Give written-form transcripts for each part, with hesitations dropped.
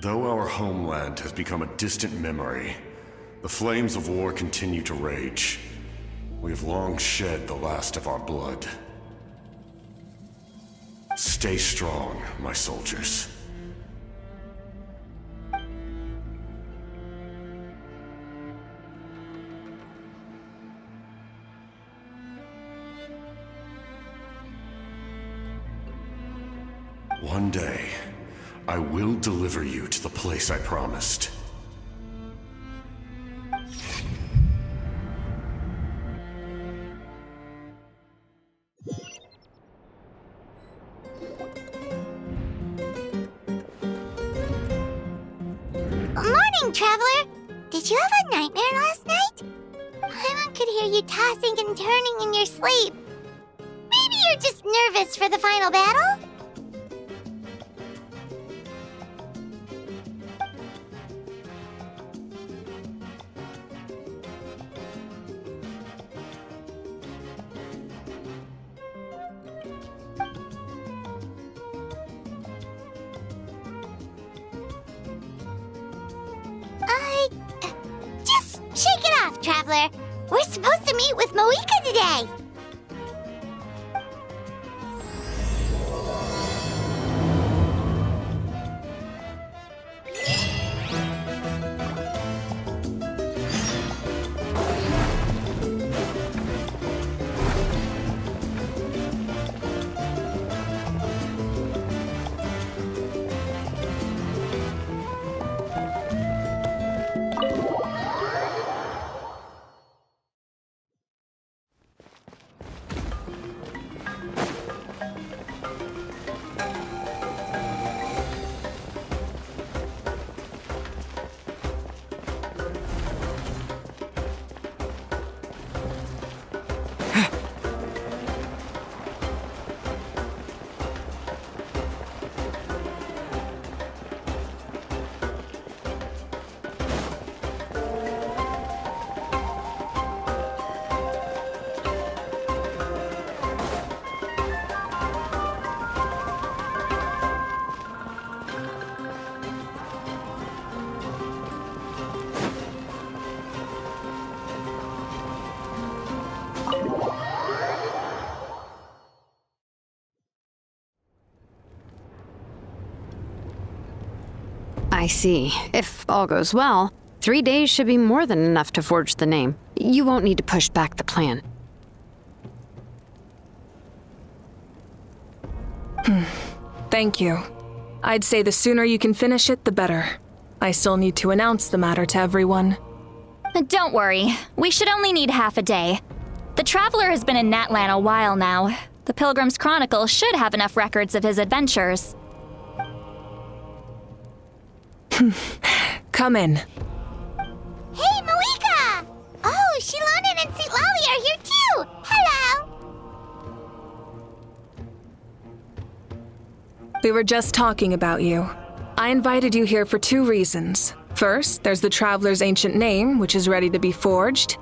Though our homeland has become a distant memory, the flames of war continue to rage. We have long shed the last of our blood. Stay strong, my soldiers. One day, I will deliver you to the place I promised. Morning, Traveler! Did you have a nightmare last night? Paimon could hear you tossing and turning in your sleep. Maybe you're just nervous for the final battle? Just shake it off, Traveler. We're supposed to meet with Mavuika today. I see. If all goes well, 3 days should be more than enough to forge the name. You won't need to push back the plan. Thank you. I'd say the sooner you can finish it, the better. I still need to announce the matter to everyone. Don't worry. We should only need half a day. The Traveler has been in Natlan a while now. The Pilgrim's Chronicle should have enough records of his adventures. Come in. Hey, Mavuika! Oh, Shilonen and Citlali are here too! Hello! We were just talking about you. I invited you here for 2 reasons. First, there's the Traveler's ancient name, which is ready to be forged.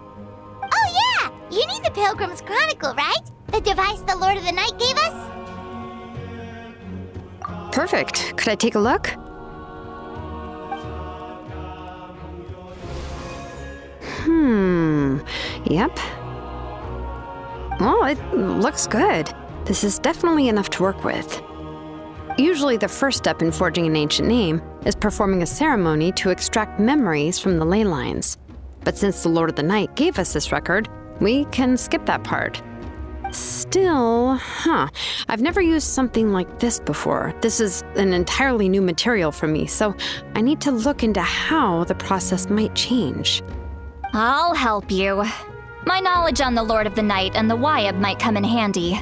Oh yeah! You need the Pilgrim's Chronicle, right? The device the Lord of the Night gave us? Perfect. Could I take a look? Yep. Well, it looks good. This is definitely enough to work with. Usually the first step in forging an ancient name is performing a ceremony to extract memories from the Ley Lines. But since the Lord of the Night gave us this record, we can skip that part. Still, I've never used something like this before. This is an entirely new material for me, so I need to look into how the process might change. I'll help you. My knowledge on the Lord of the Night and the Wyab might come in handy.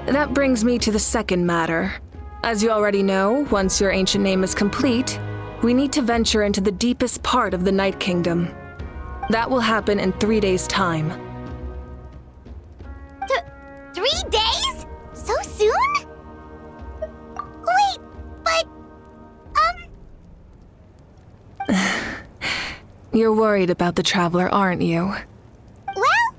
That brings me to the second matter. As you already know, once your ancient name is complete, we need to venture into the deepest part of the Night Kingdom. That will happen in 3 days' time. 3 days? So soon? Wait, but... You're worried about the Traveler, aren't you? Well,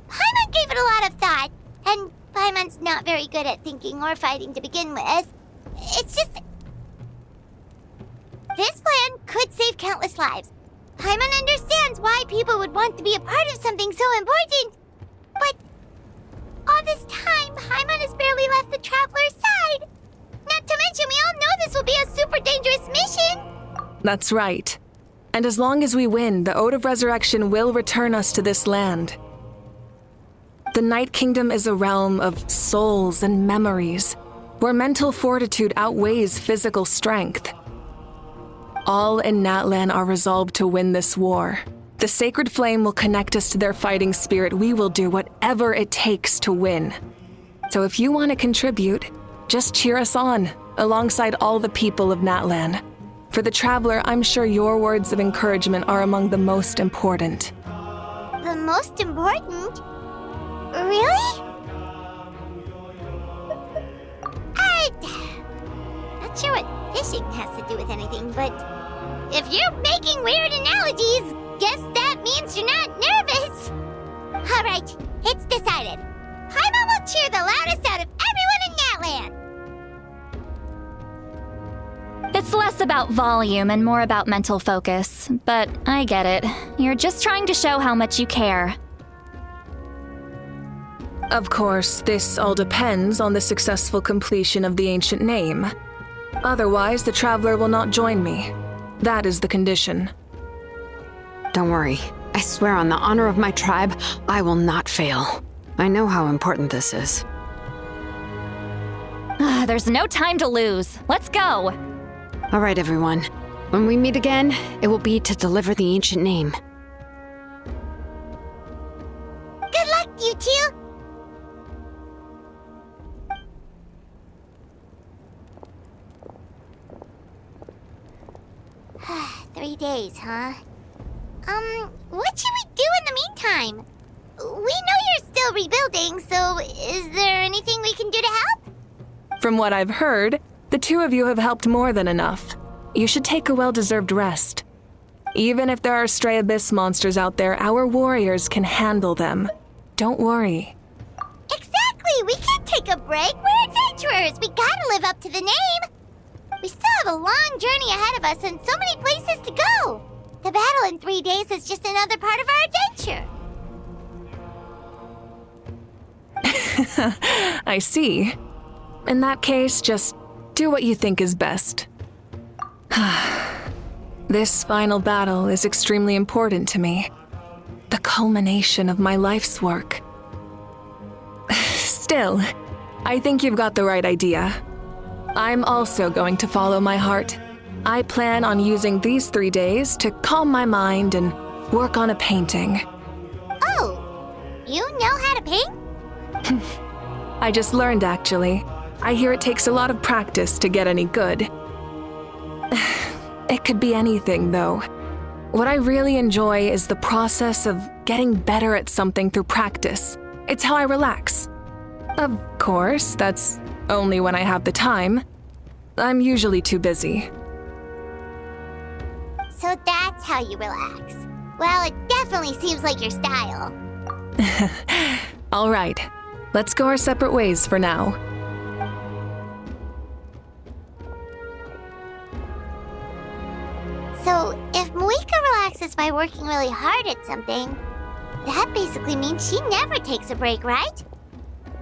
Paimon gave it a lot of thought, and Paimon's not very good at thinking or fighting to begin with. It's just... This plan could save countless lives. Paimon understands why people would want to be a part of something so important. But all this time, Paimon has barely left the Traveler's side. Not to mention, we all know this will be a super dangerous mission. That's right. And as long as we win, the Ode of Resurrection will return us to this land. The Night Kingdom is a realm of souls and memories, where mental fortitude outweighs physical strength. All in Natlan are resolved to win this war. The sacred flame will connect us to their fighting spirit. We will do whatever it takes to win. So if you want to contribute, just cheer us on, alongside all the people of Natlan. For the Traveler, I'm sure your words of encouragement are among the most important. The most important? Really? Not sure what fishing has to do with anything, but if you're making weird analogies, guess that means you're not nervous. All right, it's decided. Paimon will cheer the loudest out of everyone in Natlan. It's less about volume and more about mental focus, but I get it. You're just trying to show how much you care. Of course, this all depends on the successful completion of the ancient name. Otherwise, the Traveler will not join me. That is the condition. Don't worry. I swear on the honor of my tribe, I will not fail. I know how important this is. There's no time to lose. Let's go! All right, everyone. When we meet again, it will be to deliver the ancient name. Good luck, you two! 3 days, huh? What should we do in the meantime? We know you're still rebuilding, so is there anything we can do to help? From what I've heard, the two of you have helped more than enough. You should take a well-deserved rest. Even if there are stray abyss monsters out there, our warriors can handle them. Don't worry. Exactly! We can't take a break. We're adventurers. We gotta live up to the name. We still have a long journey ahead of us and so many places to go. The battle in 3 days is just another part of our adventure. I see. In that case, just do what you think is best. This final battle is extremely important to me. The culmination of my life's work. Still, I think you've got the right idea. I'm also going to follow my heart. I plan on using these 3 days to calm my mind and work on a painting. Oh, you know how to paint? I just learned, actually. I hear it takes a lot of practice to get any good. It could be anything, though. What I really enjoy is the process of getting better at something through practice. It's how I relax. Of course, that's only when I have the time. I'm usually too busy. So that's how you relax. Well, it definitely seems like your style. All right, let's go our separate ways for now. So, if Mavuika relaxes by working really hard at something, that basically means she never takes a break, right?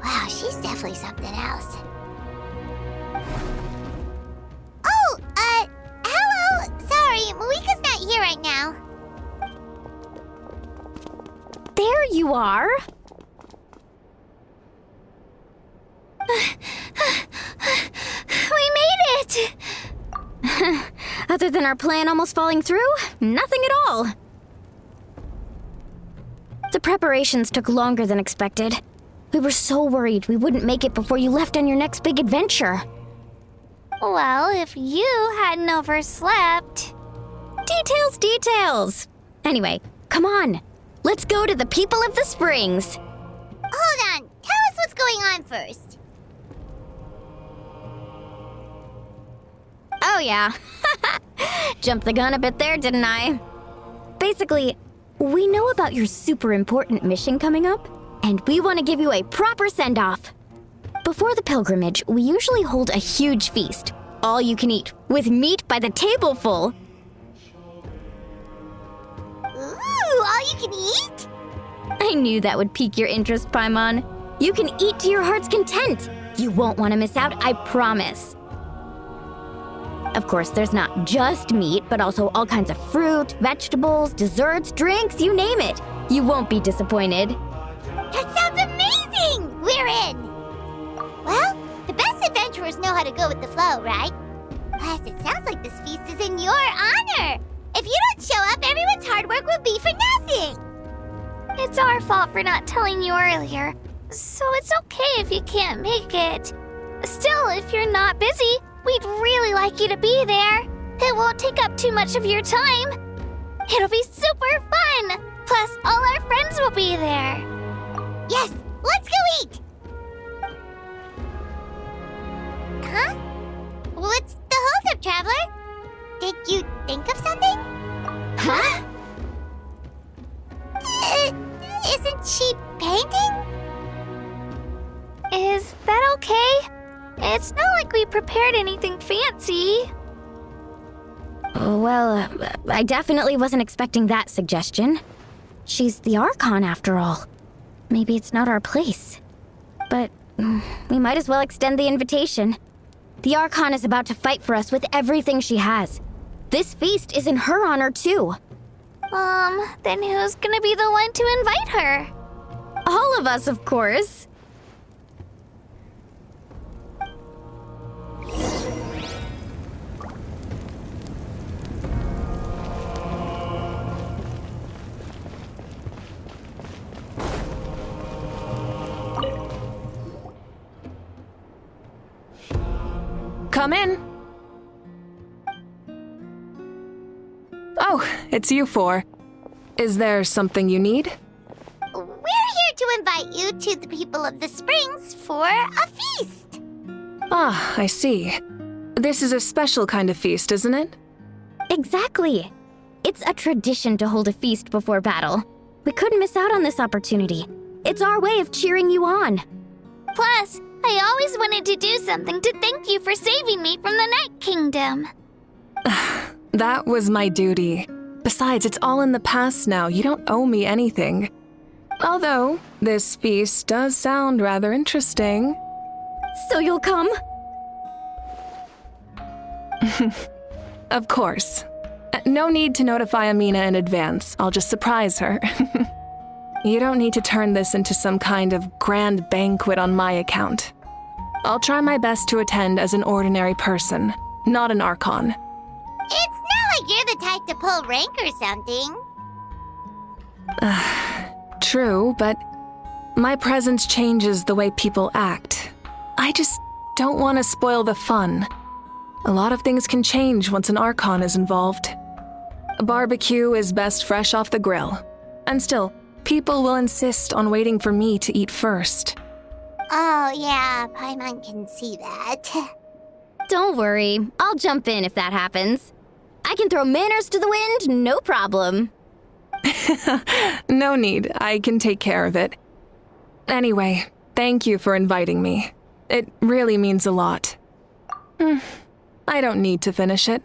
Wow, she's definitely something else. Oh, hello! Sorry, Mavuika's not here right now. There you are! We made it! Other than our plan almost falling through, nothing at all. The preparations took longer than expected. We were so worried we wouldn't make it before you left on your next big adventure. Well, if you hadn't overslept... Details! Anyway, come on. Let's go to the people of the Springs. Hold on, tell us what's going on first. Oh yeah. Jumped the gun a bit there, didn't I? Basically, we know about your super important mission coming up, and we want to give you a proper send-off. Before the pilgrimage, we usually hold a huge feast. All you can eat, with meat by the tableful. Ooh, all you can eat? I knew that would pique your interest, Paimon. You can eat to your heart's content. You won't want to miss out, I promise. Of course, there's not just meat, but also all kinds of fruit, vegetables, desserts, drinks, you name it. You won't be disappointed. That sounds amazing! We're in! Well, the best adventurers know how to go with the flow, right? Plus, it sounds like this feast is in your honor. If you don't show up, everyone's hard work will be for nothing. It's our fault for not telling you earlier, so it's okay if you can't make it. Still, if you're not busy, we'd really like you to be there. It won't take up too much of your time. It'll be super fun. Plus, all our friends will be there. Yes, let's go eat! Huh? What's the hold-up, Traveler? Did you think of something? Huh? Isn't she painting? Is that okay? It's not like we prepared anything fancy. Well, I definitely wasn't expecting that suggestion. She's the Archon, after all. Maybe it's not our place. But we might as well extend the invitation. The Archon is about to fight for us with everything she has. This feast is in her honor, too. Then who's gonna be the one to invite her? All of us, of course. Come in. Oh, it's you four. Is there something you need? We're here to invite you to the people of the Springs for a feast. Ah, I see. This is a special kind of feast, isn't it? Exactly. It's a tradition to hold a feast before battle. We couldn't miss out on this opportunity. It's our way of cheering you on. Plus, I always wanted to do something to thank you for saving me from the Night Kingdom. That was my duty. Besides, it's all in the past now. You don't owe me anything. Although, this feast does sound rather interesting. So you'll come? Of course. No need to notify Amina in advance. I'll just surprise her. You don't need to turn this into some kind of grand banquet on my account. I'll try my best to attend as an ordinary person, not an Archon. It's not like you're the type to pull rank or something. True, but my presence changes the way people act. I just don't want to spoil the fun. A lot of things can change once an Archon is involved. A barbecue is best fresh off the grill. And still, people will insist on waiting for me to eat first. Oh, yeah, Paimon can see that. Don't worry. I'll jump in if that happens. I can throw manners to the wind, no problem. No need. I can take care of it. Anyway, thank you for inviting me. It really means a lot. I don't need to finish it.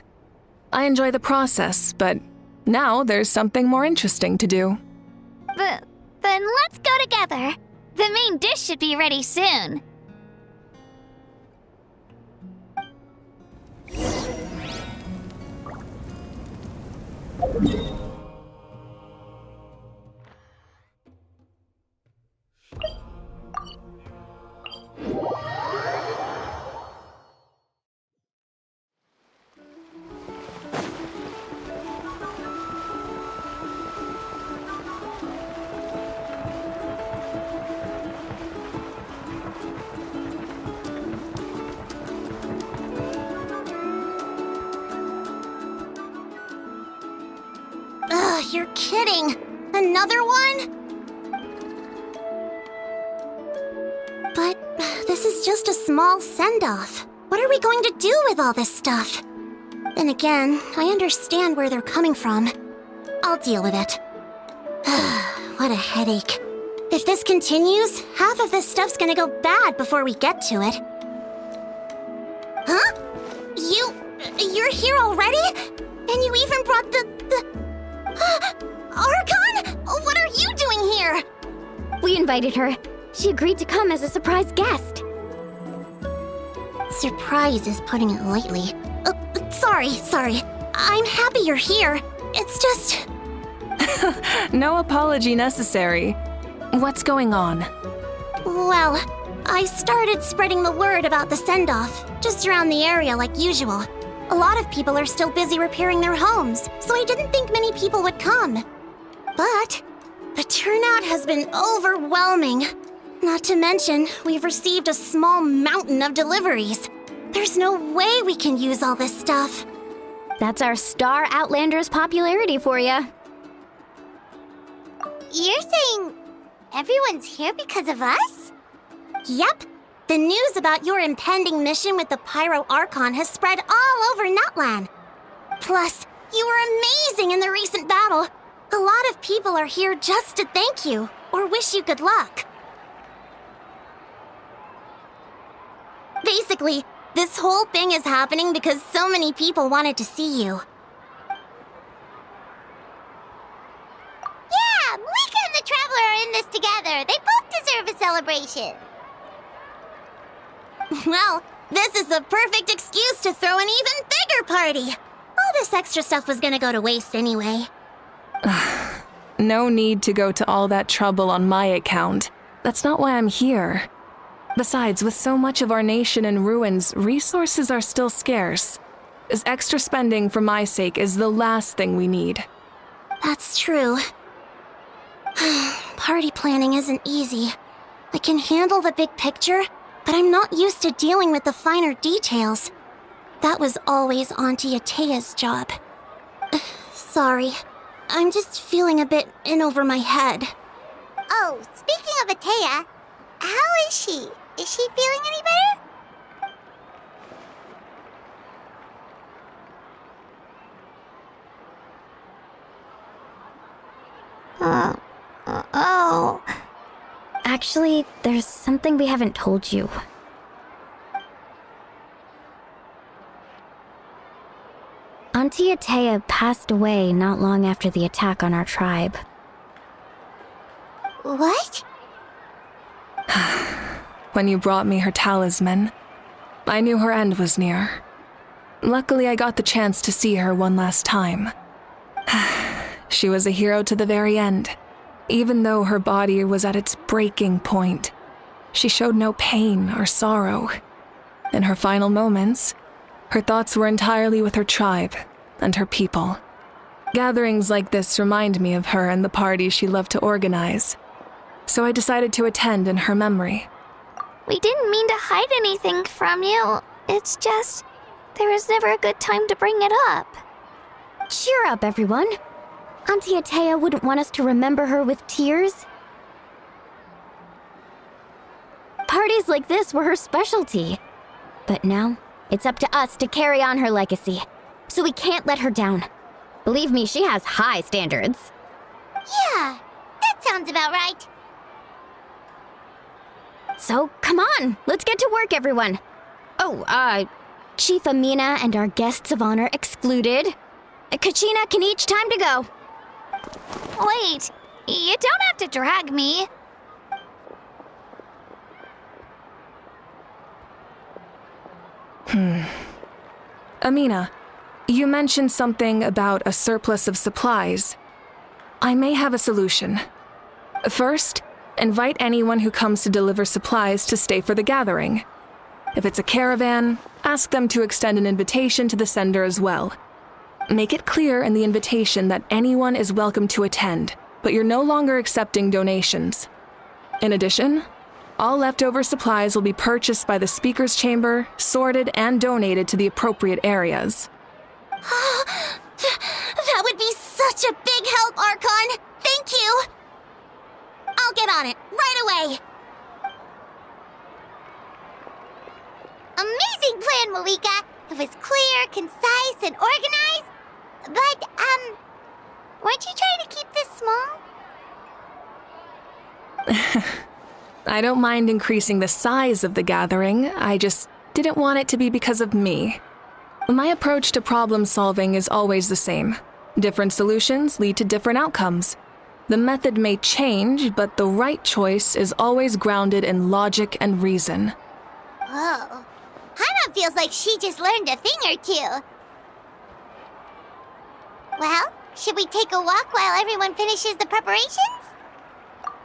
I enjoy the process, but now there's something more interesting to do. Then let's go together. The main dish should be ready soon. Ugh, you're kidding. Another one? But this is just a small send-off. What are we going to do with all this stuff? Then again, I understand where they're coming from. I'll deal with it. What a headache. If this continues, half of this stuff's gonna go bad before we get to it. Huh? You're here already? And you even brought the... Archon? What are you doing here? We invited her. She agreed to come as a surprise guest. Surprise is putting it lightly. Sorry. I'm happy you're here. It's just... No apology necessary. What's going on? Well, I started spreading the word about the send-off, just around the area like usual. A lot of people are still busy repairing their homes, so I didn't think many people would come. But the turnout has been overwhelming. Not to mention, we've received a small mountain of deliveries. There's no way we can use all this stuff. That's our star Outlander's popularity for you. You're saying everyone's here because of us? Yep. The news about your impending mission with the Pryo Archon has spread all over Natlan. Plus, you were amazing in the recent battle. A lot of people are here just to thank you, or wish you good luck. Basically, this whole thing is happening because so many people wanted to see you. Yeah, Mavuika and the Traveler are in this together. They both deserve a celebration. Well, this is the perfect excuse to throw an even bigger party. All this extra stuff was gonna go to waste anyway. No need to go to all that trouble on my account. That's not why I'm here. Besides, with so much of our nation in ruins, resources are still scarce. This extra spending for my sake is the last thing we need. That's true. Party planning isn't easy. I can handle the big picture, but I'm not used to dealing with the finer details. That was always Auntie Atea's job. Sorry. I'm just feeling a bit in over my head. Oh, speaking of Atea, how is she? Is she feeling any better? Oh. Actually, there's something we haven't told you. Auntie Atea passed away not long after the attack on our tribe. What? When you brought me her talisman, I knew her end was near. Luckily, I got the chance to see her one last time. She was a hero to the very end. Even though her body was at its breaking point, she showed no pain or sorrow. In her final moments, her thoughts were entirely with her tribe and her people. Gatherings like this remind me of her and the parties she loved to organize. So I decided to attend in her memory. We didn't mean to hide anything from you. It's just, there was never a good time to bring it up. Cheer up, everyone. Auntie Atea wouldn't want us to remember her with tears. Parties like this were her specialty. But now, it's up to us to carry on her legacy. So we can't let her down. Believe me, she has high standards. Yeah, that sounds about right. So, come on, let's get to work, everyone. Oh, Chief Amina and our guests of honor excluded. Kachina can each time to go. Wait, you don't have to drag me. Amina, you mentioned something about a surplus of supplies. I may have a solution. First, invite anyone who comes to deliver supplies to stay for the gathering. If it's a caravan, ask them to extend an invitation to the sender as well. Make it clear in the invitation that anyone is welcome to attend, but you're no longer accepting donations. In addition, all leftover supplies will be purchased by the speaker's chamber, sorted, and donated to the appropriate areas. That would be such a big help, Archon! Thank you! I'll get on it, right away! Amazing plan, Mavuika! It was clear, concise, and organized. But, weren't you trying to keep this small? I don't mind increasing the size of the gathering, I just didn't want it to be because of me. My approach to problem solving is always the same. Different solutions lead to different outcomes. The method may change, but the right choice is always grounded in logic and reason. Whoa. Hana feels like she just learned a thing or two. Well, should we take a walk while everyone finishes the preparations?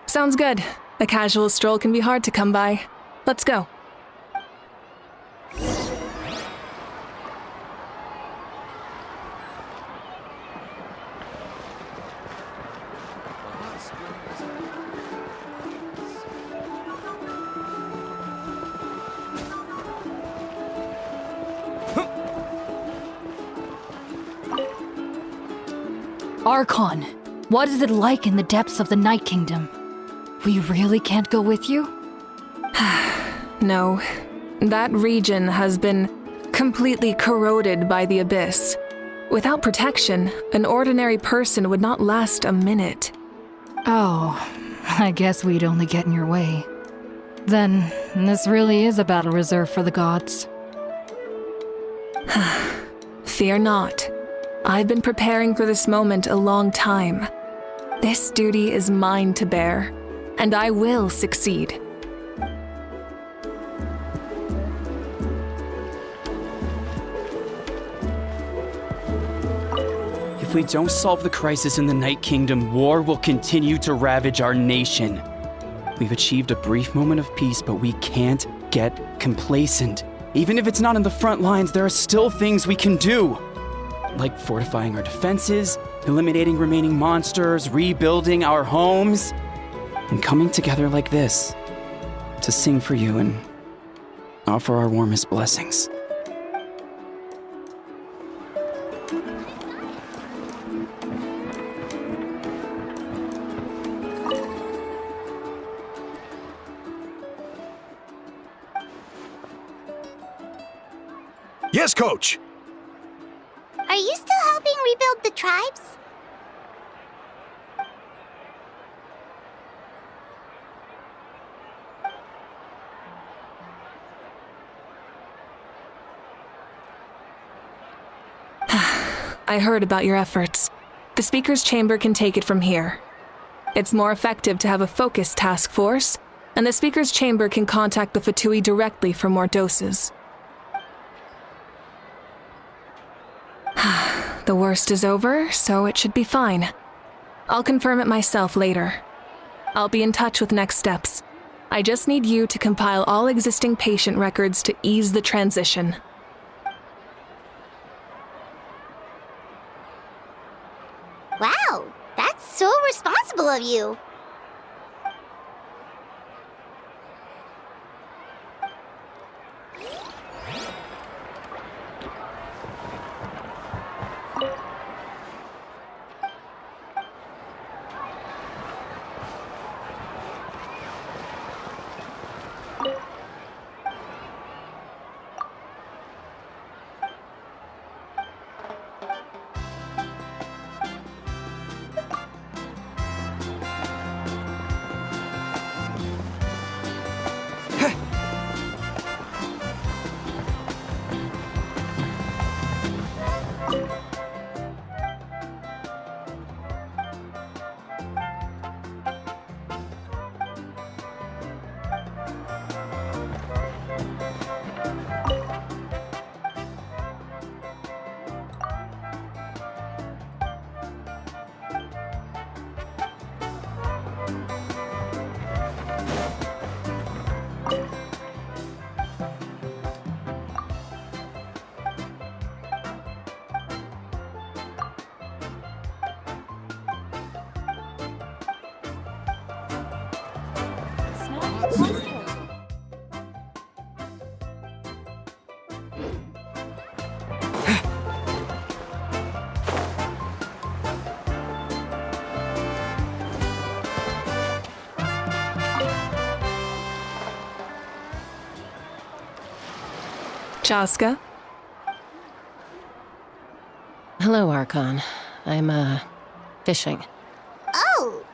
Sounds good. A casual stroll can be hard to come by. Let's go. Archon, what is it like in the depths of the Night Kingdom? We really can't go with you? No. That region has been completely corroded by the abyss. Without protection, an ordinary person would not last a minute. Oh, I guess we'd only get in your way. Then, this really is a battle reserved for the gods. Fear not. I've been preparing for this moment a long time. This duty is mine to bear, and I will succeed. If we don't solve the crisis in the Night Kingdom, war will continue to ravage our nation. We've achieved a brief moment of peace, but we can't get complacent. Even if it's not in the front lines, there are still things we can do. Like fortifying our defenses, eliminating remaining monsters, rebuilding our homes, and coming together like this to sing for you and offer our warmest blessings. Yes, Coach! Are you still helping rebuild the tribes? I heard about your efforts. The Speaker's Chamber can take it from here. It's more effective to have a focused task force, and the Speaker's Chamber can contact the Fatui directly for more doses. The worst is over, so it should be fine. I'll confirm it myself later. I'll be in touch with next steps. I just need you to compile all existing patient records to ease the transition. Wow, that's so responsible of you. Chaska? Hello, Archon. I'm, fishing. Oh,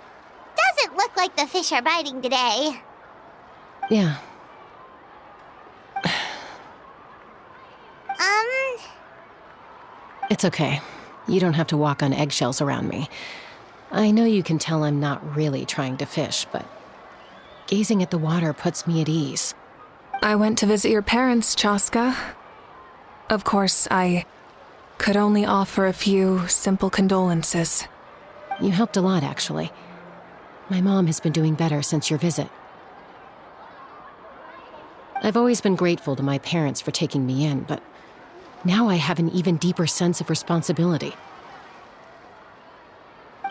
doesn't look like the fish are biting today. Yeah. It's okay. You don't have to walk on eggshells around me. I know you can tell I'm not really trying to fish, but gazing at the water puts me at ease. I went to visit your parents, Chaska. Of course, I could only offer a few simple condolences. You helped a lot, actually. My mom has been doing better since your visit. I've always been grateful to my parents for taking me in, but now I have an even deeper sense of responsibility.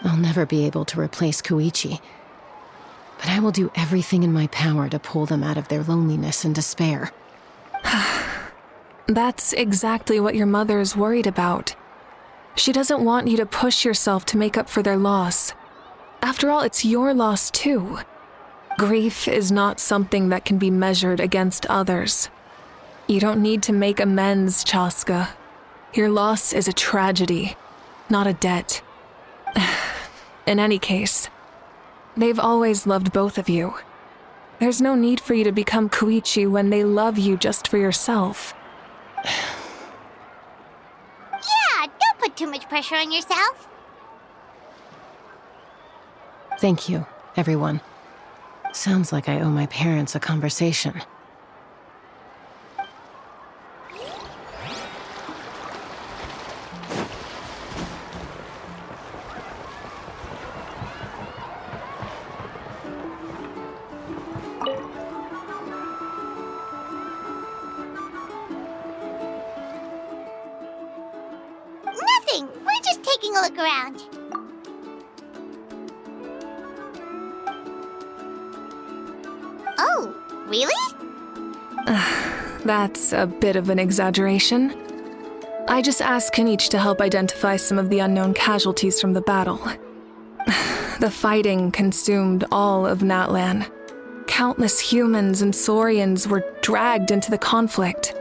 I'll never be able to replace Koichi, but I will do everything in my power to pull them out of their loneliness and despair. That's exactly what your mother is worried about. She doesn't want you to push yourself to make up for their loss. After all, it's your loss too. Grief is not something that can be measured against others. You don't need to make amends, Chaska. Your loss is a tragedy, not a debt. In any case, they've always loved both of you. There's no need for you to become Koichi when they love you just for yourself. Yeah, don't put too much pressure on yourself. Thank you, everyone. Sounds like I owe my parents a conversation. Nothing. We're just taking a look around. Oh, really? That's a bit of an exaggeration. I just asked Kenichi to help identify some of the unknown casualties from the battle. The fighting consumed all of Natlan. Countless humans and Saurians were dragged into the conflict.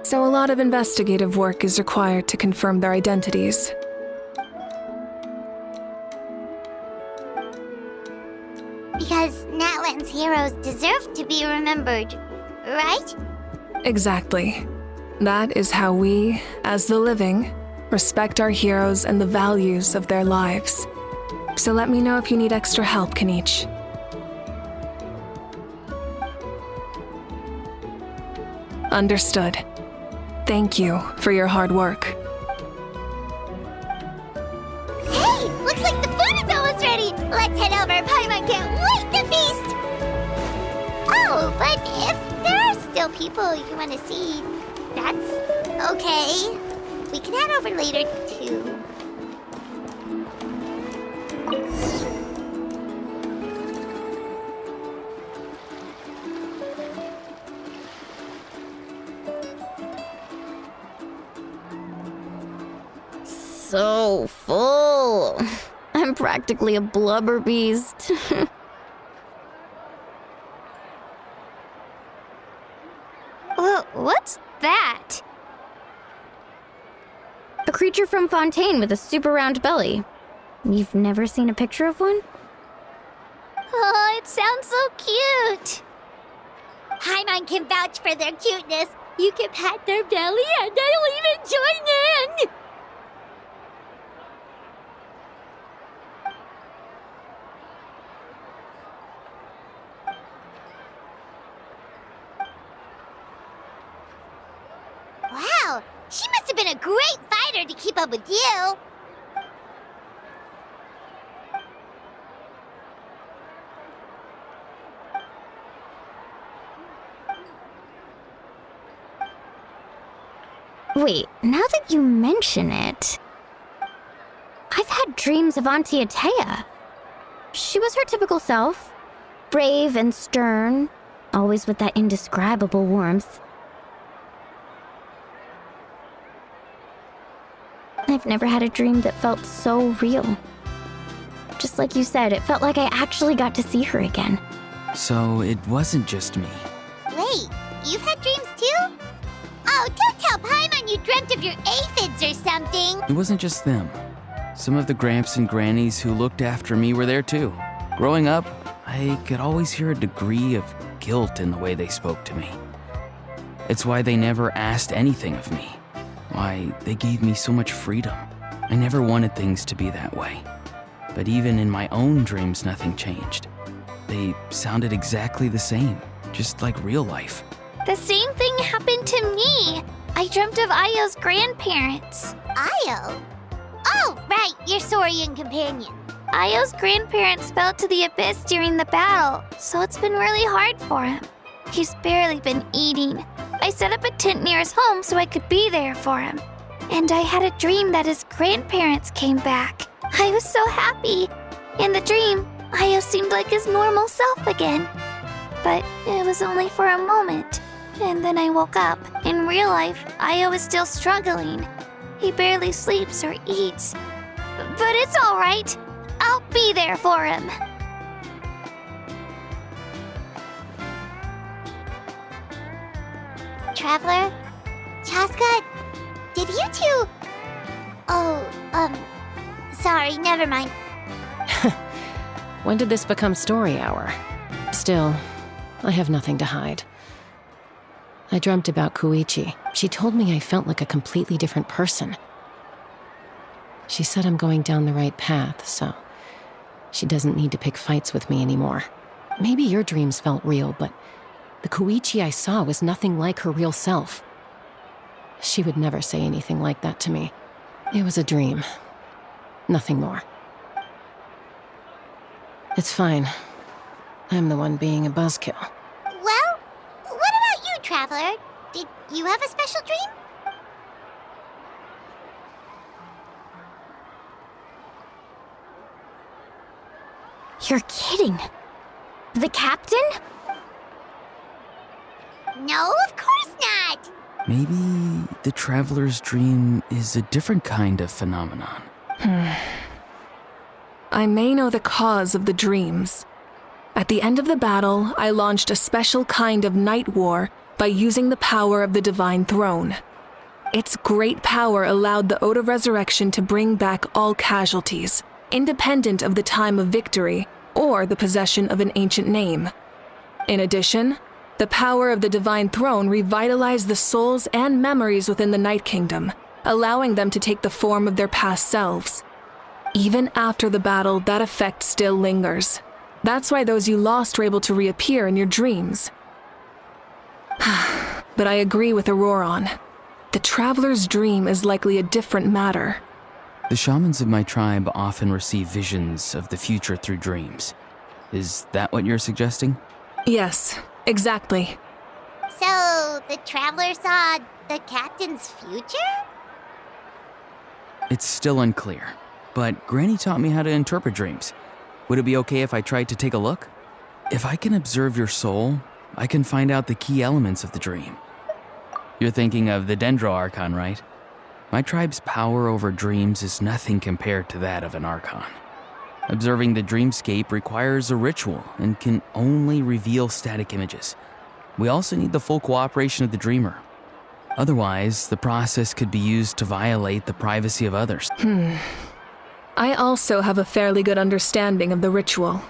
So a lot of investigative work is required to confirm their identities. Because Natlan's heroes deserve to be remembered, right? Exactly. That is how we, as the living, respect our heroes and the values of their lives. So let me know if you need extra help, Kenichi. Understood. Thank you for your hard work. Hey, looks like the food is almost ready. Let's head over. Paimon can't wait to feast. Oh, but if there are still people you want to see, that's okay. We can head over later, too. So full. I'm practically a blubber beast. What's that? A creature from Fontaine with a super round belly. You've never seen a picture of one? Oh, it sounds so cute. Paimon can vouch for their cuteness. You can pat their belly and they'll even join in. Wow, she must have been a great fighter to keep up with you. Wait, now that you mention it, I've had dreams of Auntie Atea. She was her typical self, brave and stern, always with that indescribable warmth. I've never had a dream that felt so real. Just like you said, it felt like I actually got to see her again. So it wasn't just me. Wait, you've had dreams too? Oh, don't tell Paimon you dreamt of your aphids or something. It wasn't just them. Some of the Gramps and Grannies who looked after me were there too. Growing up, I could always hear a degree of guilt in the way they spoke to me. It's why they never asked anything of me. Why they gave me so much freedom. I never wanted things to be that way. But even in my own dreams, nothing changed. They sounded exactly the same, just like real life. The same thing happened to me. I dreamt of Ayo's grandparents. Ayo? Oh, right, your Saurian companion. Ayo's grandparents fell to the abyss during the battle, so it's been really hard for him. He's barely been eating. I set up a tent near his home so I could be there for him. And I had a dream that his grandparents came back. I was so happy. In the dream, Ayo seemed like his normal self again. But it was only for a moment. And then I woke up. In real life, Ayo is still struggling. He barely sleeps or eats. But it's all right. I'll be there for him. Traveler? Chaska? Did you two... Oh, sorry, never mind. When did this become story hour? Still, I have nothing to hide. I dreamt about Koichi. She told me I felt like a completely different person. She said I'm going down the right path, so she doesn't need to pick fights with me anymore. Maybe your dreams felt real, but the Koichi I saw was nothing like her real self. She would never say anything like that to me. It was a dream. Nothing more. It's fine. I'm the one being a buzzkill. Well, what about you, Traveler? Did you have a special dream? You're kidding. The captain? No, of course not! Maybe the traveler's dream is a different kind of phenomenon. I may know the cause of the dreams. At the end of the battle, I launched a special kind of night war by using the power of the Divine Throne. Its great power allowed the Ode of Resurrection to bring back all casualties, independent of the time of victory or the possession of an ancient name. In addition, the power of the Divine Throne revitalized the souls and memories within the Night Kingdom, allowing them to take the form of their past selves. Even after the battle, that effect still lingers. That's why those you lost were able to reappear in your dreams. But I agree with Ororon. The traveler's dream is likely a different matter. The shamans of my tribe often receive visions of the future through dreams. Is that what you're suggesting? Yes, exactly. So, the Traveler saw the captain's future? It's still unclear, but Granny taught me how to interpret dreams. Would it be okay if I tried to take a look? If I can observe your soul, I can find out the key elements of the dream. You're thinking of the Dendro Archon, right? My tribe's power over dreams is nothing compared to that of an Archon. Observing the dreamscape requires a ritual and can only reveal static images. We also need the full cooperation of the dreamer. Otherwise, the process could be used to violate the privacy of others. I also have a fairly good understanding of the ritual.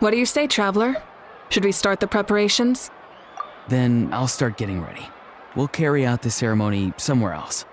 What do you say, Traveler? Should we start the preparations? Then I'll start getting ready. We'll carry out the ceremony somewhere else.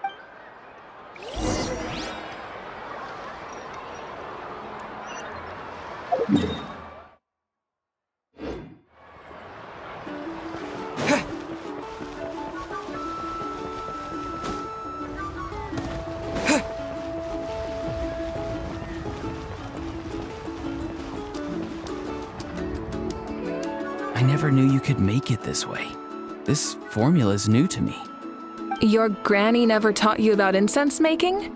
I never knew you could make it this way. This formula is new to me. Your granny never taught you about incense making?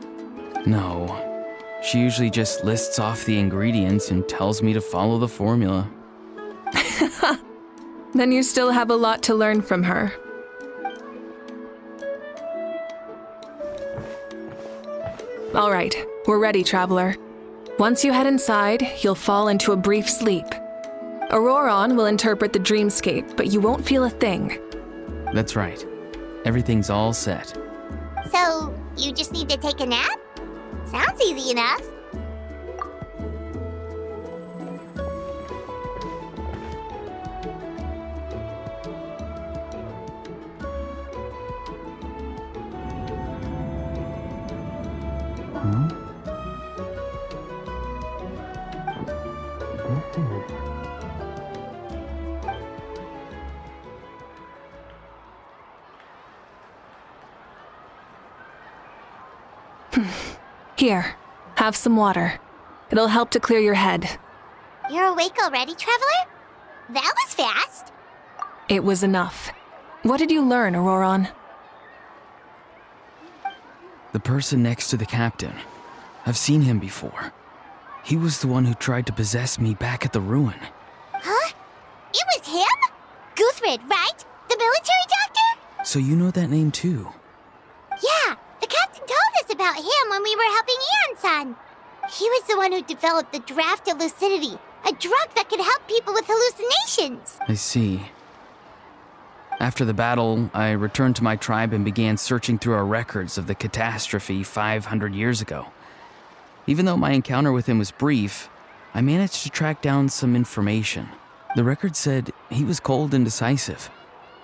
No. She usually just lists off the ingredients and tells me to follow the formula. Then you still have a lot to learn from her. All right, we're ready, Traveler. Once you head inside, you'll fall into a brief sleep. Ororon will interpret the dreamscape, but you won't feel a thing. That's right. Everything's all set. So, you just need to take a nap? Sounds easy enough. Here, have some water. It'll help to clear your head. You're awake already, Traveler? That was fast. It was enough. What did you learn, Ororon? The person next to the captain. I've seen him before. He was the one who tried to possess me back at the ruin. Huh? It was him? Guthred, right? The military doctor? So you know that name too? Yeah, the captain told us about him when we were helping Eon-san. He was the one who developed the Draft of Lucidity, a drug that could help people with hallucinations. I see. After the battle, I returned to my tribe and began searching through our records of the catastrophe 500 years ago. Even though my encounter with him was brief, I managed to track down some information. The record said he was cold and decisive.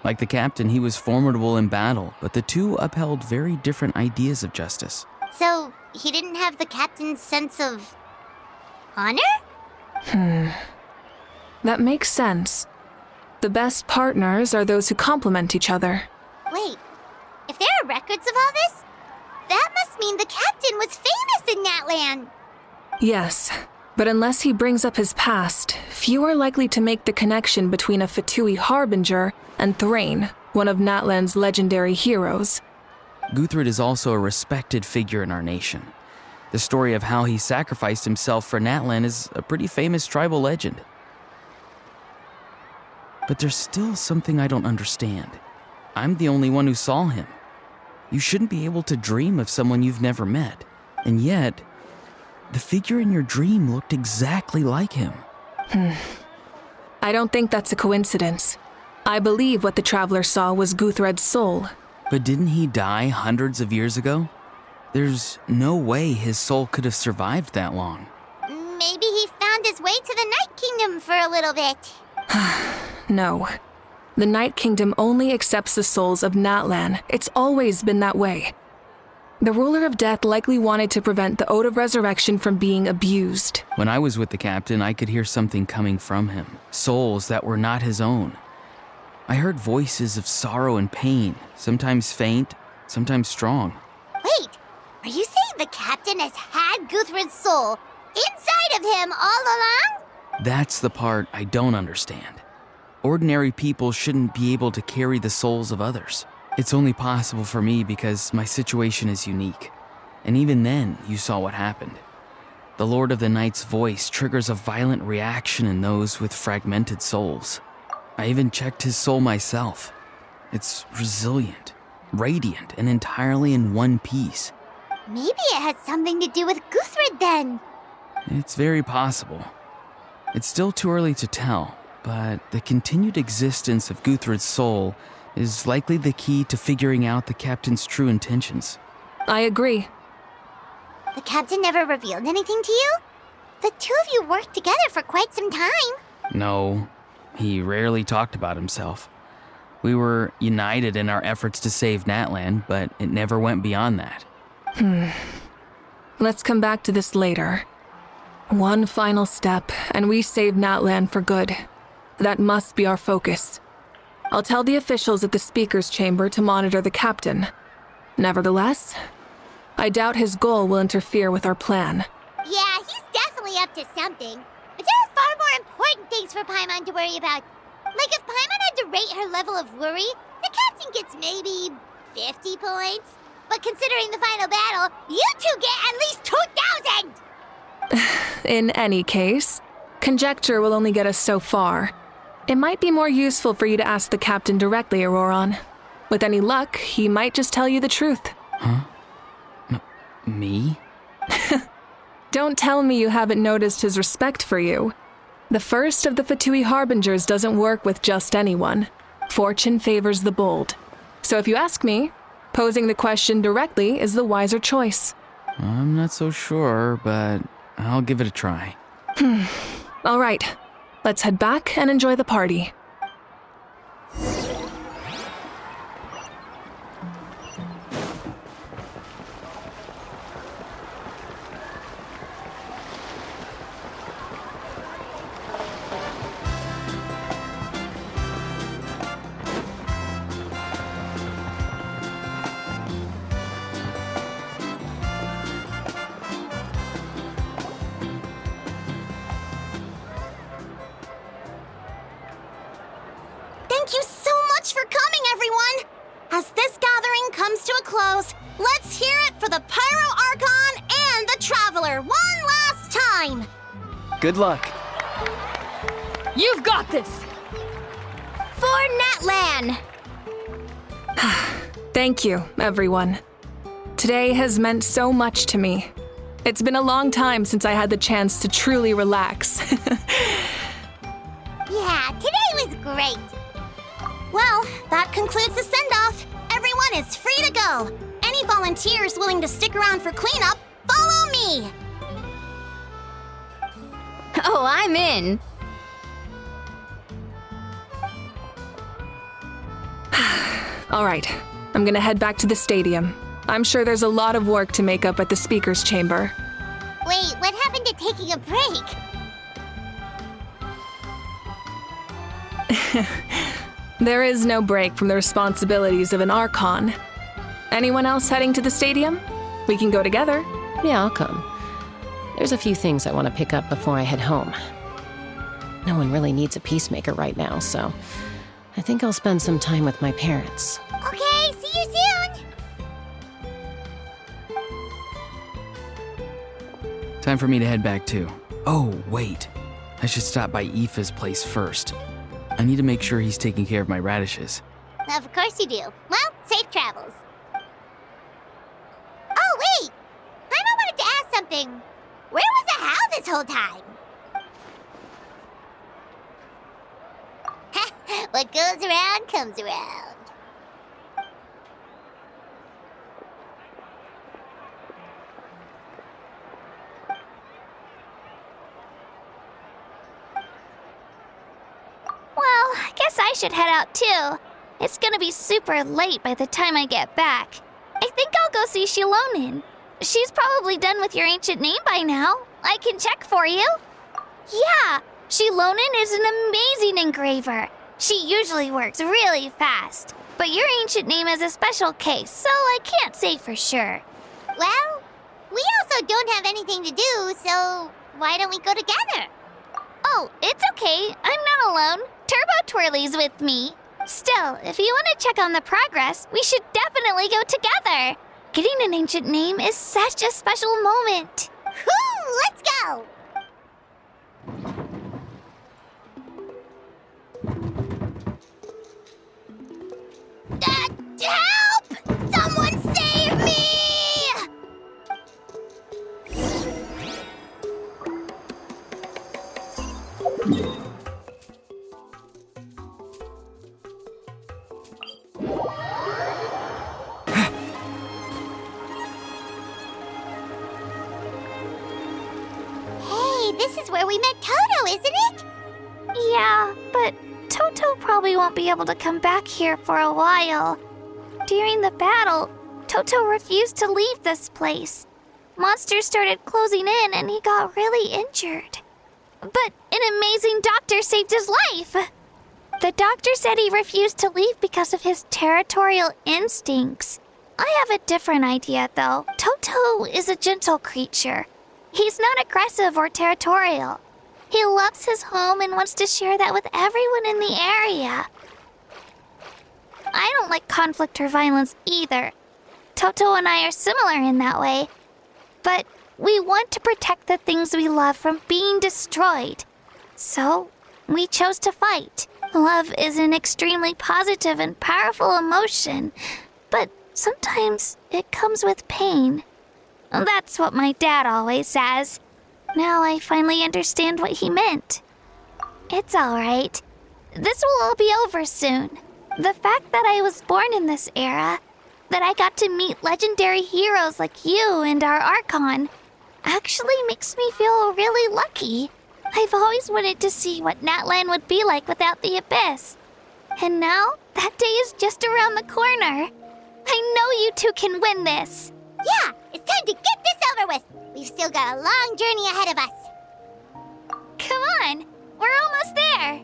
Like the captain, he was formidable in battle, but the two upheld very different ideas of justice. So, he didn't have the captain's sense of honor? That makes sense. The best partners are those who complement each other. Wait, if there are records of all this, that must mean the captain was famous in Natlan. Yes, but unless he brings up his past, few are likely to make the connection between a Fatui Harbinger and Thrain, one of Natlan's legendary heroes. Guthred is also a respected figure in our nation. The story of how he sacrificed himself for Natlan is a pretty famous tribal legend. But there's still something I don't understand. I'm the only one who saw him. You shouldn't be able to dream of someone you've never met. And yet, the figure in your dream looked exactly like him. I don't think that's a coincidence. I believe what the Traveler saw was Guthred's soul. But didn't he die hundreds of years ago? There's no way his soul could have survived that long. Maybe he found his way to the Night Kingdom for a little bit. No. The Night Kingdom only accepts the souls of Natlan. It's always been that way. The Ruler of Death likely wanted to prevent the Ode of Resurrection from being abused. When I was with the captain, I could hear something coming from him. Souls that were not his own. I heard voices of sorrow and pain, sometimes faint, sometimes strong. Wait, are you saying the captain has had Guthred's soul inside of him all along? That's the part I don't understand. Ordinary people shouldn't be able to carry the souls of others. It's only possible for me because my situation is unique. And even then, you saw what happened. The Lord of the Night's voice triggers a violent reaction in those with fragmented souls. I even checked his soul myself. It's resilient, radiant, and entirely in one piece. Maybe it has something to do with Guthred then. It's very possible. It's still too early to tell, but the continued existence of Guthred's soul is likely the key to figuring out the captain's true intentions. I agree. The captain never revealed anything to you? The two of you worked together for quite some time. No, he rarely talked about himself. We were united in our efforts to save Natlan, but it never went beyond that. Let's come back to this later. One final step, and we save Natlan for good. That must be our focus. I'll tell the officials at the speaker's chamber to monitor the captain. Nevertheless, I doubt his goal will interfere with our plan. Yeah, he's definitely up to something. But there are far more important things for Paimon to worry about. Like if Paimon had to rate her level of worry, the captain gets maybe 50 points. But considering the final battle, you two get at least 2,000! In any case, conjecture will only get us so far. It might be more useful for you to ask the captain directly, Ororon. With any luck, he might just tell you the truth. Huh? Me? Don't tell me you haven't noticed his respect for you. The first of the Fatui Harbingers doesn't work with just anyone. Fortune favors the bold. So if you ask me, posing the question directly is the wiser choice. I'm not so sure, but I'll give it a try. All right, let's head back and enjoy the party. everyone! As this gathering comes to a close, let's hear it for the Pryo Archon and the Traveler one last time! Good luck. You've got this! For Natlan! Thank you, everyone. Today has meant so much to me. It's been a long time since I had the chance to truly relax. Yeah, today was great! Well, that concludes the send-off. Everyone is free to go. Any volunteers willing to stick around for cleanup, follow me! Oh, I'm in. All right, I'm gonna head back to the stadium. I'm sure there's a lot of work to make up at the speaker's chamber. Wait, what happened to taking a break? There is no break from the responsibilities of an Archon. Anyone else heading to the stadium? We can go together. Yeah, I'll come. There's a few things I want to pick up before I head home. No one really needs a peacemaker right now, so I think I'll spend some time with my parents. Okay, see you soon! Time for me to head back too. Oh, wait. I should stop by Aoife's place first. I need to make sure he's taking care of my radishes. Of course you do. Well, safe travels. Oh, wait! I wanted to ask something. Where was the How this whole time? What goes around comes around. Well, I guess I should head out too. It's gonna be super late by the time I get back. I think I'll go see Shilonin. She's probably done with your ancient name by now. I can check for you. Yeah, Shilonin is an amazing engraver. She usually works really fast. But your ancient name is a special case, so I can't say for sure. Well, we also don't have anything to do, so why don't we go together? Oh, it's okay. I'm not alone. Turbo Twirly's with me. Still, if you want to check on the progress, we should definitely go together. Getting an ancient name is such a special moment. Whoo! Let's go! Help! Someone save me! Hey, this is where we met Toto, isn't it? Yeah, but Toto probably won't be able to come back here for a while. During the battle, Toto refused to leave this place. Monsters started closing in and he got really injured. But an amazing doctor saved his life. The doctor said he refused to leave because of his territorial instincts. I have a different idea, though. Toto is a gentle creature. He's not aggressive or territorial. He loves his home and wants to share that with everyone in the area. I don't like conflict or violence either. Toto and I are similar in that way. But we want to protect the things we love from being destroyed. So, we chose to fight. Love is an extremely positive and powerful emotion, but sometimes it comes with pain. That's what my dad always says. Now I finally understand what he meant. It's all right. This will all be over soon. The fact that I was born in this era, that I got to meet legendary heroes like you and our Archon, actually makes me feel really lucky. I've always wanted to see what Natlan would be like without the Abyss. And now, that day is just around the corner. I know you two can win this. Yeah, it's time to get this over with. We've still got a long journey ahead of us. Come on, we're almost there.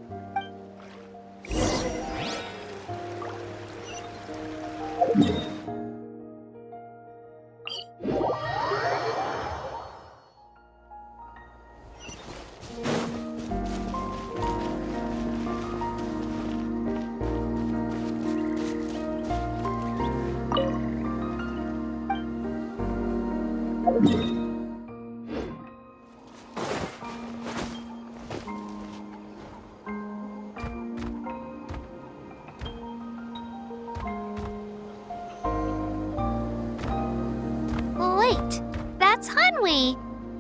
Hanwi.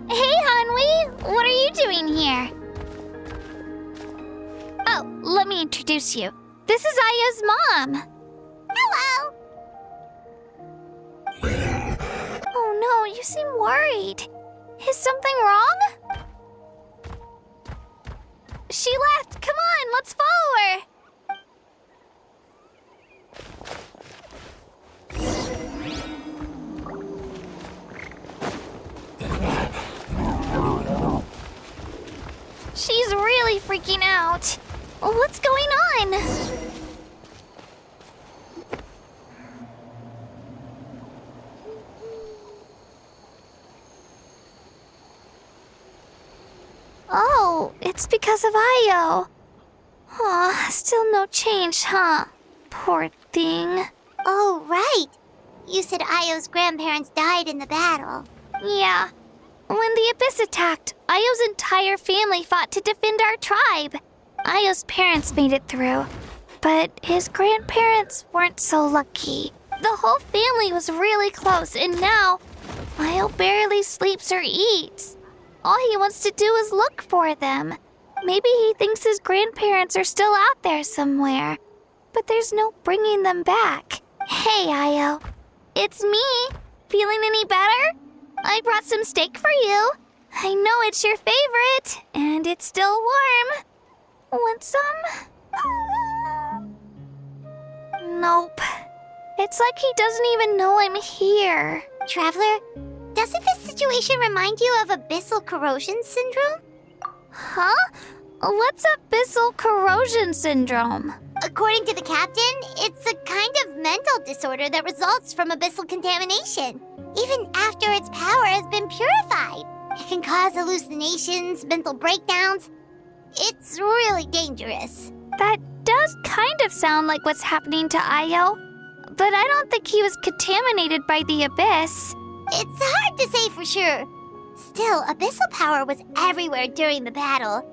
Hey, Hanwi! What are you doing here? Oh, let me introduce you. This is Aya's mom. Hello! Oh no, you seem worried. Is something wrong? She left. Come on, let's follow her. She's really freaking out. What's going on? Oh, it's because of Io. Aw, still no change, huh? Poor thing. Oh, right. You said Io's grandparents died in the battle. Yeah. When the Abyss attacked, Io's entire family fought to defend our tribe. Io's parents made it through, but his grandparents weren't so lucky. The whole family was really close, and now Io barely sleeps or eats. All he wants to do is look for them. Maybe he thinks his grandparents are still out there somewhere, but there's no bringing them back. Hey, Io. It's me. Feeling any better? I brought some steak for you. I know it's your favorite, and it's still warm. Want some? Nope. It's like he doesn't even know I'm here. Traveler, doesn't this situation remind you of abyssal corrosion syndrome? Huh? What's abyssal corrosion syndrome? According to the captain, it's a kind of mental disorder that results from abyssal contamination. Even after its power has been purified, it can cause hallucinations, mental breakdowns. It's really dangerous. That does kind of sound like what's happening to Io, but I don't think he was contaminated by the Abyss. It's hard to say for sure. Still, abyssal power was everywhere during the battle.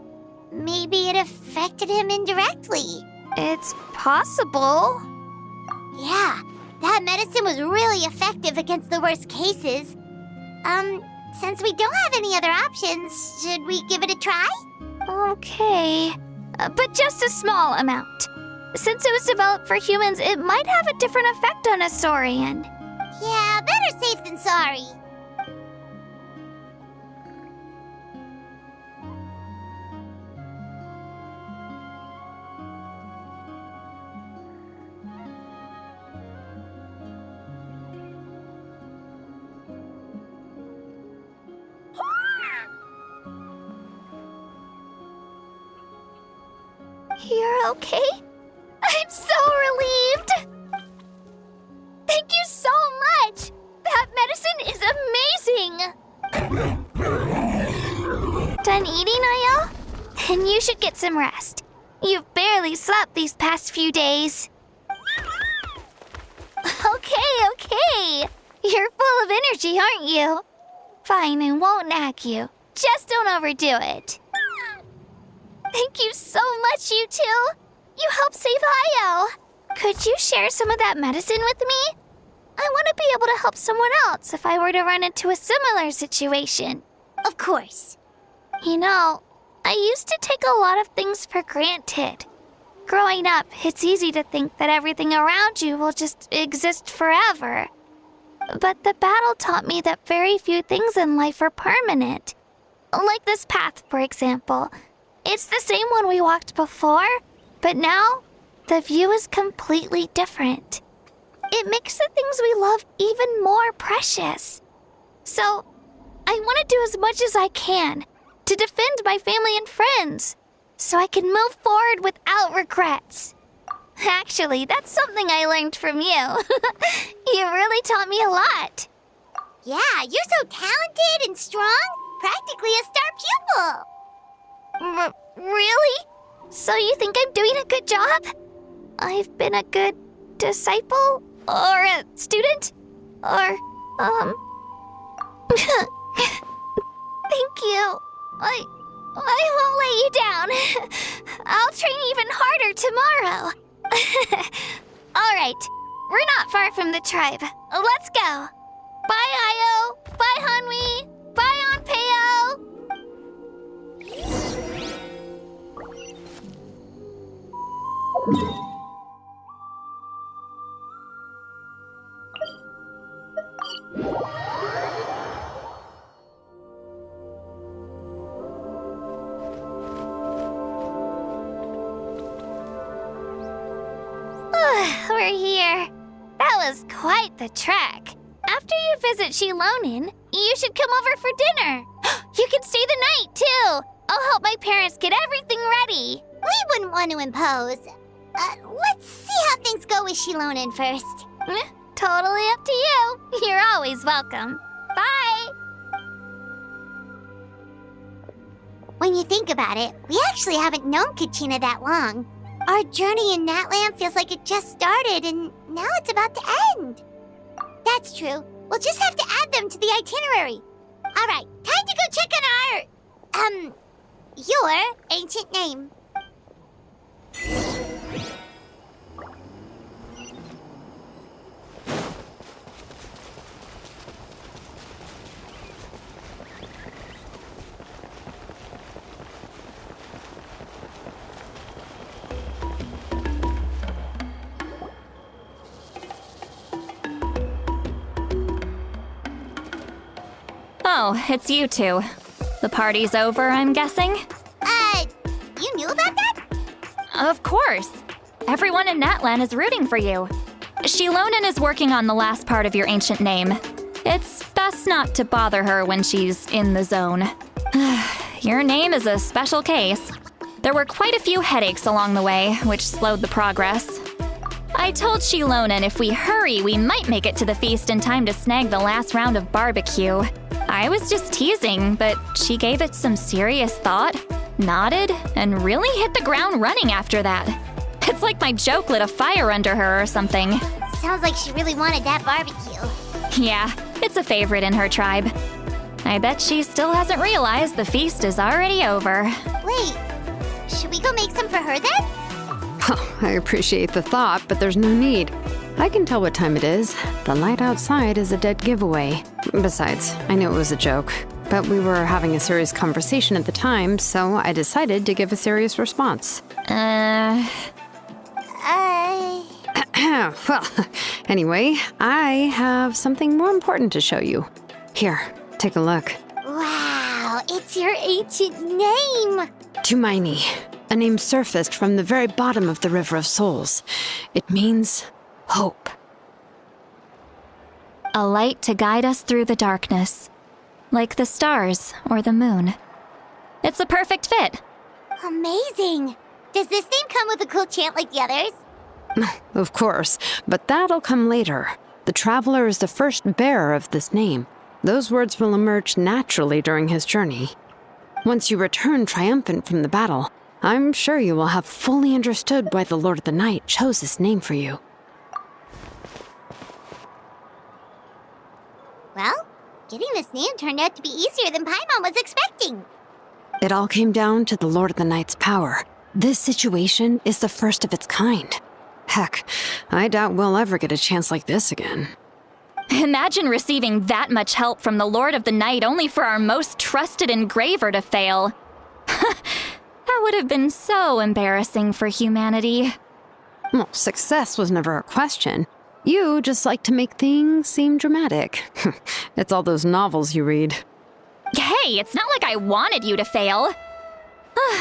Maybe it affected him indirectly. It's possible. Yeah, that medicine was really effective against the worst cases. Since we don't have any other options, should we give it a try? Okay, but just a small amount. Since it was developed for humans, it might have a different effect on a Saurian. Yeah, better safe than sorry. You're okay? I'm so relieved! Thank you so much! That medicine is amazing! Done eating, Io? Then you should get some rest. You've barely slept these past few days. Okay. You're full of energy, aren't you? Fine, I won't nag you. Just don't overdo it. Thank you so much, you two. You helped save Io. Could you share some of that medicine with me? I want to be able to help someone else if I were to run into a similar situation. Of course. You know, I used to take a lot of things for granted. Growing up, it's easy to think that everything around you will just exist forever. But the battle taught me that very few things in life are permanent. Like this path, for example. It's the same one we walked before, but now the view is completely different. It makes the things we love even more precious. So, I want to do as much as I can to defend my family and friends, so I can move forward without regrets. Actually, that's something I learned from you. You really taught me a lot. Yeah, you're so talented and strong. Practically a star pupil. Really? So you think I'm doing a good job? I've been a good disciple? Or a student? Or, Thank you. I won't let you down. I'll train even harder tomorrow. All right. We're not far from the tribe. Let's go. Bye, Io. Bye, Hanwi. Bye. We're here. That was quite the trek. After you visit Shilonin, you should come over for dinner. You can stay the night, too. I'll help my parents get everything ready. We wouldn't want to impose. Let's see how things go with Shilonin first. Totally up to you. You're always welcome. Bye. When you think about it, we actually haven't known Kachina that long. Our journey in Natlan feels like it just started, and now it's about to end. That's true. We'll just have to add them to the itinerary. All right, time to go check on your ancient name. Oh, it's you two. The party's over, I'm guessing? You knew about that? Of course. Everyone in Natlan is rooting for you. Shilonin is working on the last part of your ancient name. It's best not to bother her when she's in the zone. Your name is a special case. There were quite a few headaches along the way, which slowed the progress. I told Shilonin if we hurry, we might make it to the feast in time to snag the last round of barbecue. I was just teasing, but she gave it some serious thought, nodded, and really hit the ground running after that. It's like my joke lit a fire under her or something. Sounds like she really wanted that barbecue. Yeah, it's a favorite in her tribe. I bet she still hasn't realized the feast is already over. Wait, should we go make some for her then? Oh, I appreciate the thought, but there's no need. I can tell what time it is. The light outside is a dead giveaway. Besides, I knew it was a joke, but we were having a serious conversation at the time, so I decided to give a serious response. Well, anyway, I have something more important to show you. Here, take a look. Wow, it's your ancient name! Tumaini, a name surfaced from the very bottom of the River of Souls. It means hope. A light to guide us through the darkness, like the stars or the moon. It's a perfect fit. Amazing! Does this name come with a cool chant like the others? Of course, but that'll come later. The Traveler is the first bearer of this name. Those words will emerge naturally during his journey. Once you return triumphant from the battle, I'm sure you will have fully understood why the Lord of the Night chose this name for you. Well, getting this name turned out to be easier than Paimon was expecting. It all came down to the Lord of the Night's power. This situation is the first of its kind. Heck, I doubt we'll ever get a chance like this again. Imagine receiving that much help from the Lord of the Night only for our most trusted engraver to fail. That would have been so embarrassing for humanity. Well, success was never a question. You just like to make things seem dramatic. It's all those novels you read. Hey, it's not like I wanted you to fail.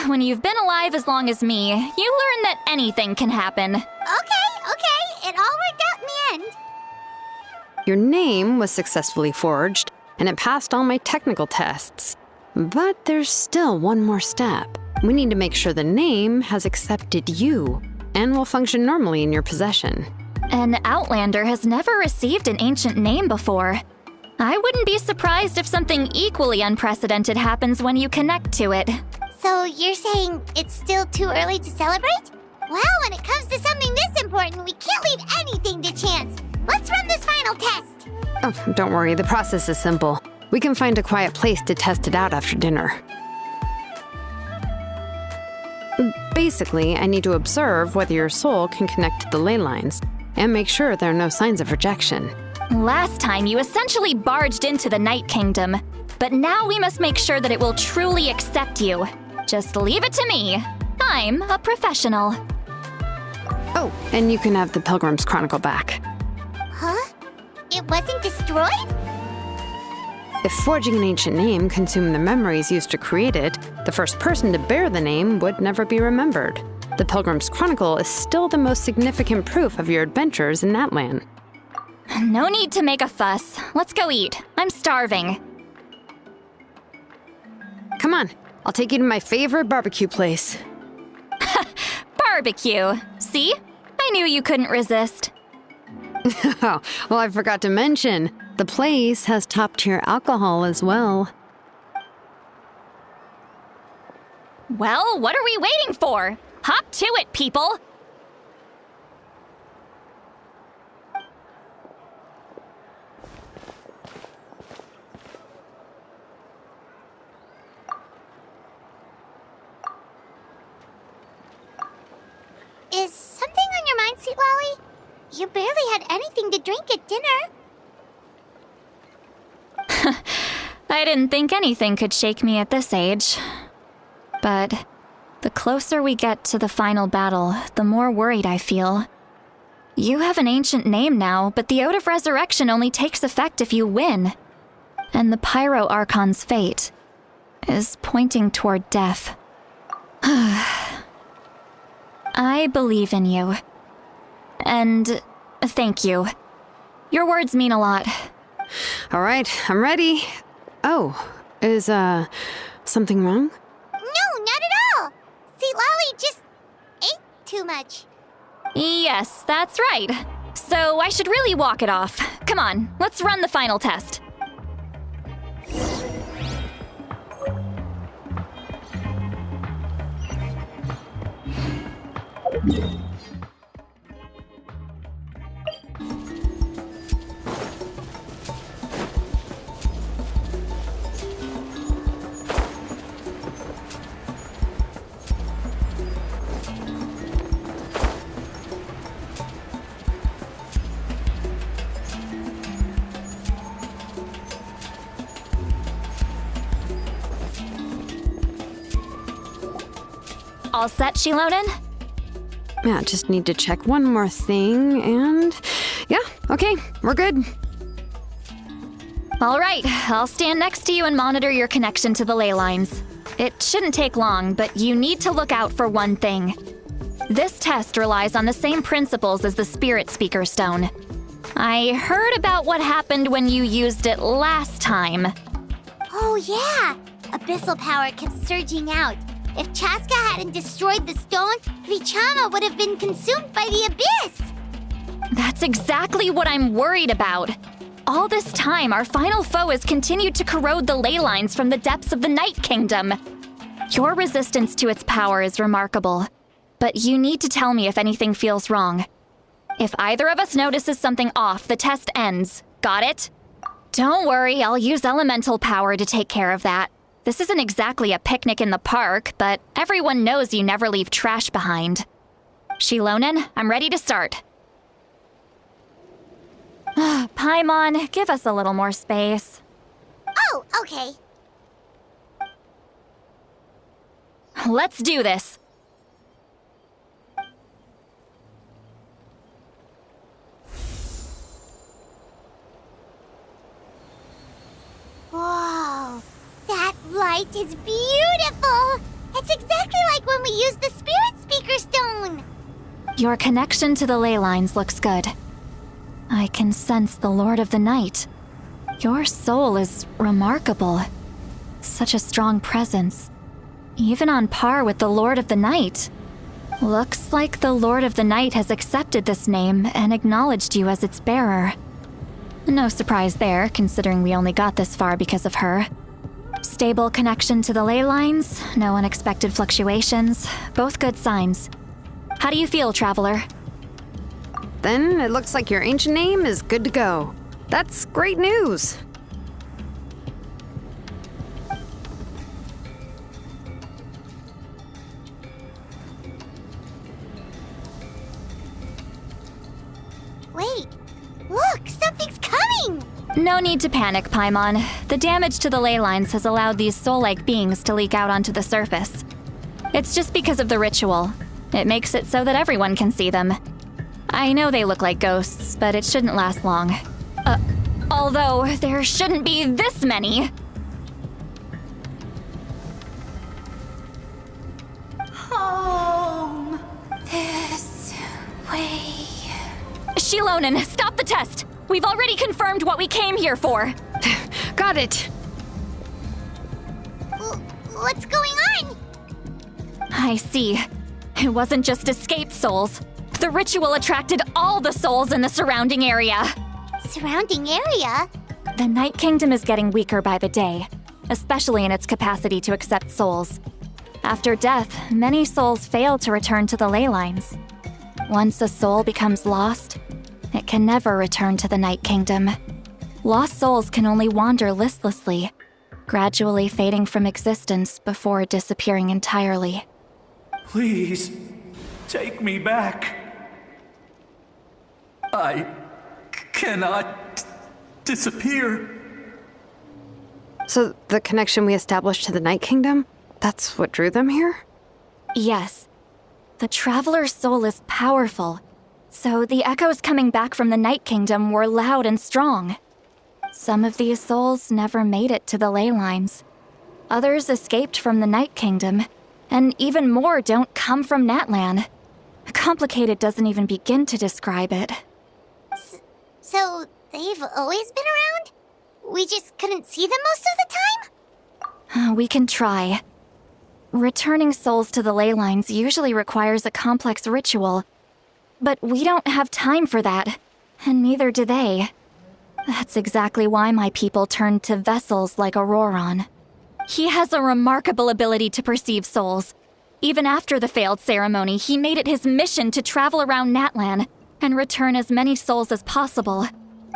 When you've been alive as long as me, you learn that anything can happen. Okay, it all worked out in the end. Your name was successfully forged, and it passed all my technical tests. But there's still one more step. We need to make sure the name has accepted you, and will function normally in your possession. An Outlander has never received an ancient name before. I wouldn't be surprised if something equally unprecedented happens when you connect to it. So you're saying it's still too early to celebrate? Well, when it comes to something this important, we can't leave anything to chance. Let's run this final test. Oh, don't worry, the process is simple. We can find a quiet place to test it out after dinner. Basically, I need to observe whether your soul can connect to the Ley Lines, and make sure there are no signs of rejection. Last time, you essentially barged into the Night Kingdom, but now we must make sure that it will truly accept you. Just leave it to me. I'm a professional. Oh, and you can have the Pilgrim's Chronicle back. Huh? It wasn't destroyed? If forging an ancient name consumed the memories used to create it, the first person to bear the name would never be remembered. The Pilgrim's Chronicle is still the most significant proof of your adventures in Natlan. No need to make a fuss. Let's go eat. I'm starving. Come on, I'll take you to my favorite barbecue place. Barbecue. See? I knew you couldn't resist. Oh, well, I forgot to mention, the place has top-tier alcohol as well. Well, what are we waiting for? Hop to it, people! Is something on your mind, Sweet Lolly? You barely had anything to drink at dinner. I didn't think anything could shake me at this age. But the closer we get to the final battle, the more worried I feel. You have an ancient name now, but the Oath of Resurrection only takes effect if you win. And the Pryo Archon's fate is pointing toward death. I believe in you. And thank you. Your words mean a lot. All right, I'm ready. Oh, is, something wrong? No, not at all. Sweet Lolly just ate too much. Yes, that's right. So I should really walk it off. Come on, let's run the final test. All set, Shilonen? Yeah, just need to check one more thing, and yeah, okay, we're good. All right, I'll stand next to you and monitor your connection to the Ley Lines. It shouldn't take long, but you need to look out for one thing. This test relies on the same principles as the Spirit Speaker Stone. I heard about what happened when you used it last time. Oh yeah, abyssal power kept surging out. If Chaska hadn't destroyed the stone, Vichama would have been consumed by the abyss! That's exactly what I'm worried about. All this time, our final foe has continued to corrode the Ley Lines from the depths of the Night Kingdom. Your resistance to its power is remarkable, but you need to tell me if anything feels wrong. If either of us notices something off, the test ends. Got it? Don't worry, I'll use elemental power to take care of that. This isn't exactly a picnic in the park, but everyone knows you never leave trash behind. Shilonen, I'm ready to start. Paimon, give us a little more space. Oh, okay. Let's do this. Whoa, that light is beautiful! It's exactly like when we used the Spirit Speaker Stone! Your connection to the Ley Lines looks good. I can sense the Lord of the Night. Your soul is remarkable. Such a strong presence. Even on par with the Lord of the Night. Looks like the Lord of the Night has accepted this name and acknowledged you as its bearer. No surprise there, considering we only got this far because of her. Stable connection to the Ley Lines, no unexpected fluctuations, both good signs. How do you feel, Traveler? Then it looks like your ancient name is good to go. That's great news. Wait, look, something's coming! No need to panic, Paimon. The damage to the Ley Lines has allowed these soul-like beings to leak out onto the surface. It's just because of the ritual. It makes it so that everyone can see them. I know they look like ghosts, but it shouldn't last long. Although there shouldn't be this many. Home. This way. Shilonen, stop the test! We've already confirmed what we came here for. Got it. What's going on? I see. It wasn't just escaped souls. The ritual attracted all the souls in the surrounding area. Surrounding area? The Night Kingdom is getting weaker by the day, especially in its capacity to accept souls. After death, many souls fail to return to the Ley Lines. Once a soul becomes lost, it can never return to the Night Kingdom. Lost souls can only wander listlessly, gradually fading from existence before disappearing entirely. Please, take me back. I cannot disappear. So the connection we established to the Night Kingdom, that's what drew them here? Yes. The Traveler's soul is powerful, so the echoes coming back from the Night Kingdom were loud and strong. Some of these souls never made it to the Ley Lines. Others escaped from the Night Kingdom, and even more don't come from Natlan. Complicated doesn't even begin to describe it. So they've always been around? We just couldn't see them most of the time? We can try. Returning souls to the Ley Lines usually requires a complex ritual, but we don't have time for that, and neither do they. That's exactly why my people turned to vessels like Ororon. He has a remarkable ability to perceive souls. Even after the failed ceremony, he made it his mission to travel around Natlan and return as many souls as possible.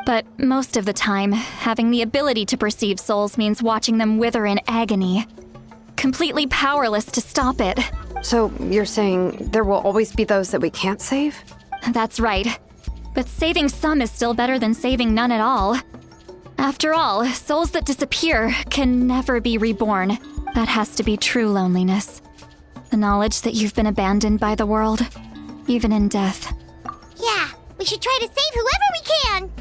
But most of the time, having the ability to perceive souls means watching them wither in agony. Completely powerless to stop it. So you're saying there will always be those that we can't save? That's right. But saving some is still better than saving none at all. After all, souls that disappear can never be reborn. That has to be true loneliness. The knowledge that you've been abandoned by the world, even in death. Yeah, we should try to save whoever we can!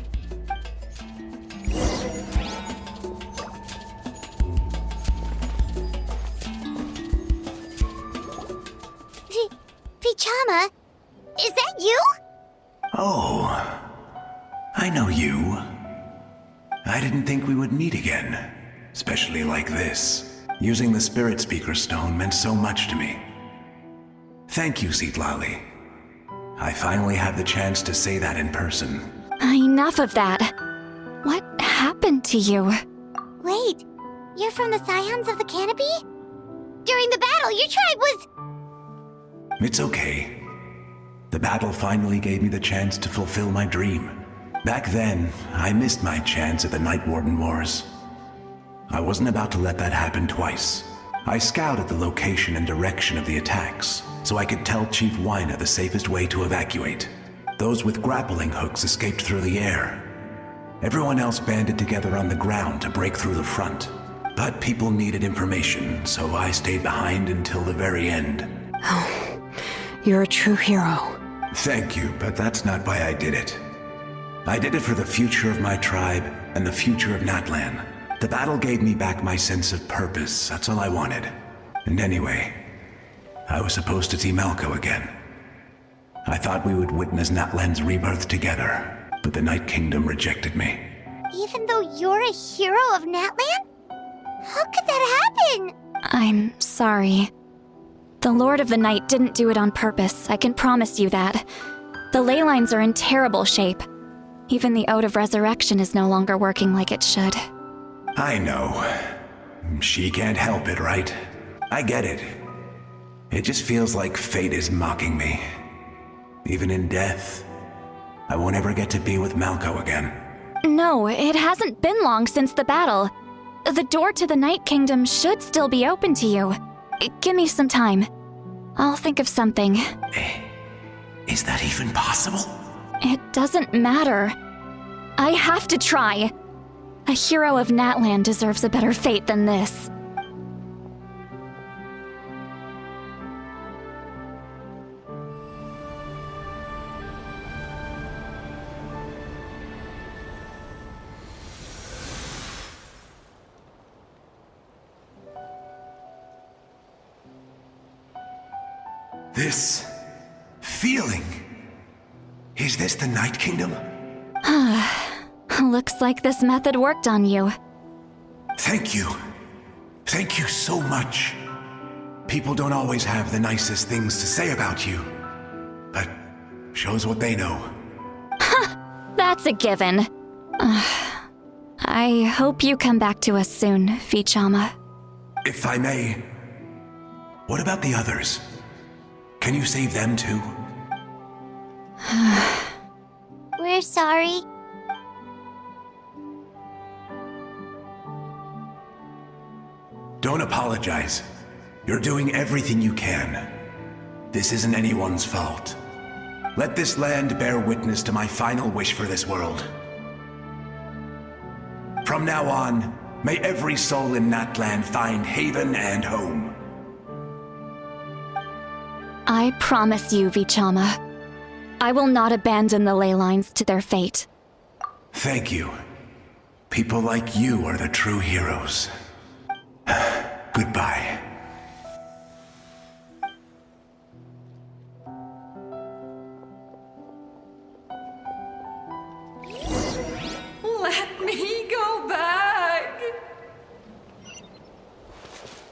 Vichama, is that you? Oh, I know you. I didn't think we would meet again, especially like this. Using the Spirit Speaker Stone meant so much to me. Thank you, Zitlali. I finally had the chance to say that in person. Enough of that. What happened to you? Wait, you're from the Scions of the Canopy? During the battle, your tribe was... It's okay. The battle finally gave me the chance to fulfill my dream. Back then, I missed my chance at the Night Warden Wars. I wasn't about to let that happen twice. I scouted the location and direction of the attacks, so I could tell Chief Wyna the safest way to evacuate. Those with grappling hooks escaped through the air. Everyone else banded together on the ground to break through the front. But people needed information, so I stayed behind until the very end. Oh, you're a true hero. Thank you, but that's not why I did it. I did it for the future of my tribe and the future of Natlan. The battle gave me back my sense of purpose, that's all I wanted. And anyway, I was supposed to see Malco again. I thought we would witness Natlan's rebirth together, but the Night Kingdom rejected me. Even though you're a hero of Natlan? How could that happen? I'm sorry. The Lord of the Night didn't do it on purpose, I can promise you that. The Ley Lines are in terrible shape. Even the Ode of Resurrection is no longer working like it should. I know. She can't help it, right? I get it. It just feels like fate is mocking me. Even in death, I won't ever get to be with Malco again. No, it hasn't been long since the battle. The door to the Night Kingdom should still be open to you. Give me some time. I'll think of something. Is that even possible? It doesn't matter. I have to try. A hero of Natlan deserves a better fate than this. This feeling. Is this the Night Kingdom? Looks like this method worked on you. Thank you. Thank you so much. People don't always have the nicest things to say about you, but shows what they know. That's a given. I hope you come back to us soon, Vichama. If I may, what about the others? Can you save them too? We're sorry. Don't apologize. You're doing everything you can. This isn't anyone's fault. Let this land bear witness to my final wish for this world. From now on, may every soul in Natlan find haven and home. I promise you, Vichama. I will not abandon the Ley Lines to their fate. Thank you. People like you are the true heroes. Goodbye. Let me go back.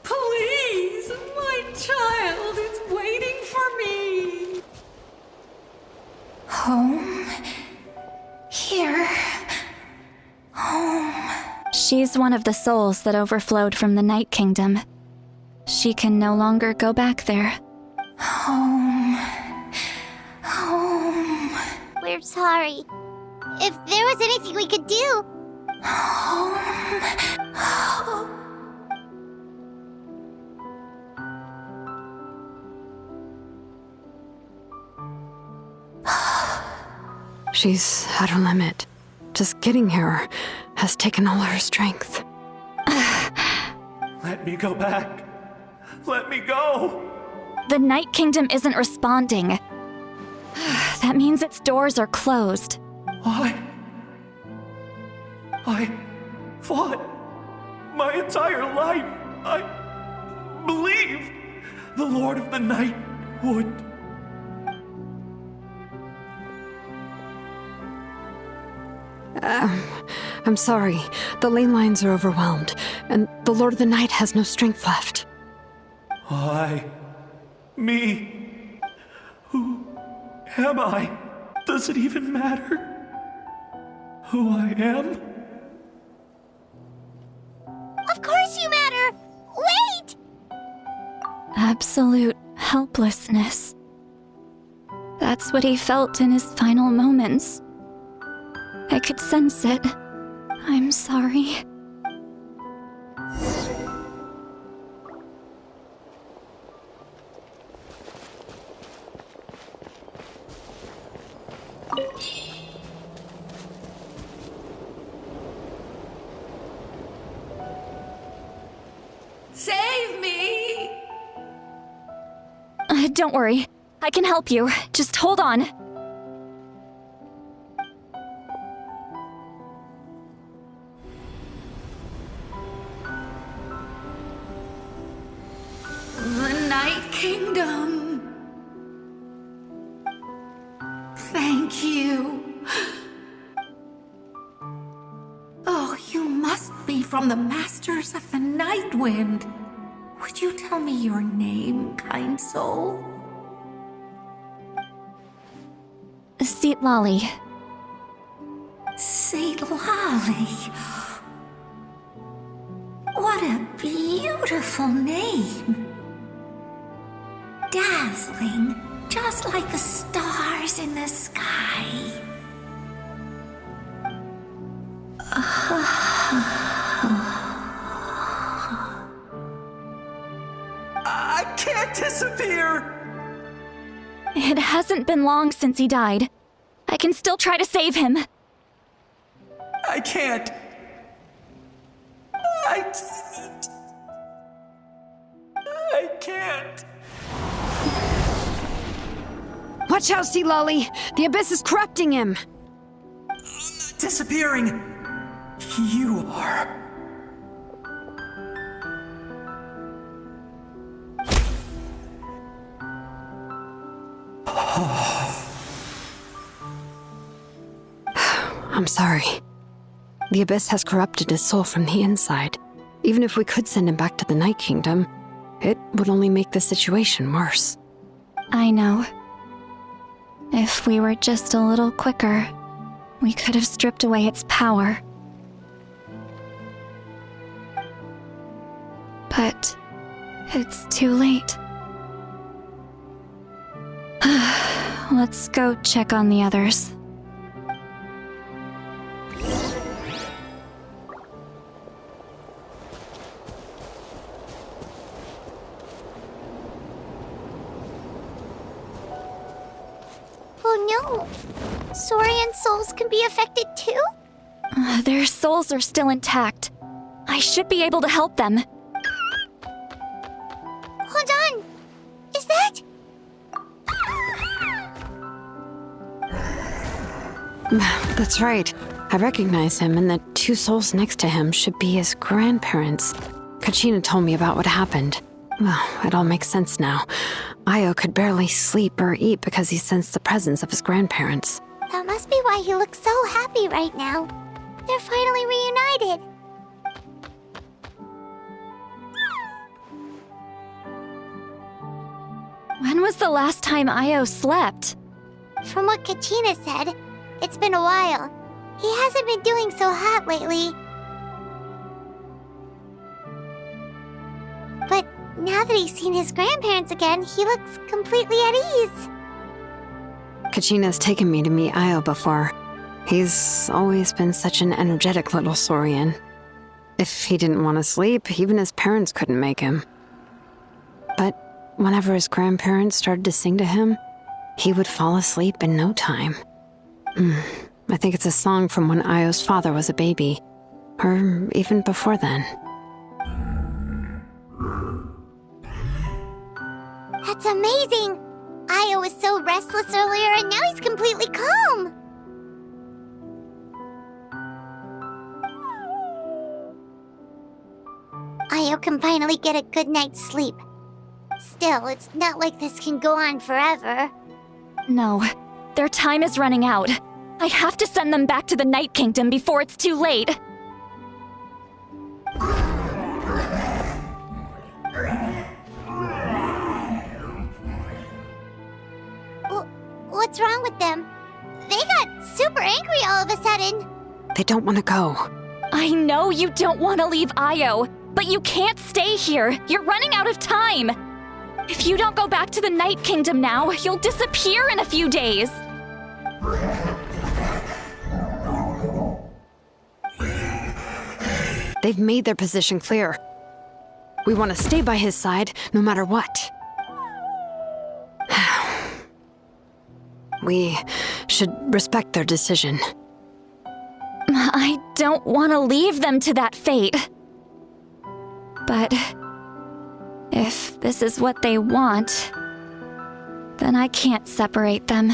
Please, my child is waiting for me. Home. Here. Home. She's one of the souls that overflowed from the Night Kingdom. She can no longer go back there. Home. Home. We're sorry. If there was anything we could do. Home. She's at her limit. Just getting here has taken all her strength. Let me go back. Let me go. The Night Kingdom isn't responding. That means its doors are closed. I fought my entire life. I believed the Lord of the Night would. I'm sorry. The Ley Lines are overwhelmed, and the Lord of the Night has no strength left. Me. Who am I? Does it even matter who I am? Of course you matter! Wait! Absolute helplessness. That's what he felt in his final moments. I could sense it. I'm sorry. Save me! Don't worry. I can help you. Just hold on. The Night Kingdom. Thank you. Oh, you must be from the Masters of the Night Wind. Would you tell me your name, kind soul? Seatlali. Seatlali. What a beautiful name. Dazzling, just like the stars in the sky. I can't disappear! It hasn't been long since he died. I can still try to save him. I can't. I can't. Watch out, Seatlali! The Abyss is corrupting him! Disappearing. You are. I'm sorry. The Abyss has corrupted his soul from the inside. Even if we could send him back to the Night Kingdom, it would only make the situation worse. I know. If we were just a little quicker, we could have stripped away its power. But it's too late. Let's go check on the others. Oh no! Saurian souls can be affected too? Their souls are still intact. I should be able to help them. Hold on! Is that? That's right. I recognize him, and the two souls next to him should be his grandparents. Kachina told me about what happened. Well, it all makes sense now. Io could barely sleep or eat because he sensed the presence of his grandparents. That must be why he looks so happy right now. They're finally reunited. When was the last time Io slept? From what Kachina said, it's been a while. He hasn't been doing so hot lately. But now that he's seen his grandparents again, he looks completely at ease. Kachina's taken me to meet Io before. He's always been such an energetic little Saurian. If he didn't want to sleep, even his parents couldn't make him. But whenever his grandparents started to sing to him, he would fall asleep in no time. I think it's a song from when Io's father was a baby, or even before then. That's amazing! Io was so restless earlier and now he's completely calm! Io can finally get a good night's sleep. Still, it's not like this can go on forever. No, their time is running out. I have to send them back to the Night Kingdom before it's too late. What's wrong with them? They got super angry all of a sudden. They don't want to go. I know you don't want to leave Io, but you can't stay here. You're running out of time. If you don't go back to the Night Kingdom now, you'll disappear in a few days. They've made their position clear. We want to stay by his side, no matter what. We should respect their decision. I don't want to leave them to that fate. But if this is what they want, then I can't separate them.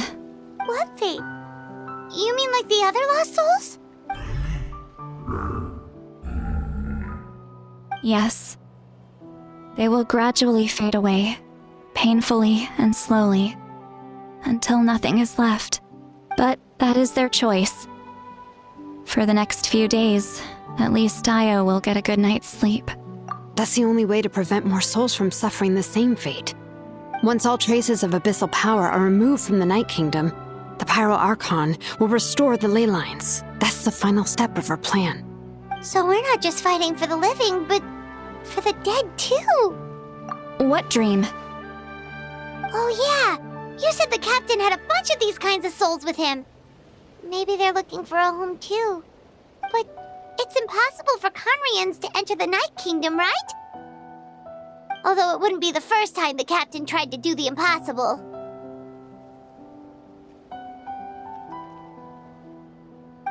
What fate? You mean like the other lost souls? Yes. They will gradually fade away, painfully and slowly, until nothing is left. But that is their choice. For the next few days, at least Io will get a good night's sleep. That's the only way to prevent more souls from suffering the same fate. Once all traces of abyssal power are removed from the Night Kingdom, the Pryo Archon will restore the Ley Lines. That's the final step of our plan. So we're not just fighting for the living, but for the dead too. What dream? Oh yeah! You said the captain had a bunch of these kinds of souls with him. Maybe they're looking for a home too. But it's impossible for Conrians to enter the Night Kingdom, right? Although it wouldn't be the first time the captain tried to do the impossible.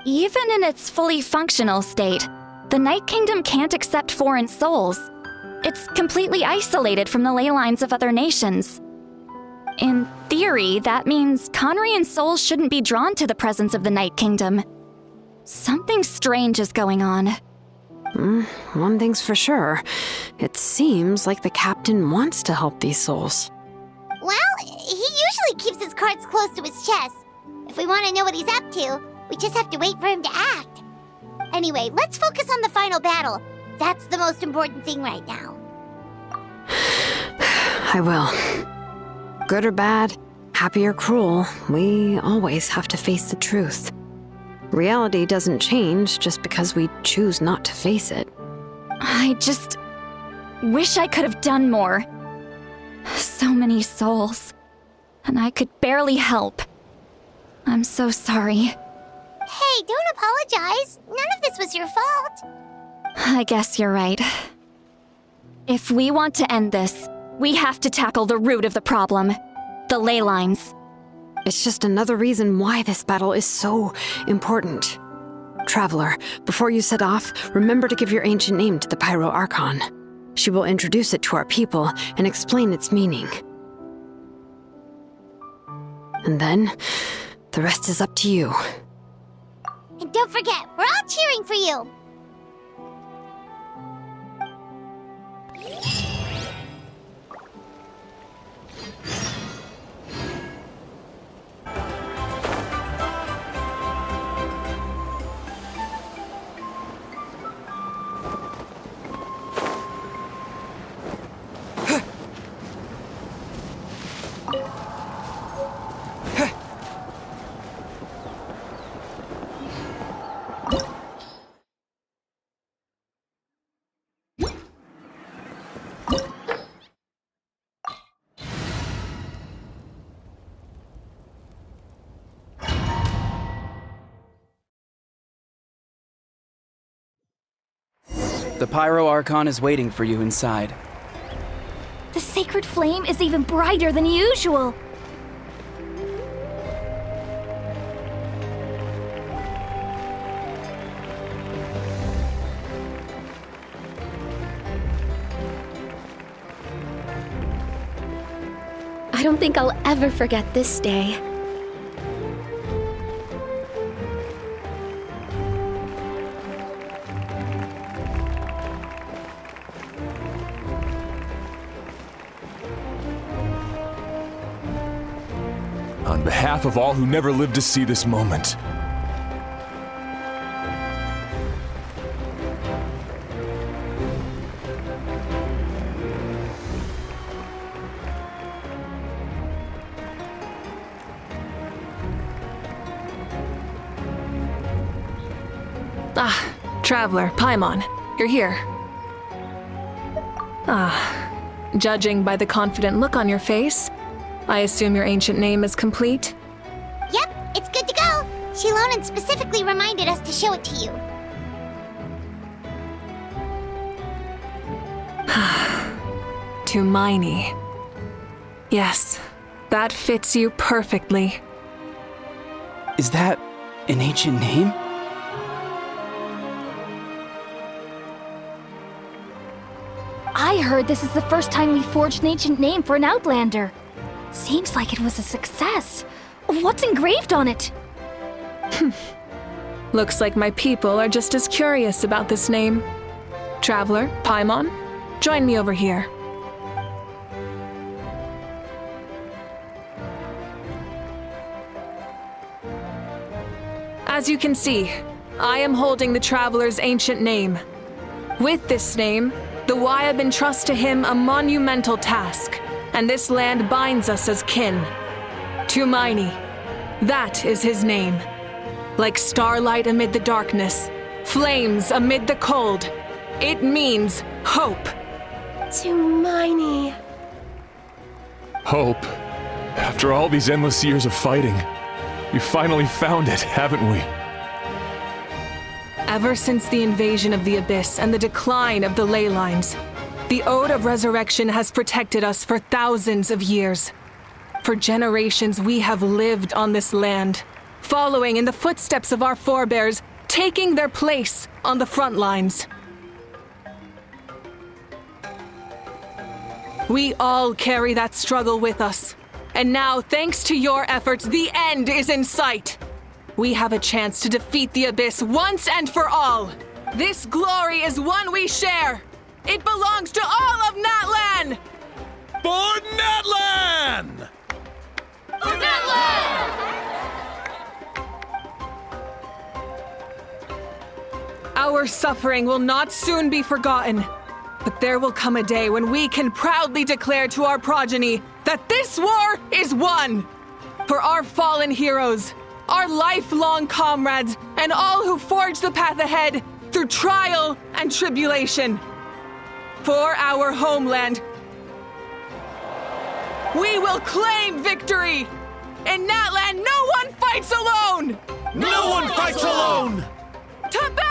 Even in its fully functional state, the Night Kingdom can't accept foreign souls. It's completely isolated from the ley lines of other nations. In theory, that means Conrian souls shouldn't be drawn to the presence of the Night Kingdom. Something strange is going on. One thing's for sure. It seems like the captain wants to help these souls. Well, he usually keeps his cards close to his chest. If we want to know what he's up to, We just have to wait for him to act. Anyway, let's focus on the final battle. That's the most important thing right now. I will. Good or bad, happy or cruel, we always have to face the truth. Reality doesn't change just because we choose not to face it. I just wish I could have done more. So many souls, and I could barely help. I'm so sorry. Hey, don't apologize. None of this was your fault. I guess you're right. If we want to end this, we have to tackle the root of the problem. The Ley Lines. It's just another reason why this battle is so important. Traveler, before you set off, remember to give your ancient name to the Pryo Archon. She will introduce it to our people and explain its meaning. And then, the rest is up to you. And don't forget, we're all cheering for you. The Pryo Archon is waiting for you inside. The sacred flame is even brighter than usual. I don't think I'll ever forget this day. On behalf of all who never lived to see this moment. Traveler, Paimon, you're here. Judging by the confident look on your face, I assume your ancient name is complete? Yep, it's good to go. Shilonen specifically reminded us to show it to you. Tumaini. Yes, that fits you perfectly. Is that an ancient name? I heard this is the first time we forged an ancient name for an Outlander. Seems like it was a success. What's engraved on it? Looks like my people are just as curious about this name. Traveler, Paimon, join me over here. As you can see, I am holding the Traveler's ancient name. With this name, the Wyab entrust to him a monumental task, and this land binds us as kin. Tumaini, that is his name. Like starlight amid the darkness, flames amid the cold, it means hope. Tumaini. Hope. After all these endless years of fighting, we finally found it, haven't we? Ever since the invasion of the Abyss and the decline of the Ley Lines, the Ode of Resurrection has protected us for thousands of years. For generations, we have lived on this land, following in the footsteps of our forebears, taking their place on the front lines. We all carry that struggle with us. And now, thanks to your efforts, the end is in sight. We have a chance to defeat the Abyss once and for all. This glory is one we share. It belongs to all of Natlan! For Natlan! For Natlan! Our suffering will not soon be forgotten. But there will come a day when we can proudly declare to our progeny that this war is won! For our fallen heroes, our lifelong comrades, and all who forge the path ahead through trial and tribulation. For our homeland, we will claim victory! In Natlan, no one fights alone! No one fights alone! To battle!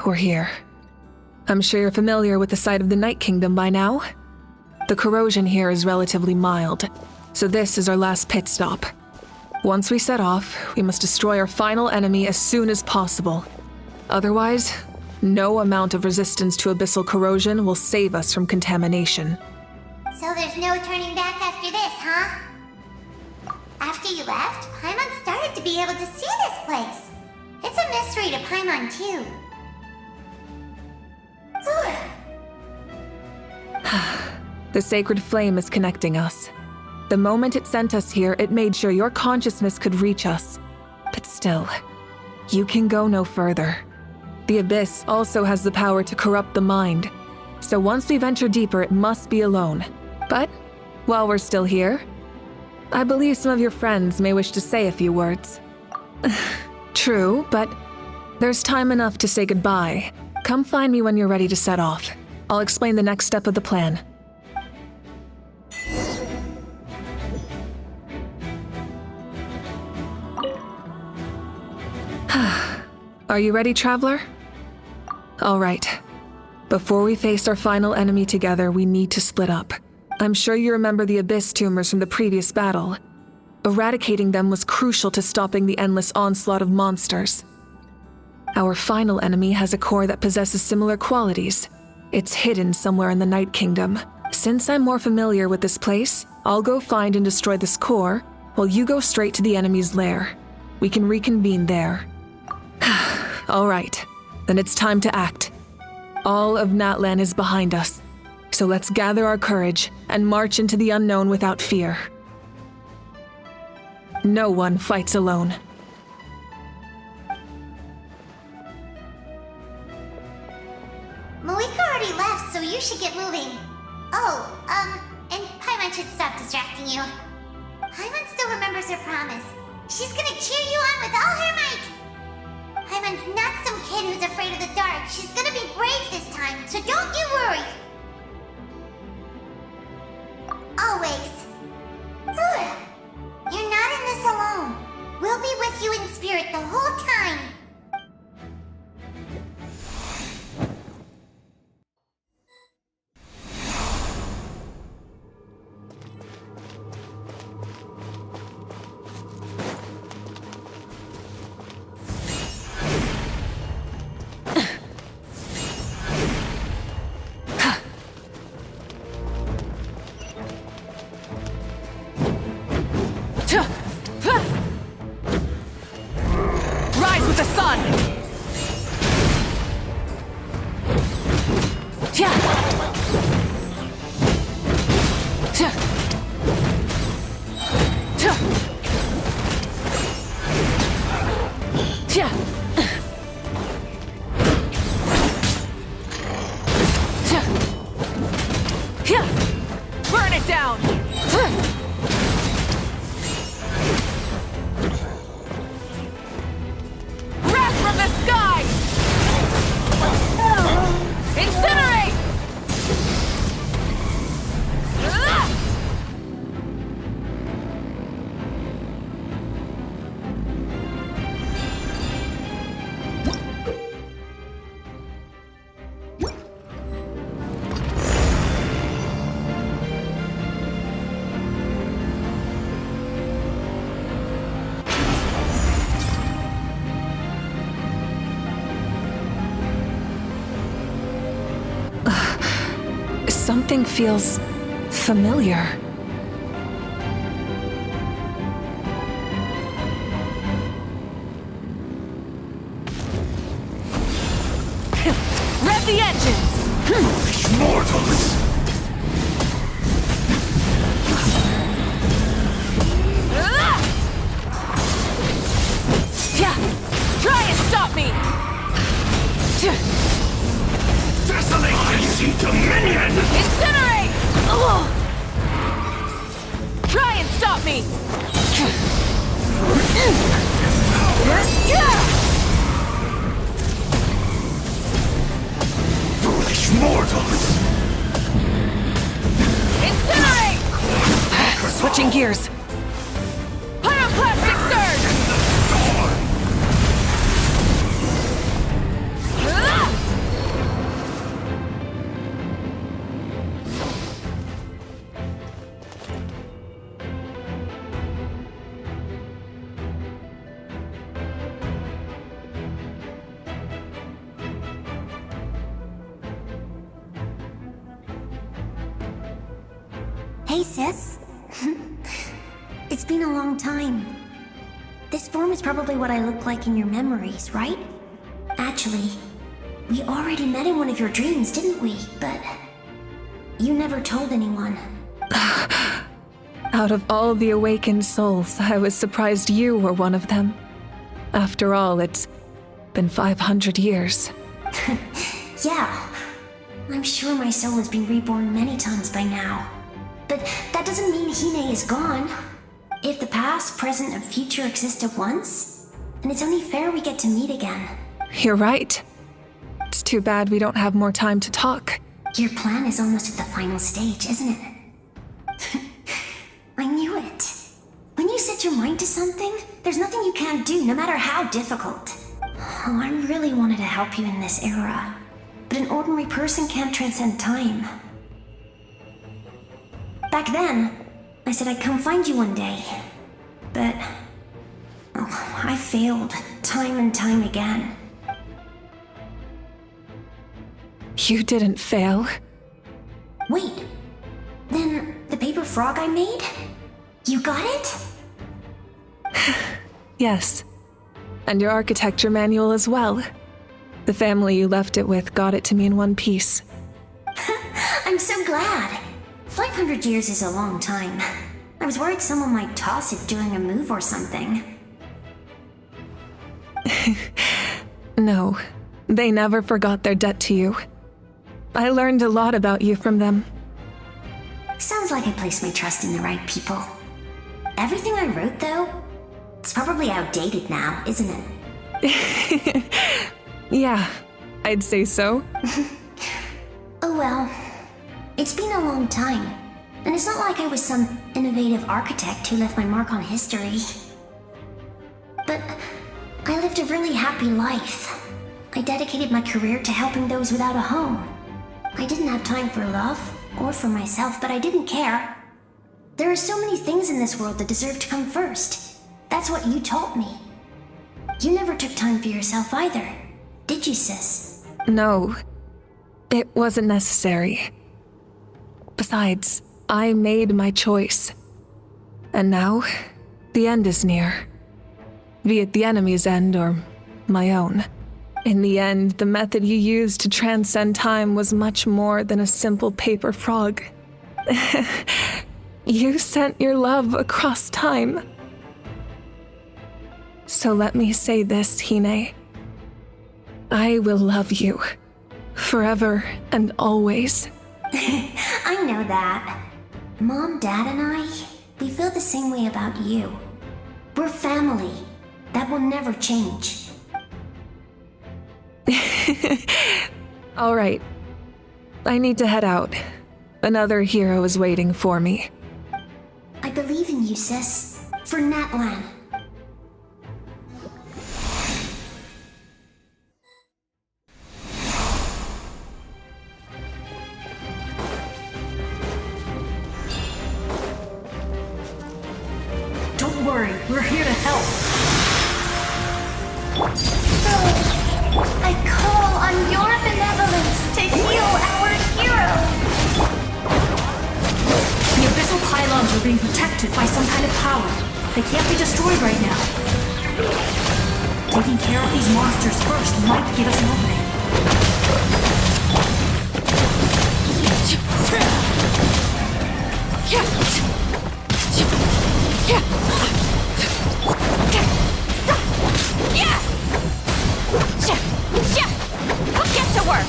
We're here. I'm sure you're familiar with the site of the Night Kingdom by now. The corrosion here is relatively mild, so this is our last pit stop. Once we set off, we must destroy our final enemy as soon as possible. Otherwise, no amount of resistance to abyssal corrosion will save us from contamination. So there's no turning back after this, huh? After you left, Paimon started to be able to see this place. It's a mystery to Paimon, too. The sacred flame is connecting us. The moment it sent us here, it made sure your consciousness could reach us. But still, you can go no further. The Abyss also has the power to corrupt the mind. So once we venture deeper, it must be alone. But while we're still here, I believe some of your friends may wish to say a few words. True, but there's time enough to say goodbye. Come find me when you're ready to set off. I'll explain the next step of the plan. Are you ready, traveler? All right. Before we face our final enemy together, we need to split up. I'm sure you remember the Abyss tumors from the previous battle. Eradicating them was crucial to stopping the endless onslaught of monsters. Our final enemy has a core that possesses similar qualities. It's hidden somewhere in the Night Kingdom. Since I'm more familiar with this place, I'll go find and destroy this core, while you go straight to the enemy's lair. We can reconvene there. All right, then it's time to act. All of Natlan is behind us, so let's gather our courage and march into the unknown without fear. No one fights alone. Mavuika already left, so you should get moving. Oh, and Paimon should stop distracting you. Paimon still remembers her promise. She's gonna cheer you on with all her might. Paimon's not some kid who's afraid of the dark. She's gonna be brave this time, so don't you worry. Always. You're not in this alone. We'll be with you in spirit the whole time. Burn it down! Wrath from the sky! Incinerate! Something feels familiar. Rev the engines! Foolish mortals! Try and stop me! Desolate! I see dominion! Incinerate! Try and stop me! Foolish mortals! Incinerate! Switching gears. Pyroclastic surge! Hey, sis. It's been a long time. This form is probably what I look like in your memories, right? Actually, we already met in one of your dreams, didn't we? But you never told anyone. Out of all the awakened souls, I was surprised you were one of them. After all, it's been 500 years. Yeah, I'm sure my soul has been reborn many times by now. But that doesn't mean Hine is gone. If the past, present, and future exist at once, then it's only fair we get to meet again. You're right. It's too bad we don't have more time to talk. Your plan is almost at the final stage, isn't it? I knew it. When you set your mind to something, there's nothing you can't do, no matter how difficult. Oh, I really wanted to help you in this era. But an ordinary person can't transcend time. Back then, I said I'd come find you one day. But I failed time and time again. You didn't fail. Wait, then the paper frog I made? You got it? Yes. And your architecture manual as well. The family you left it with got it to me in one piece. I'm so glad. 500 years is a long time. I was worried someone might toss it during a move or something. No, they never forgot their debt to you. I learned a lot about you from them. Sounds like I placed my trust in the right people. Everything I wrote, though, it's probably outdated now, isn't it? Yeah, I'd say so. Oh well. It's been a long time, and it's not like I was some innovative architect who left my mark on history. But I lived a really happy life. I dedicated my career to helping those without a home. I didn't have time for love, or for myself, but I didn't care. There are so many things in this world that deserve to come first. That's what you taught me. You never took time for yourself either, did you, sis? No, it wasn't necessary. Besides, I made my choice. And now, the end is near. Be it the enemy's end or my own. In the end, the method you used to transcend time was much more than a simple paper frog. You sent your love across time. So let me say this, Hine. I will love you. Forever and always. I know that. Mom, Dad, and I, we feel the same way about you. We're family. That will never change. All right. I need to head out. Another hero is waiting for me. I believe in you, sis. For Natlan. Don't worry, we're here to help. So, I call on your benevolence to heal our hero. being protected by some kind of power. They can't be destroyed right now. Taking care of these monsters first might give us an opening. We'll get to work.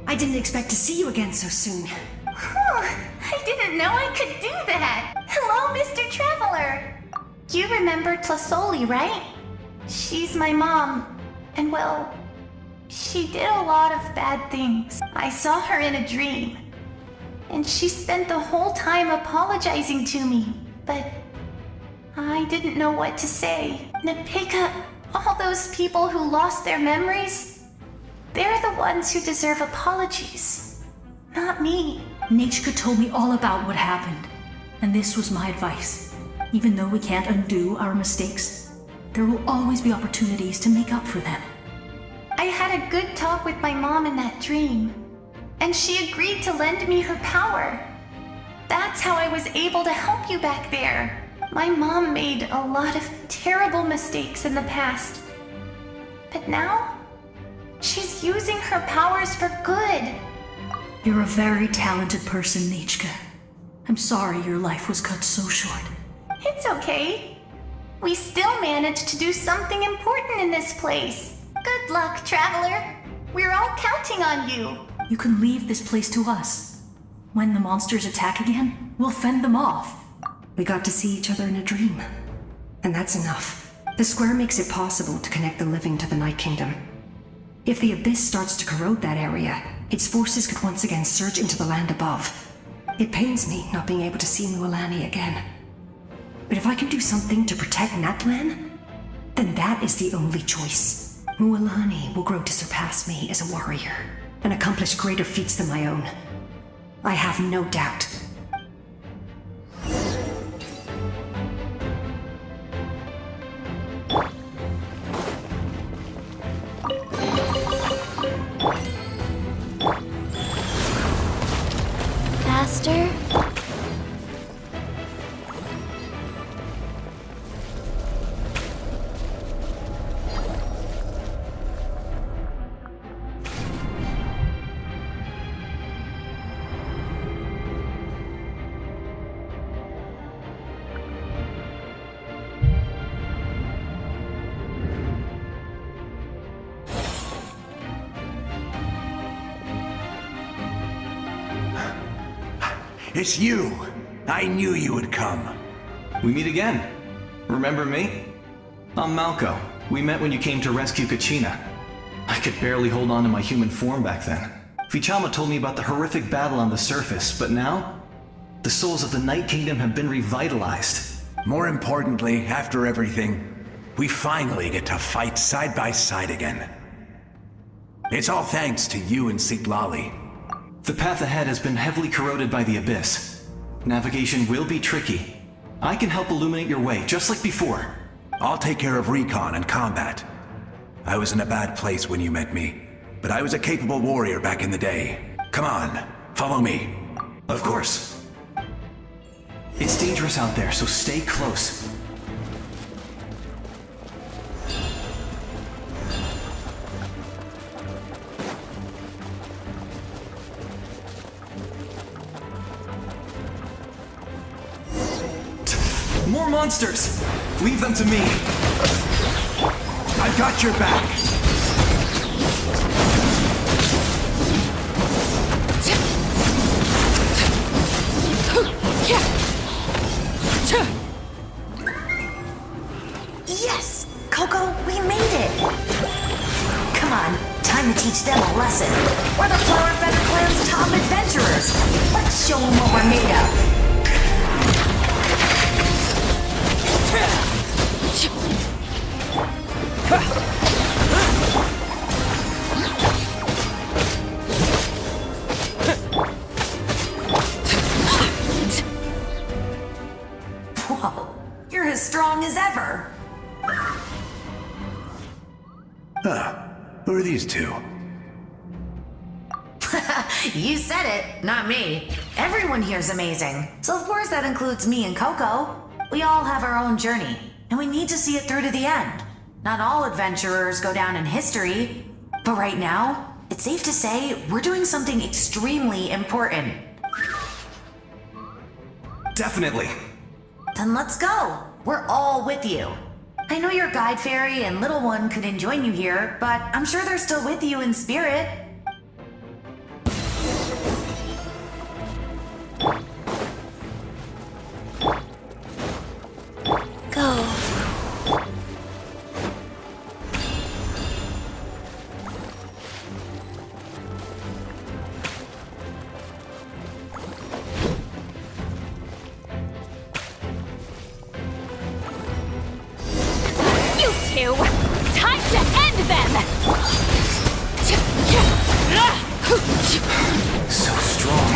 I didn't expect to see you again so soon. I didn't know I could do that. Hello, Mr. Traveler. You remember Tlasoli, right? She's my mom. And well, she did a lot of bad things. I saw her in a dream. And she spent the whole time apologizing to me. But I didn't know what to say. Napika, all those people who lost their memories, they're the ones who deserve apologies. Not me. Nachka told me all about what happened, and this was my advice. Even though we can't undo our mistakes, there will always be opportunities to make up for them. I had a good talk with my mom in that dream, and she agreed to lend me her power. That's how I was able to help you back there. My mom made a lot of terrible mistakes in the past, but now she's using her powers for good. You're a very talented person, Nachka. I'm sorry your life was cut so short. It's okay. We still managed to do something important in this place. Good luck, Traveler. We're all counting on you. You can leave this place to us. When the monsters attack again, we'll fend them off. We got to see each other in a dream, and that's enough. The square makes it possible to connect the living to the Night Kingdom. If the Abyss starts to corrode that area, its forces could once again surge into the land above. It pains me not being able to see Mualani again. But if I can do something to protect Natlan, then that is the only choice. Mualani will grow to surpass me as a warrior and accomplish greater feats than my own. I have no doubt. Faster. It's you! I knew you would come. We meet again. Remember me? I'm Malco. We met when you came to rescue Kachina. I could barely hold on to my human form back then. Vichama told me about the horrific battle on the surface, but now, the souls of the Night Kingdom have been revitalized. More importantly, after everything, we finally get to fight side by side again. It's all thanks to you and Sitlali. The path ahead has been heavily corroded by the Abyss. Navigation will be tricky. I can help illuminate your way, just like before. I'll take care of recon and combat. I was in a bad place when you met me, but I was a capable warrior back in the day. Come on, follow me. Of course. It's dangerous out there, so stay close. More monsters! Leave them to me! I've got your back! Yes! Coco, we made it! Come on, time to teach them a lesson. We're the Flower Feather Clan's top adventurers! Let's show them what we're made of! Who are these two? You said it, not me. Everyone here's amazing. So of course that includes me and Coco. We all have our own journey, and we need to see it through to the end. Not all adventurers go down in history, but right now, it's safe to say we're doing something extremely important. Definitely. Then let's go. We're all with you. I know your guide fairy and little one couldn't join you here, but I'm sure they're still with you in spirit. Go. You two! Time to end them! So strong.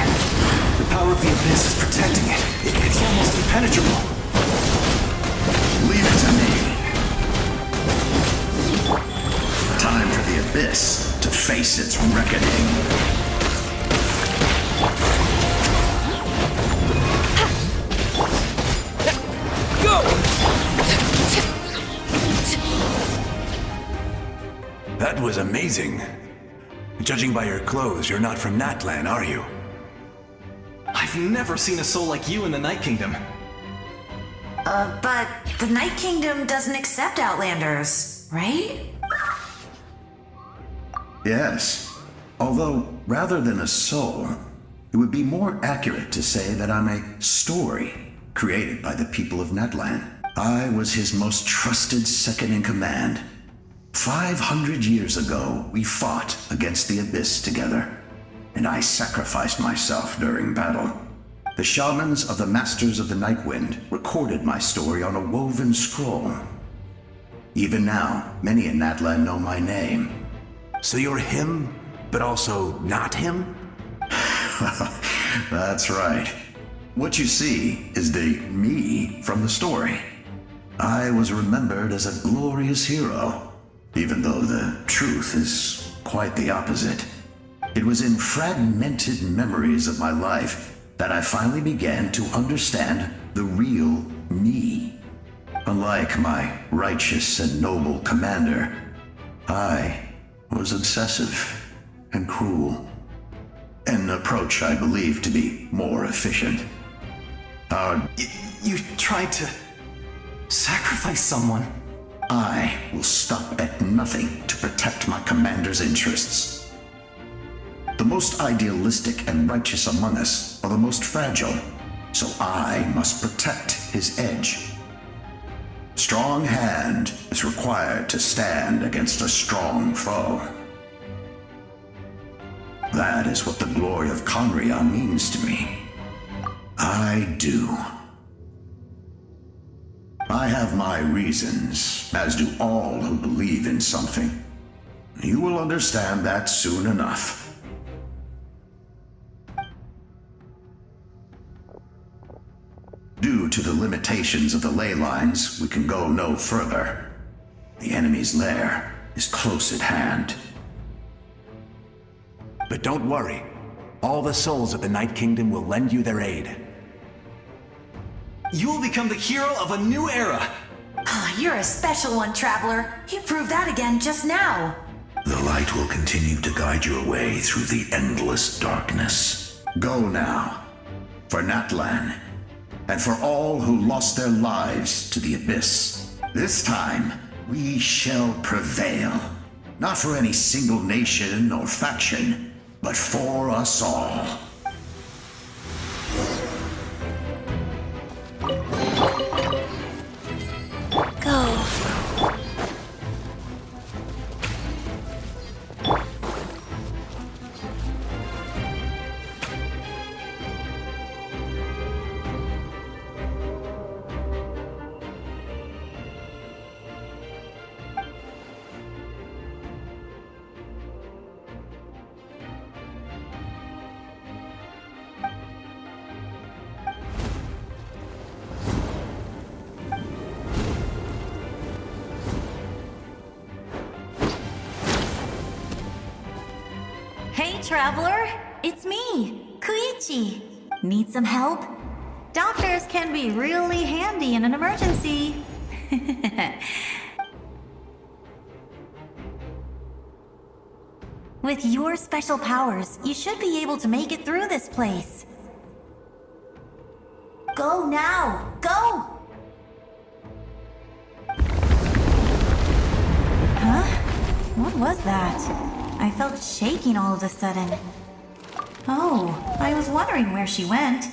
The power of the Abyss is protecting it. It's almost impenetrable. Leave it to me. Time for the Abyss to face its reckoning. That was amazing. Judging by your clothes, you're not from Natlan, are you? I've never seen a soul like you in the Night Kingdom. But the Night Kingdom doesn't accept Outlanders, right? Yes. Although, rather than a soul, it would be more accurate to say that I'm a story created by the people of Natlan. I was his most trusted second-in-command. 500 years ago, we fought against the Abyss together, and I sacrificed myself during battle. The shamans of the Masters of the Nightwind recorded my story on a woven scroll. Even now, many in Natlan know my name. So you're him, but also not him? That's right. What you see is the me from the story. I was remembered as a glorious hero, even though the truth is quite the opposite. It was in fragmented memories of my life that I finally began to understand the real me. Unlike my righteous and noble commander, I was obsessive and cruel. An approach I believe to be more efficient. You tried to sacrifice someone. I will stop at nothing to protect my commander's interests. The most idealistic and righteous among us are the most fragile, so I must protect his edge. Strong hand is required to stand against a strong foe. That is what the glory of Conria means to me. I do. I have my reasons, as do all who believe in something. You will understand that soon enough. Due to the limitations of the ley lines, we can go no further. The enemy's lair is close at hand. But don't worry. All the souls of the Night Kingdom will lend you their aid. You will become the hero of a new era! You're a special one, Traveler. You proved that again just now. The light will continue to guide your way through the endless darkness. Go now, for Natlan, and for all who lost their lives to the Abyss. This time, we shall prevail. Not for any single nation or faction, but for us all. Go. traveler. It's me, Koichi. Need some help? Doctors can be really handy in an emergency. With your special powers, you should be able to make it through this place. Go now! Go! Huh? What was that? I felt shaking all of a sudden. Oh, I was wondering where she went.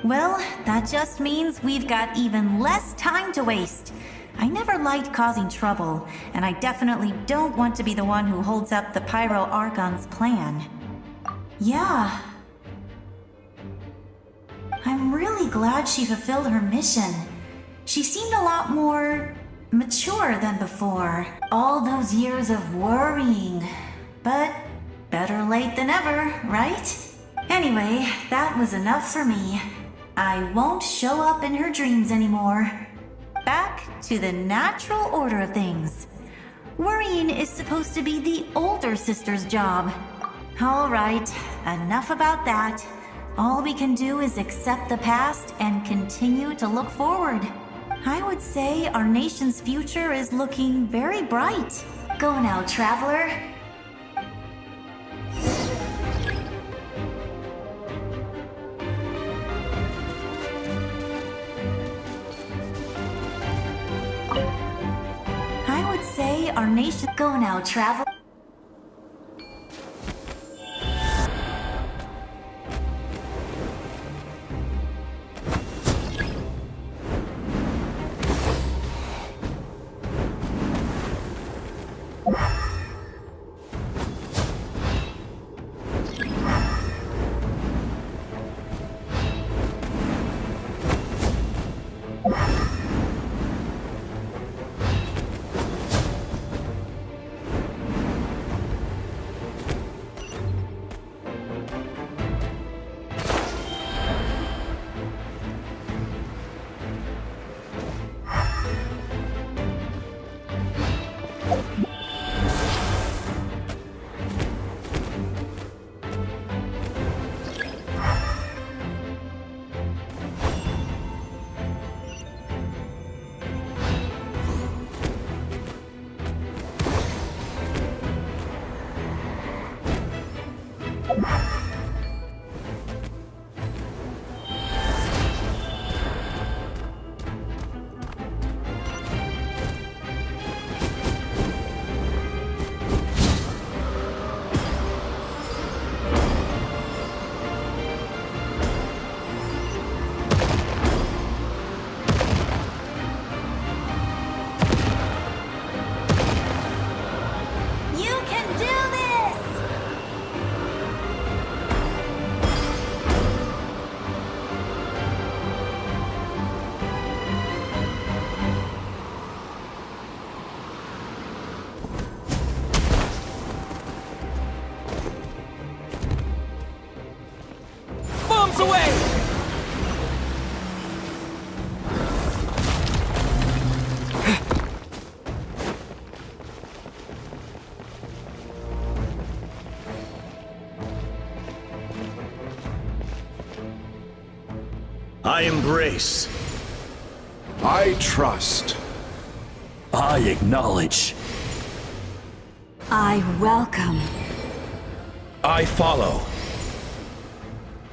Well, that just means we've got even less time to waste. I never liked causing trouble, and I definitely don't want to be the one who holds up the Pryo Archon's plan. Yeah. I'm really glad she fulfilled her mission. She seemed a lot more mature than before. All those years of worrying. But better late than ever, right? Anyway, that was enough for me. I won't show up in her dreams anymore. Back to the natural order of things. Worrying is supposed to be the older sister's job. All right, enough about that. All we can do is accept the past and continue to look forward. I would say our nation's future is looking very bright. Go now, traveler. I would say our nation... Go now, traveler. Away! I embrace. I trust. I acknowledge. I welcome. I follow.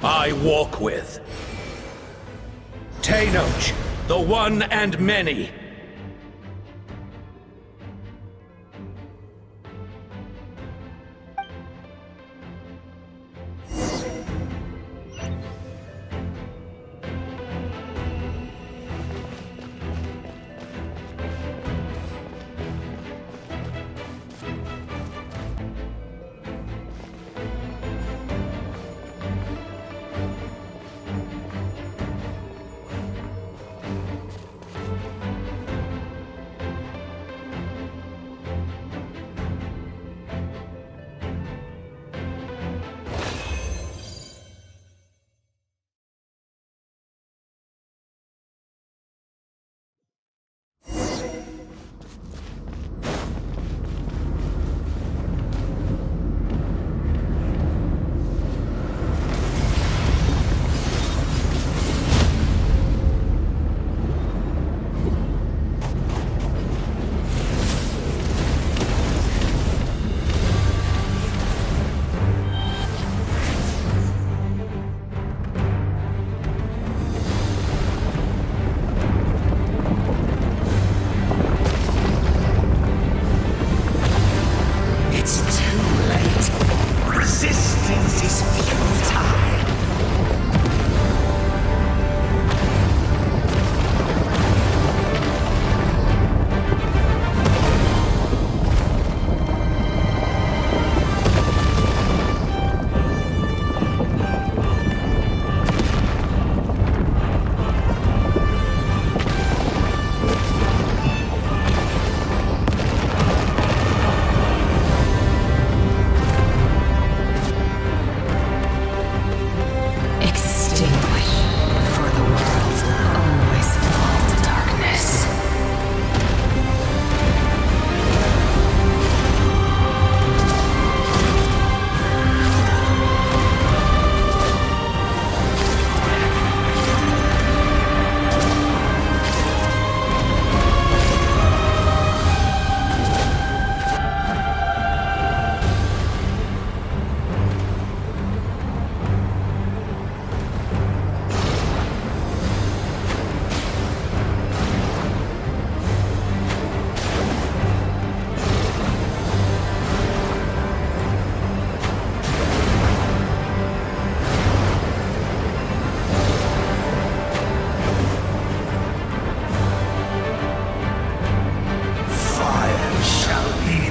I walk with. Tenoch, the one and many.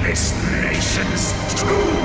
this nation's tomb!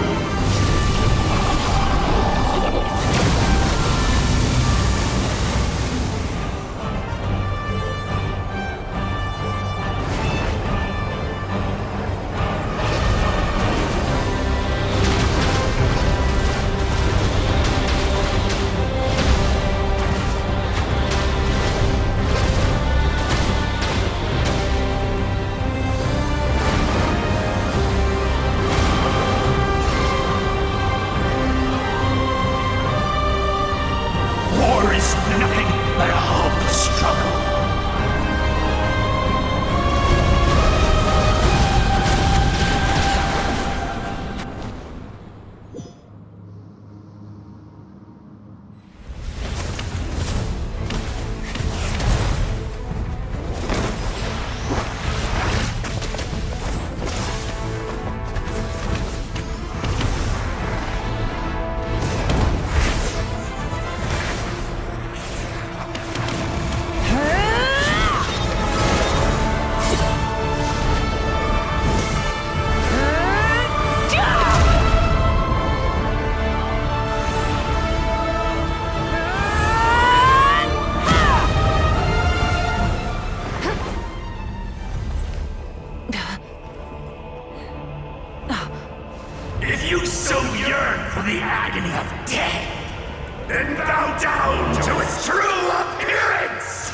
If you so yearn for the agony of death, then bow down to its true appearance!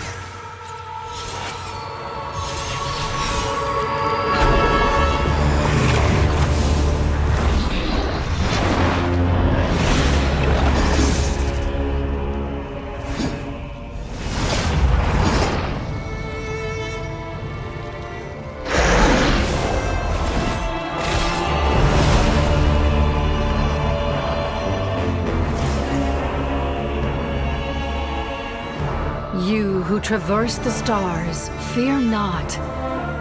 You who traverse the stars, fear not.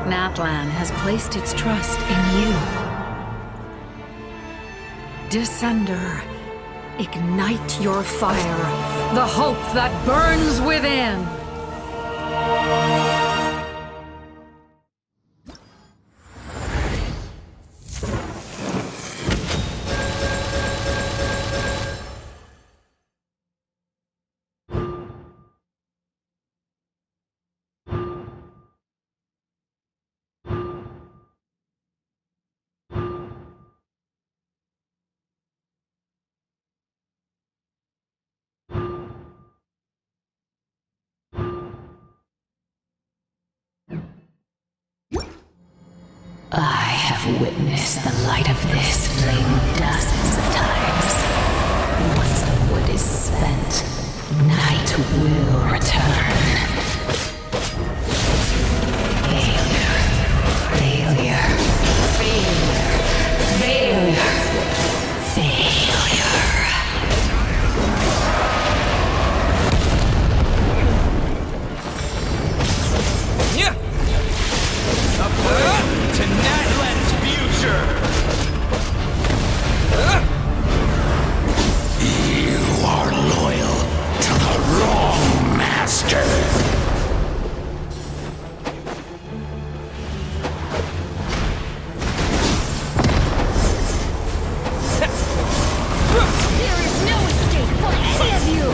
Natlan has placed its trust in you. Descender, ignite your fire, the hope that burns within. I have witnessed the light of this flame dozens of times. Once the wood is spent, night will return. Failure. Failure. Failure. Failure. Failure. To Natlan's future! You are loyal to the wrong master! There is no escape for any of you!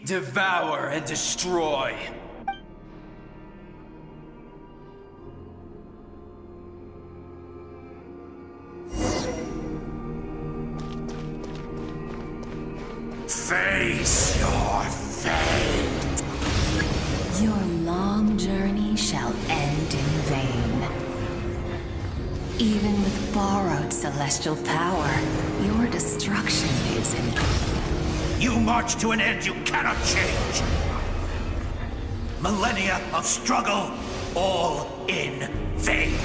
devour and destroy. Face your fate. Your long journey shall end in vain. Even with borrowed celestial power, your destruction is in... You march to an end you cannot change. Millennia of struggle, all in vain.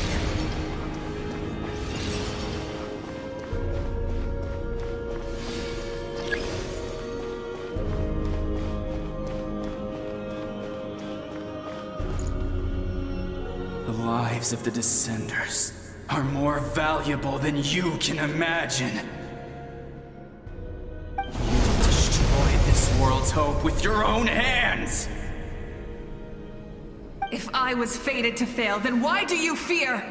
The lives of the Descenders are more valuable than you can imagine. You've destroyed this world's hope with your own hands! If I was fated to fail, then why do you fear?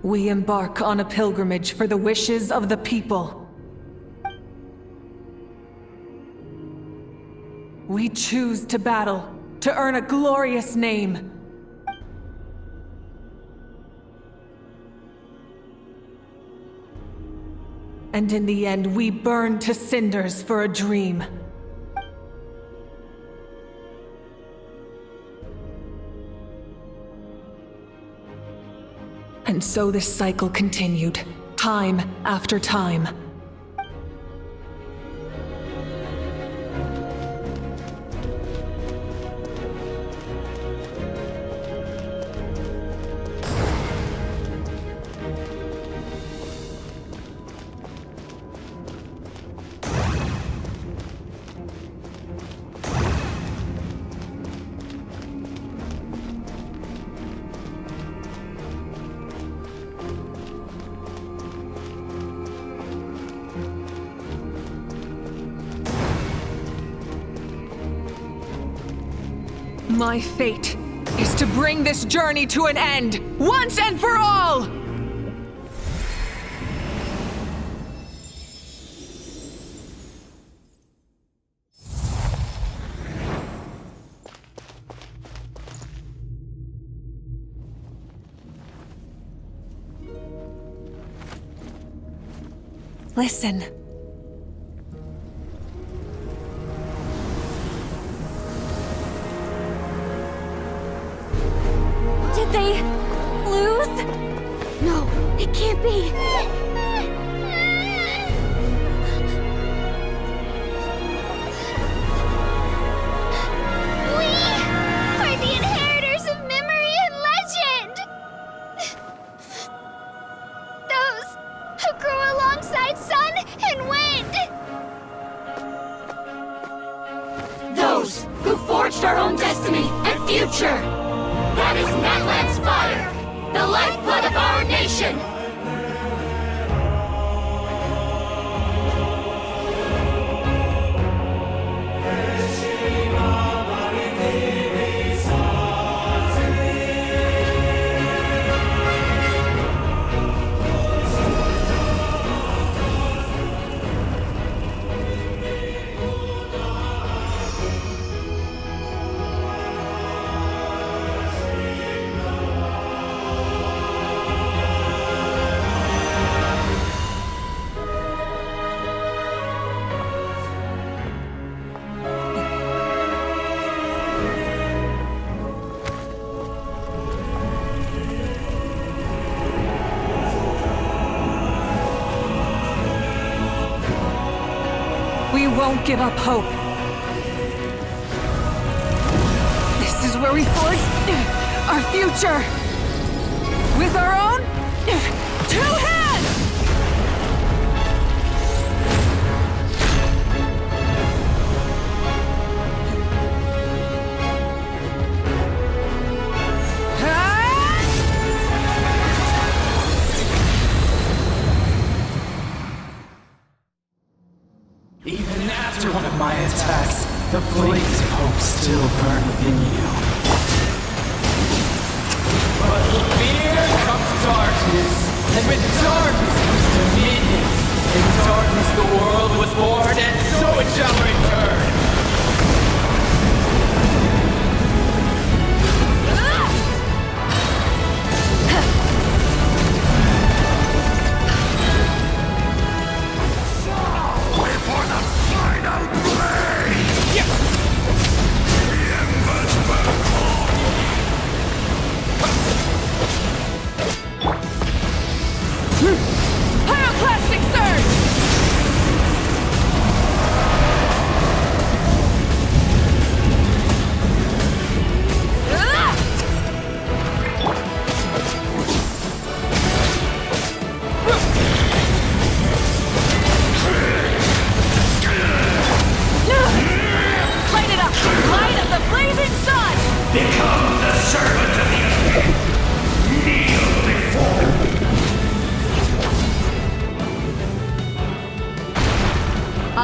We embark on a pilgrimage for the wishes of the people. We choose to battle, to earn a glorious name. And in the end, we burn to cinders for a dream. And so this cycle continued, time after time. My fate is to bring this journey to an end, once and for all! Listen. Did they lose? No, it can't be. We are the inheritors of memory and legend. Those who grew alongside sun and wind. Those who forged our own destiny and future. That is Natlan's fire, the lifeblood of our nation! We won't give up hope. This is where we forge our future. With our own 2 hands! The flames of hope still burn within you. But with fear comes darkness, and with darkness comes dominion. In darkness the world was born, and so it shall return. Pyroclastic surge! Light it up! Light of the blazing sun! Become the servant of the earth. Kneel before me. I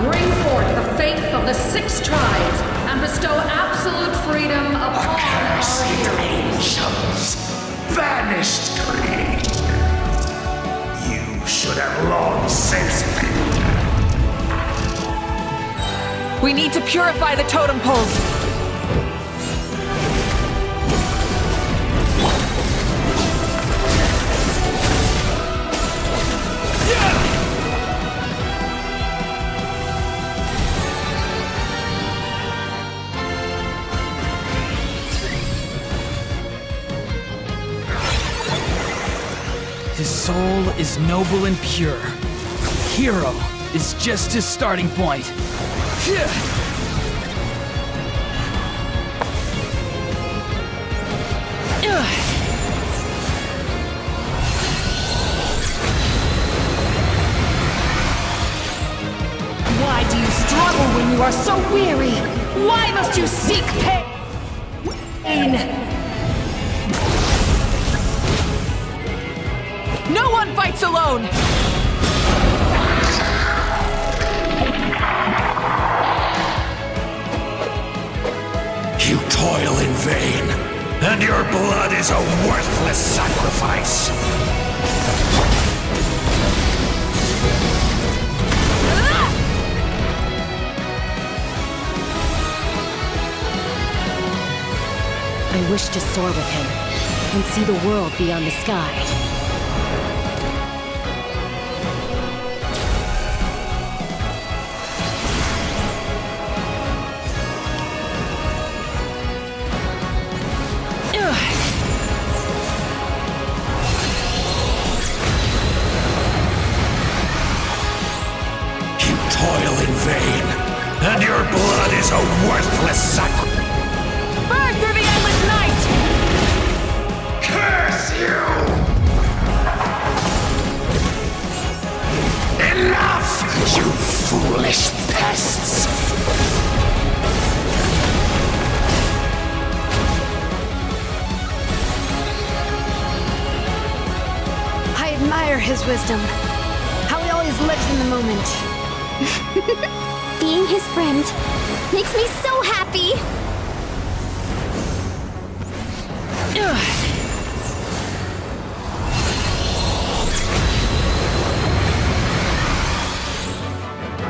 bring forth the faith of the 6 tribes and bestow absolute freedom upon Accursed our heroes. angels, vanished creator. You should have long since been dead. We need to purify the totem poles. His soul is noble and pure. Hero is just his starting point. Why do you struggle when you are so weary? Why must you seek pain? No one fights alone! You toil in vain, and your blood is a worthless sacrifice. I wish to soar with him and see the world beyond the sky. You toil in vain, and your blood is a worthless sacrifice. Burn through the endless night! Curse you! Enough, you foolish pests! I admire his wisdom. How he always lives in the moment. Being his friend makes me so happy.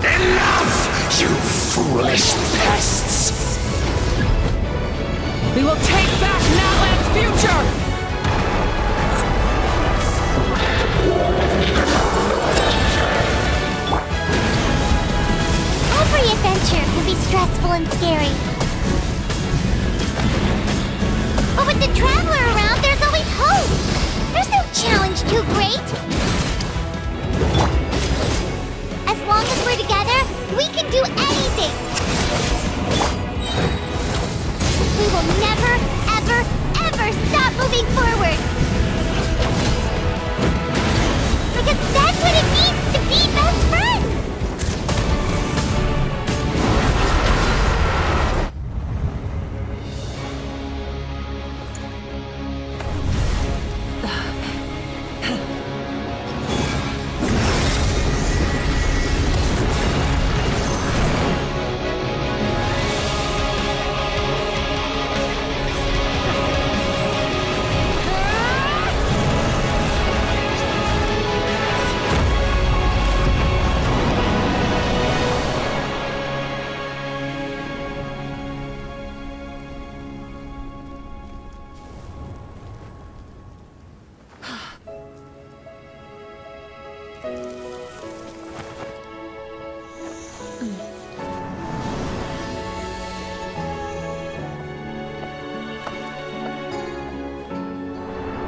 Enough, you foolish pests! We will take back Natlan's future! Every adventure can be stressful and scary. But with the Traveler around, there's always hope! There's no challenge too great! As long as we're together, we can do anything! We will never, ever, ever stop moving forward! Because that's what it means to be best friends!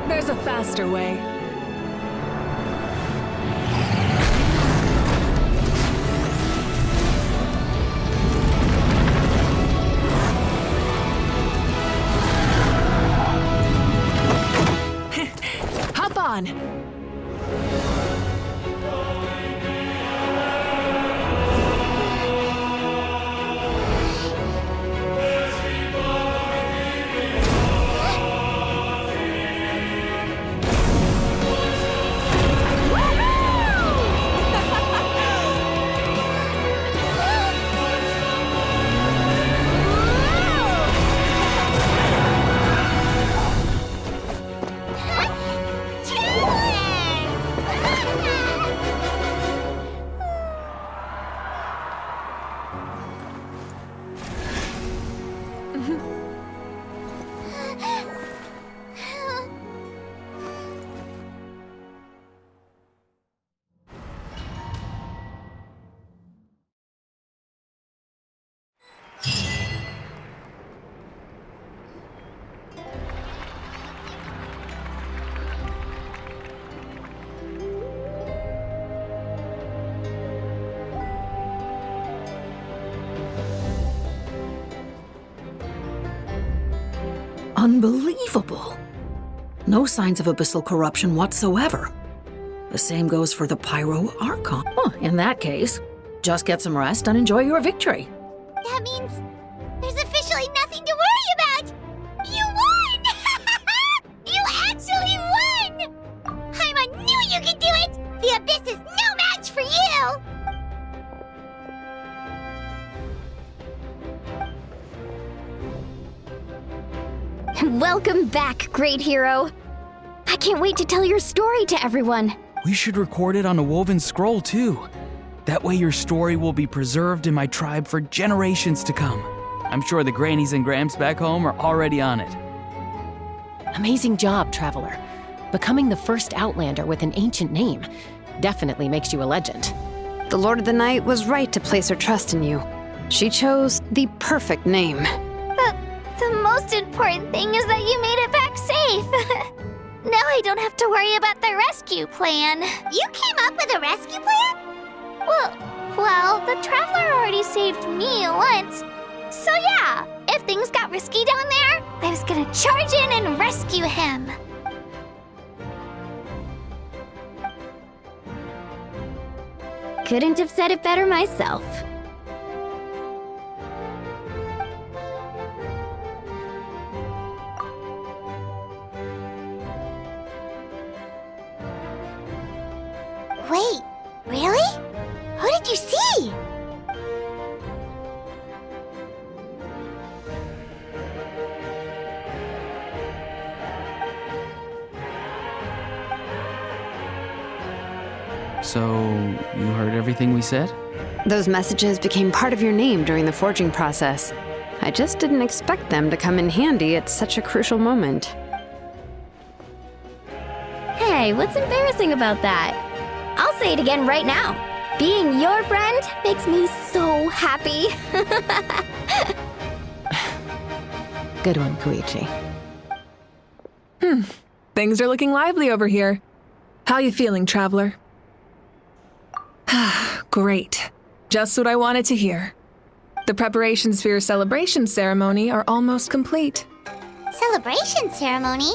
There's a faster way. Hop on! Unbelievable! No signs of abyssal corruption whatsoever. The same goes for the Pryo Archon. Well, in that case, just get some rest and enjoy your victory. That means there's officially nothing to worry about! You won! You actually won! Paimon knew you could do it! The Abyss is no match for you! Welcome back, great hero. I can't wait to tell your story to everyone. We should record it on a woven scroll, too. That way your story will be preserved in my tribe for generations to come. I'm sure the grannies and gramps back home are already on it. Amazing job, Traveler. Becoming the first Outlander with an ancient name definitely makes you a legend. The Lord of the Night was right to place her trust in you. She chose the perfect name. The most important thing is that you made it back safe. Now I don't have to worry about the rescue plan. You came up with a rescue plan? Well, the Traveler already saved me once. So yeah, if things got risky down there, I was gonna charge in and rescue him. Couldn't have said it better myself. Wait, really? Who did you see? So, you heard everything we said? Those messages became part of your name during the forging process. I just didn't expect them to come in handy at such a crucial moment. Hey, what's embarrassing about that? I'll say it again right now. Being your friend makes me so happy. Good one, Koichi. Things are looking lively over here. How you feeling, Traveler? Great. Just what I wanted to hear. The preparations for your celebration ceremony are almost complete. Celebration ceremony?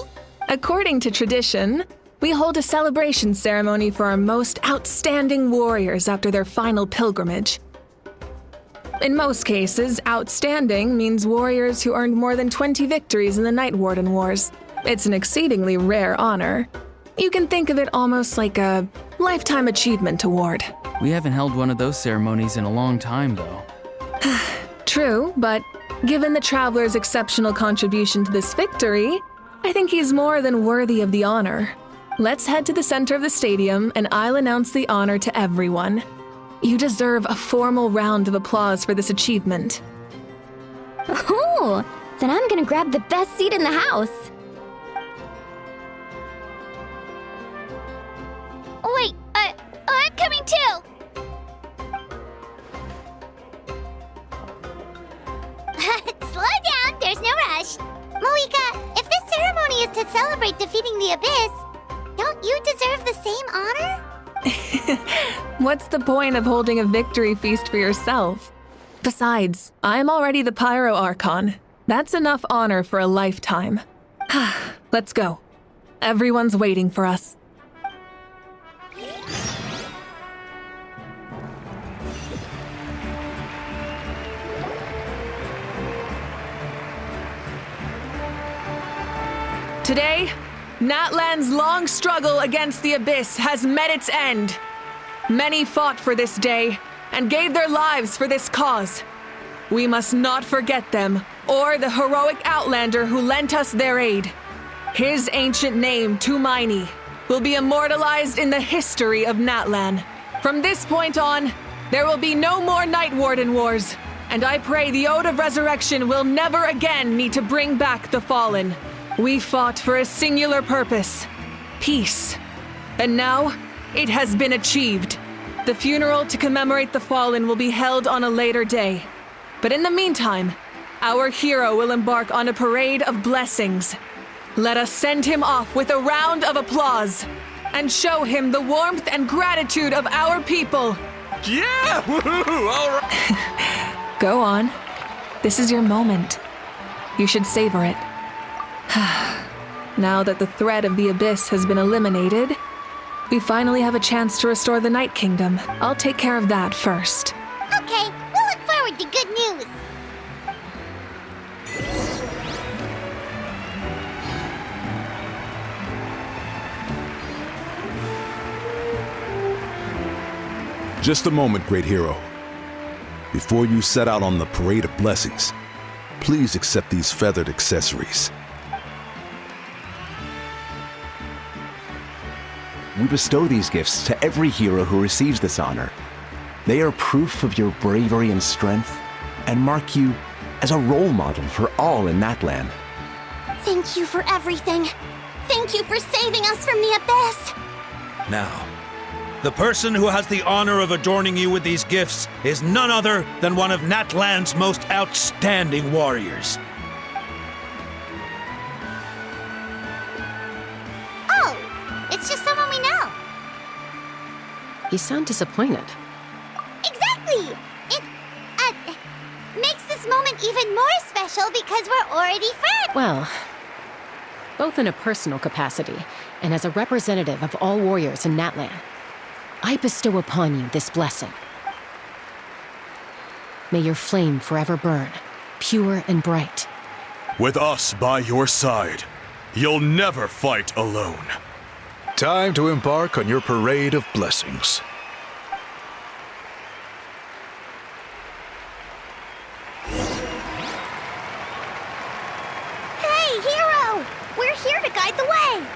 According to tradition, we hold a celebration ceremony for our most outstanding warriors after their final pilgrimage. In most cases, outstanding means warriors who earned more than 20 victories in the Night Warden Wars. It's an exceedingly rare honor. You can think of it almost like a lifetime achievement award. We haven't held one of those ceremonies in a long time, though. True, but given the Traveler's exceptional contribution to this victory, I think he's more than worthy of the honor. Let's head to the center of the stadium, and I'll announce the honor to everyone. You deserve a formal round of applause for this achievement. Ooh, then I'm gonna grab the best seat in the house. Wait, I'm to celebrate defeating the Abyss. Don't you deserve the same honor? What's the point of holding a victory feast for yourself? Besides, I'm already the Pryo Archon. That's enough honor for a lifetime. Let's go. Everyone's waiting for us. Today, Natlan's long struggle against the Abyss has met its end. Many fought for this day and gave their lives for this cause. We must not forget them or the heroic outlander who lent us their aid. His ancient name, Tumaini, will be immortalized in the history of Natlan. From this point on, there will be no more Night Warden Wars, and I pray the Ode of Resurrection will never again need to bring back the fallen. We fought for a singular purpose, peace. And now, it has been achieved. The funeral to commemorate the fallen will be held on a later day. But in the meantime, our hero will embark on a parade of blessings. Let us send him off with a round of applause and show him the warmth and gratitude of our people. Yeah! Woohoo! All right! Go on. This is your moment. You should savor it. Now that the threat of the Abyss has been eliminated, we finally have a chance to restore the Night Kingdom. I'll take care of that first. Okay, we'll look forward to good news. Just a moment, great hero. Before you set out on the Parade of Blessings, please accept these feathered accessories. We bestow these gifts to every hero who receives this honor. They are proof of your bravery and strength, and mark you as a role model for all in Natlan. Thank you for everything. Thank you for saving us from the Abyss. Now, the person who has the honor of adorning you with these gifts is none other than one of Natlan's most outstanding warriors. It's just someone we know. You sound disappointed. Exactly! It, makes this moment even more special because we're already friends. Well, both in a personal capacity and as a representative of all warriors in Natlan, I bestow upon you this blessing. May your flame forever burn, pure and bright. With us by your side, you'll never fight alone. Time to embark on your Parade of Blessings. Hey, hero! We're here to guide the way.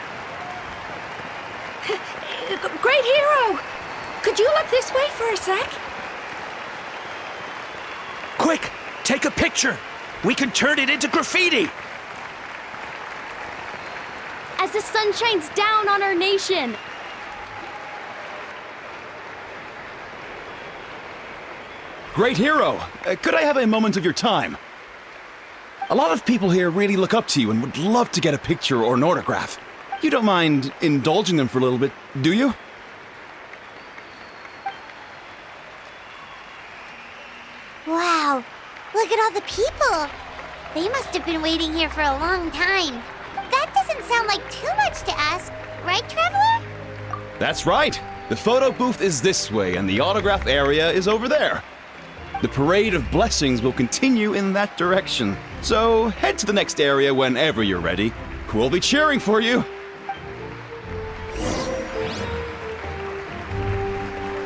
Great hero! Could you look this way for a sec? Quick, take a picture. We can turn it into graffiti. As the sun shines down on our nation. Great hero, could I have a moment of your time? A lot of people here really look up to you and would love to get a picture or an autograph. You don't mind indulging them for a little bit, do you? Wow, look at all the people. They must have been waiting here for a long time. That doesn't sound like too much to ask, right, Traveler? That's right. The photo booth is this way and the autograph area is over there. The Parade of Blessings will continue in that direction. So head to the next area whenever you're ready. We'll be cheering for you.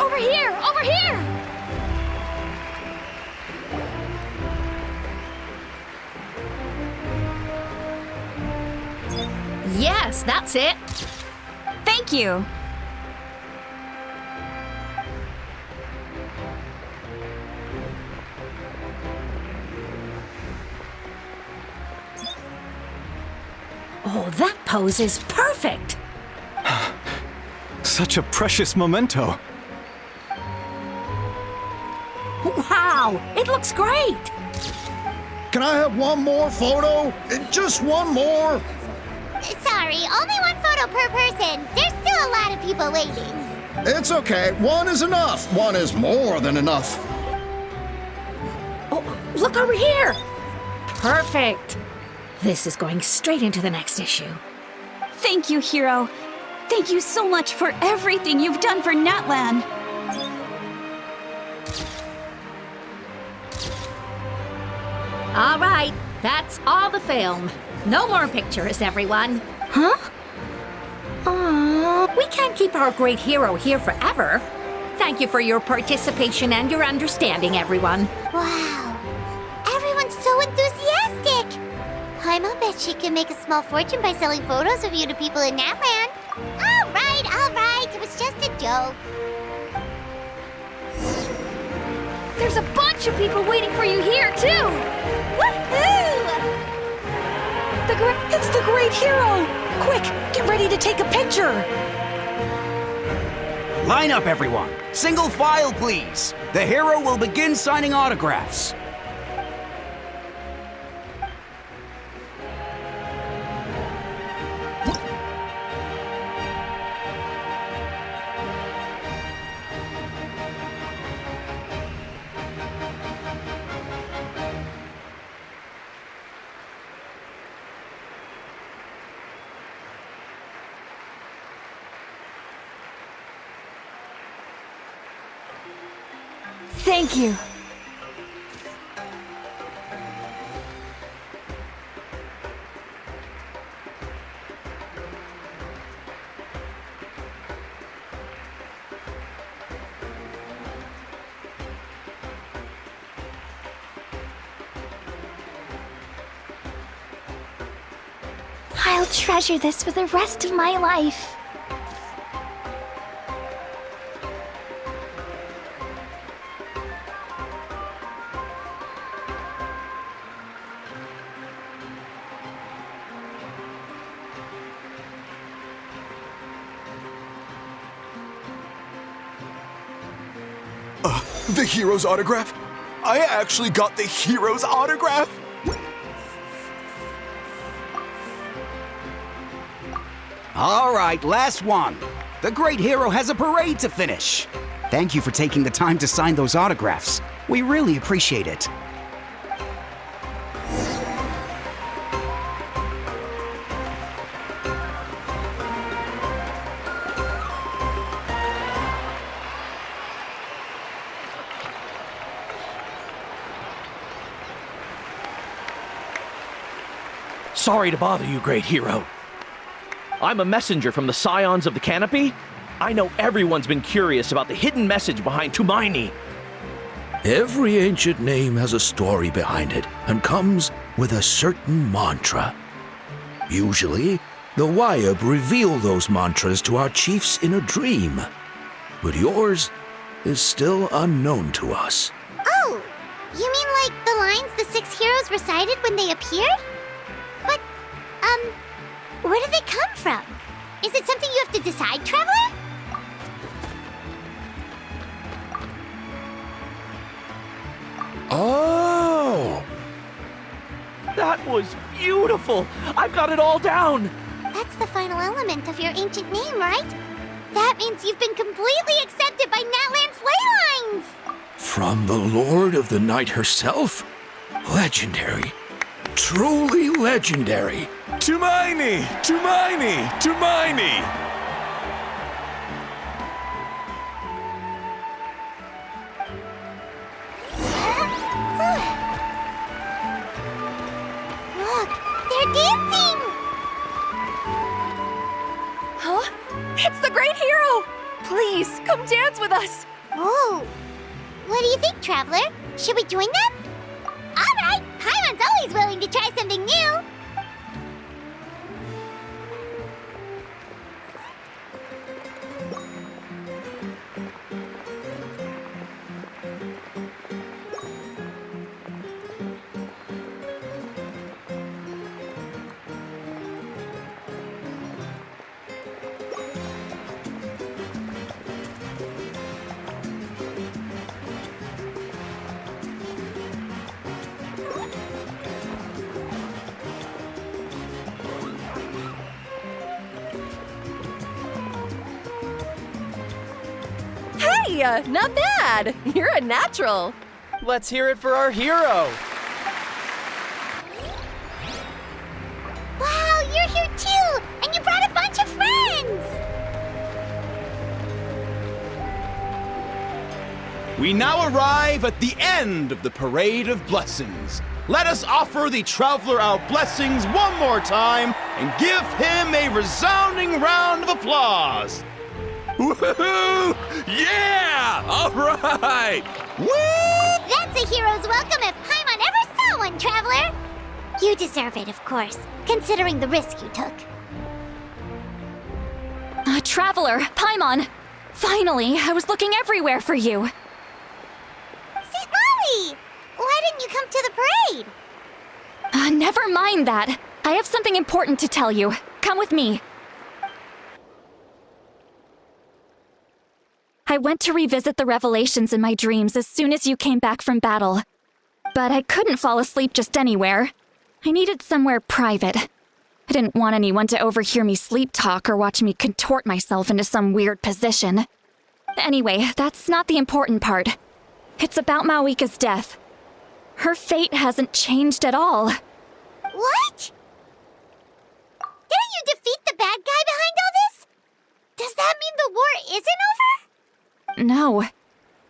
Over here! Over here! Yes, that's it. Thank you. Oh, that pose is perfect. Such a precious memento. Wow, it looks great. Can I have one more photo? Just one more? Sorry, sorry, only one photo per person. There's still a lot of people waiting. It's okay. One is enough. One is more than enough. Oh, look over here! Perfect. This is going straight into the next issue. Thank you, Hero. Thank you so much for everything you've done for Natlan. All right, that's all the film. No more pictures, everyone. Huh? We can't keep our great hero here forever. Thank you for your participation and your understanding, everyone. Wow. Everyone's so enthusiastic. Paimon bet she can make a small fortune by selling photos of you to people in Natlan. All right. It was just a joke. There's a bunch of people waiting for you here, too! Woohoo! It's the great hero! Quick, get ready to take a picture! Line up, everyone. Single file, please. The hero will begin signing autographs. Thank you. I'll treasure this for the rest of my life. The hero's autograph? I actually got the hero's autograph? All right, last one. The great hero has a parade to finish. Thank you for taking the time to sign those autographs. We really appreciate it. Sorry to bother you, great hero. I'm a messenger from the Scions of the Canopy. I know everyone's been curious about the hidden message behind Tumaini. Every ancient name has a story behind it and comes with a certain mantra. Usually, the Wayab reveal those mantras to our chiefs in a dream. But yours is still unknown to us. Oh, you mean like the lines the 6 heroes recited when they appeared? But, where do they come from? Is it something you have to decide, Traveler? Oh! That was beautiful! I've got it all down! That's the final element of your ancient name, right? That means you've been completely accepted by Natlan's Ley Lines! From the Lord of the Night herself? Legendary. Truly legendary. Tumaini! Tumaini! Tumaini! Look, they're dancing! Huh? It's the great hero! Please, come dance with us! Oh, what do you think, Traveler? Should we join them? All right, Paimon's always willing to try something new. Hey, not bad. You're a natural. Let's hear it for our hero. Wow, you're here too! And you brought a bunch of friends! We now arrive at the end of the Parade of Blessings. Let us offer the Traveler our blessings one more time and give him a resounding round of applause. Woohoo! Yeah! All right! Woo! That's a hero's welcome if Paimon ever saw one, Traveler! You deserve it, of course, considering the risk you took. Traveler, Paimon! Finally, I was looking everywhere for you. St. Molly! Why didn't you come to the parade? Never mind that. I have something important to tell you. Come with me. I went to revisit the revelations in my dreams as soon as you came back from battle. But I couldn't fall asleep just anywhere. I needed somewhere private. I didn't want anyone to overhear me sleep talk or watch me contort myself into some weird position. Anyway, that's not the important part. It's about Mavuika's death. Her fate hasn't changed at all. What? Didn't you defeat the bad guy behind all this? Does that mean the war isn't over? No.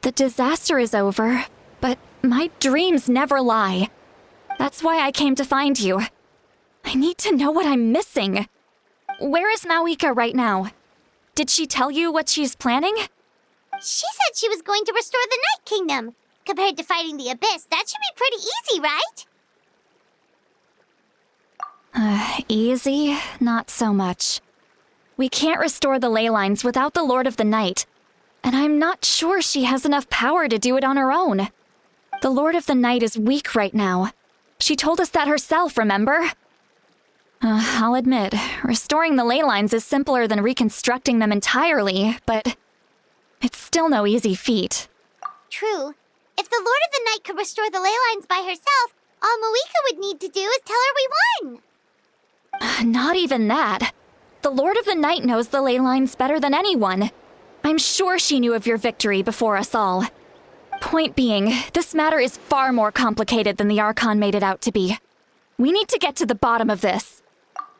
The disaster is over, but my dreams never lie. That's why I came to find you. I need to know what I'm missing. Where is Mavuika right now? Did she tell you what she's planning? She said she was going to restore the Night Kingdom. Compared to fighting the Abyss, that should be pretty easy, right? Easy? Not so much. We can't restore the Ley Lines without the Lord of the Night, and I'm not sure she has enough power to do it on her own. The Lord of the Night is weak right now. She told us that herself, remember? I'll admit, restoring the Ley Lines is simpler than reconstructing them entirely, but it's still no easy feat. True. If the Lord of the Night could restore the Ley Lines by herself, all Mavuika would need to do is tell her we won. Not even that. The Lord of the Night knows the Ley Lines better than anyone. I'm sure she knew of your victory before us all. Point being, this matter is far more complicated than the Archon made it out to be. We need to get to the bottom of this.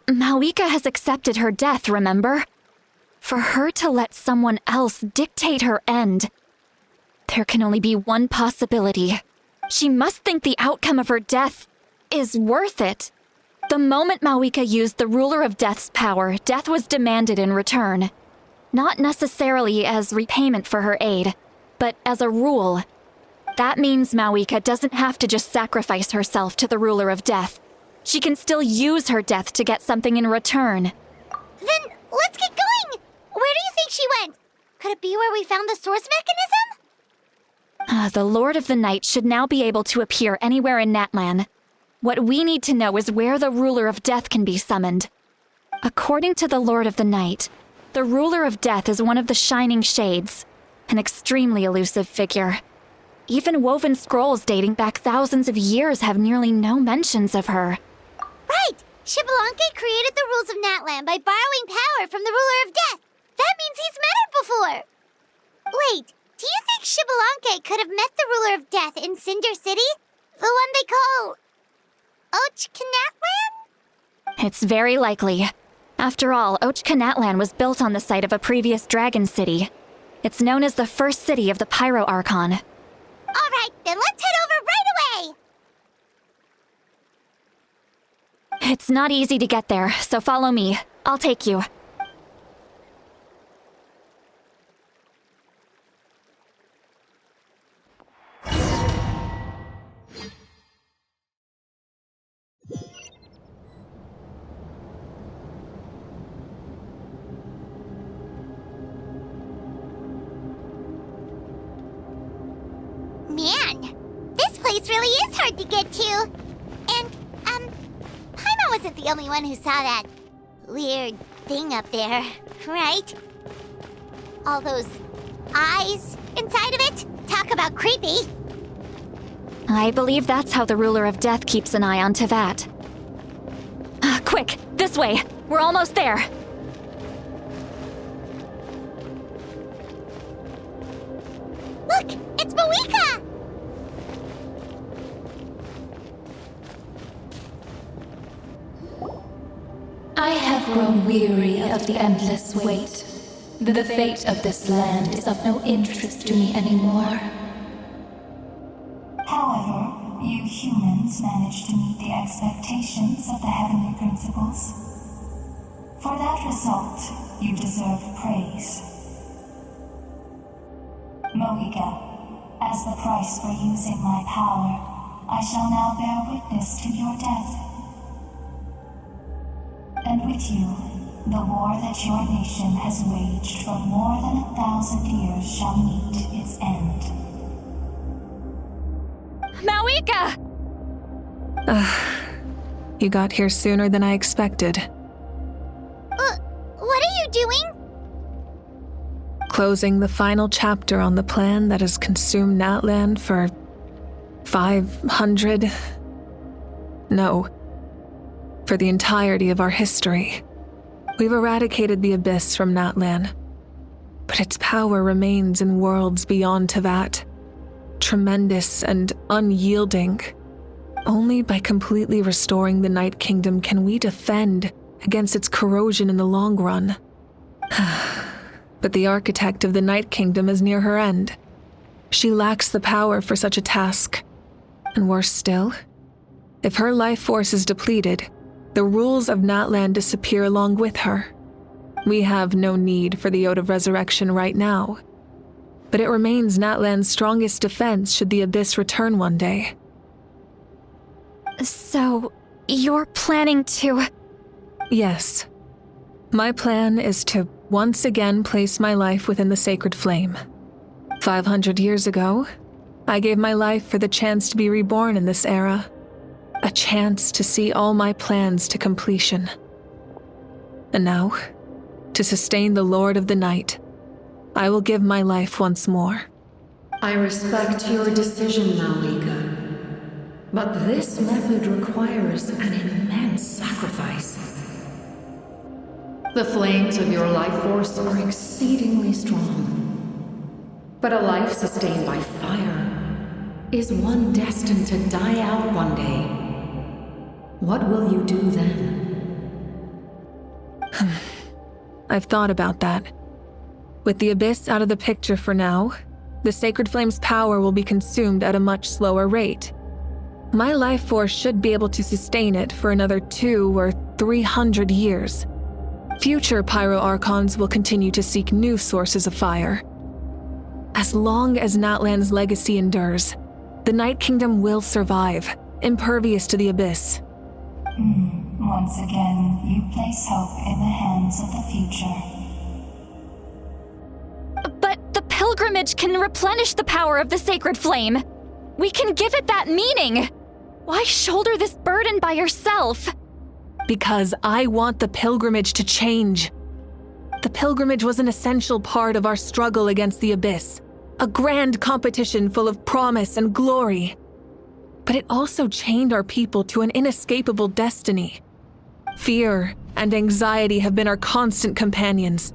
Mavuika has accepted her death, remember? For her to let someone else dictate her end, there can only be one possibility. She must think the outcome of her death is worth it. The moment Mavuika used the Ruler of Death's power, death was demanded in return. Not necessarily as repayment for her aid, but as a rule. That means Mavuika doesn't have to just sacrifice herself to the Ruler of Death. She can still use her death to get something in return. Then let's get going! Where do you think she went? Could it be where we found the source mechanism? The Lord of the Night should now be able to appear anywhere in Natlan. What we need to know is where the Ruler of Death can be summoned. According to the Lord of the Night, the Ruler of Death is one of the Shining Shades, an extremely elusive figure. Even woven scrolls dating back thousands of years have nearly no mentions of her. Right! Xbalanque created the rules of Natlan by borrowing power from the Ruler of Death. That means he's met her before. Wait, do you think Xbalanque could have met the Ruler of Death in Cinder City? The one they call Natlan? It's very likely. After all, Natlan was built on the site of a previous dragon city. It's known as the first city of the Pryo Archon. All right, then let's head over right away! It's not easy to get there, so follow me. I'll take you. Man, this place really is hard to get to. And, Paimon wasn't the only one who saw that weird thing up there, right? All those eyes inside of it? Talk about creepy. I believe that's how the Ruler of Death keeps an eye on Tevat. Quick, this way! We're almost there! Look, it's Mavuika! I have grown weary of the endless wait. The fate of this land is of no interest to me anymore. However, you humans managed to meet the expectations of the heavenly principles. For that result, you deserve praise. Mavuika, as the price for using my power, I shall now bear witness to your death. And with you, the war that your nation has waged for more than 1,000 years shall meet its end. Mavuika! You got here sooner than I expected. What are you doing? Closing the final chapter on the plan that has consumed Natlan for 500... No. For the entirety of our history. We've eradicated the Abyss from Natlan, but its power remains in worlds beyond Teyvat. Tremendous and unyielding. Only by completely restoring the Night Kingdom can we defend against its corrosion in the long run. But the architect of the Night Kingdom is near her end. She lacks the power for such a task. And worse still, if her life force is depleted, the rules of Natlan disappear along with her. We have no need for the Ode of Resurrection right now, but it remains Natlan's strongest defense should the Abyss return one day. So, you're planning to... Yes. My plan is to once again place my life within the sacred flame. 500 years ago, I gave my life for the chance to be reborn in this era. A chance to see all my plans to completion. And now, to sustain the Lord of the Night, I will give my life once more. I respect your decision, Mavuika, but this method requires an immense sacrifice. The flames of your life force are exceedingly strong, but a life sustained by fire is one destined to die out one day. What will you do then? I've thought about that. With the Abyss out of the picture for now, the Sacred Flame's power will be consumed at a much slower rate. My life force should be able to sustain it for another 200 or 300 years. Future Pryo Archons will continue to seek new sources of fire. As long as Natlan's legacy endures, the Night Kingdom will survive, impervious to the Abyss. Once again, you place hope in the hands of the future. But the pilgrimage can replenish the power of the sacred flame. We can give it that meaning. Why shoulder this burden by yourself? Because I want the pilgrimage to change. The pilgrimage was an essential part of our struggle against the Abyss. A grand competition full of promise and glory. But it also chained our people to an inescapable destiny. Fear and anxiety have been our constant companions.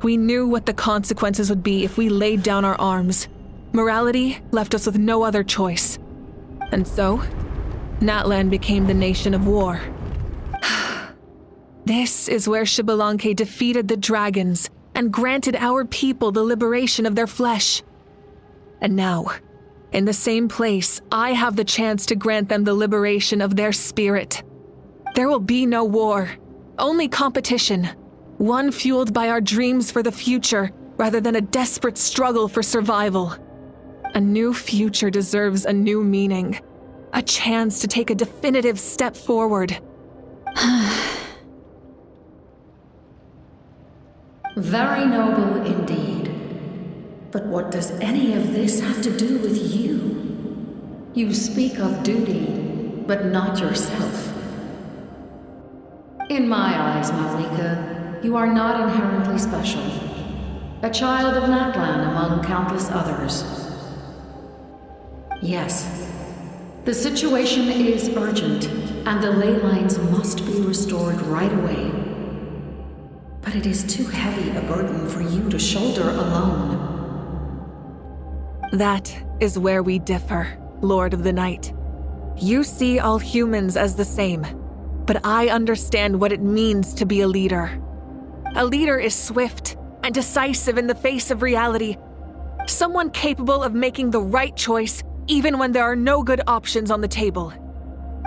We knew what the consequences would be if we laid down our arms. Morality left us with no other choice. And so, Natlan became the nation of war. This is where Xbalanque defeated the dragons and granted our people the liberation of their flesh. And now, in the same place, I have the chance to grant them the liberation of their spirit. There will be no war, only competition, one fueled by our dreams for the future rather than a desperate struggle for survival. A new future deserves a new meaning, a chance to take a definitive step forward. Very noble indeed. But what does any of this have to do with you? You speak of duty, but not yourself. In my eyes, Mavuika, you are not inherently special. A child of Natlan among countless others. Yes, the situation is urgent, and the Ley Lines must be restored right away. But it is too heavy a burden for you to shoulder alone. That is where we differ, Lord of the Night. You see all humans as the same, but I understand what it means to be a leader. A leader is swift and decisive in the face of reality. Someone capable of making the right choice even when there are no good options on the table.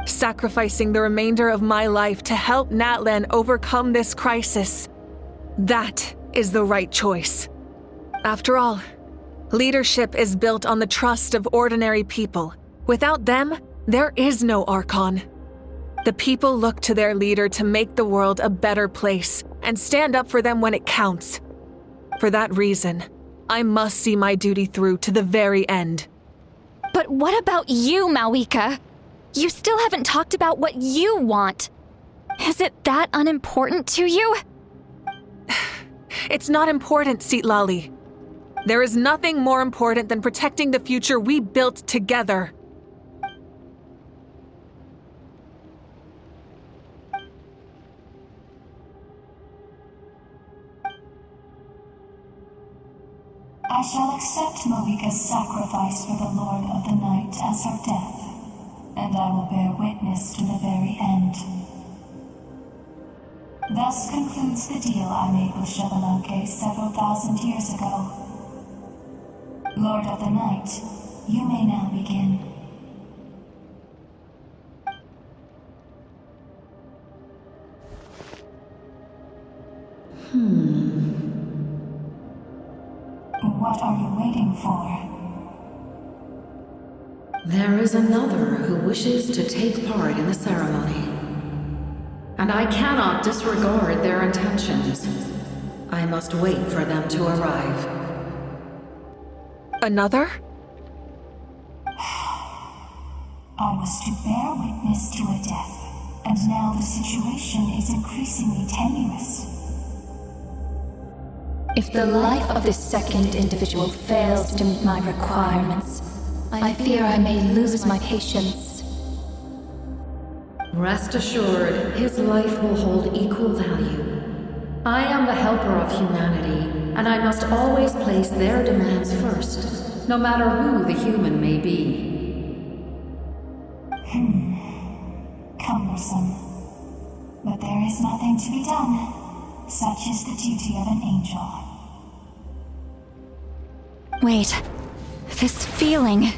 Sacrificing the remainder of my life to help Natlan overcome this crisis. That is the right choice. After all, leadership is built on the trust of ordinary people. Without them, there is no Archon. The people look to their leader to make the world a better place and stand up for them when it counts. For that reason, I must see my duty through to the very end. But what about you, Mavuika? You still haven't talked about what you want. Is it that unimportant to you? It's not important, Citlali. There is nothing more important than protecting the future we built together. I shall accept Mavuika's sacrifice for the Lord of the Night as her death, and I will bear witness to the very end. Thus concludes the deal I made with Xbalanque several thousand years ago. Lord of the Night, you may now begin. What are you waiting for? There is another who wishes to take part in the ceremony. And I cannot disregard their intentions. I must wait for them to arrive. Another? I was to bear witness to a death, and now the situation is increasingly tenuous. If the life of this second individual fails to meet my requirements, I fear I may lose my patience. Rest assured, his life will hold equal value. I am the helper of humanity, and I must always place their demands first, no matter who the human may be. Cumbersome. But there is nothing to be done. Such is the duty of an angel. Wait, this feeling.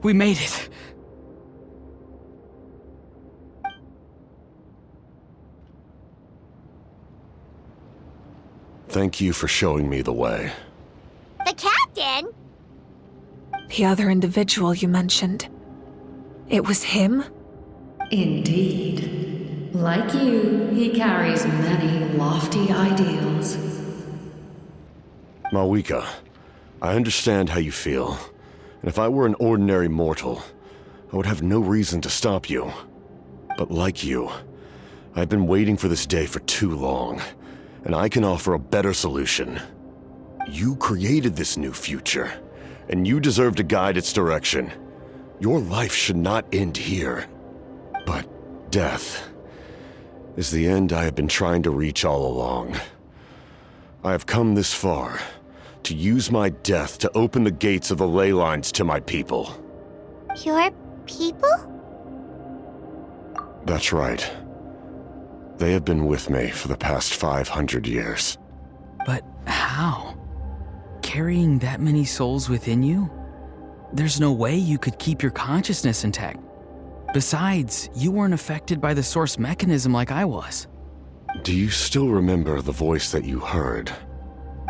We made it. Thank you for showing me the way. The captain? The other individual you mentioned. It was him? Indeed. Like you, he carries many lofty ideals. Mavuika, I understand how you feel. And if I were an ordinary mortal, I would have no reason to stop you. But like you, I've been waiting for this day for too long, and I can offer a better solution. You created this new future, and you deserve to guide its direction. Your life should not end here. But death is the end I have been trying to reach all along. I have come this far to use my death to open the gates of the Ley Lines to my people. Your people? That's right. They have been with me for the past 500 years. But how? Carrying that many souls within you? There's no way you could keep your consciousness intact. Besides, you weren't affected by the source mechanism like I was. Do you still remember the voice that you heard?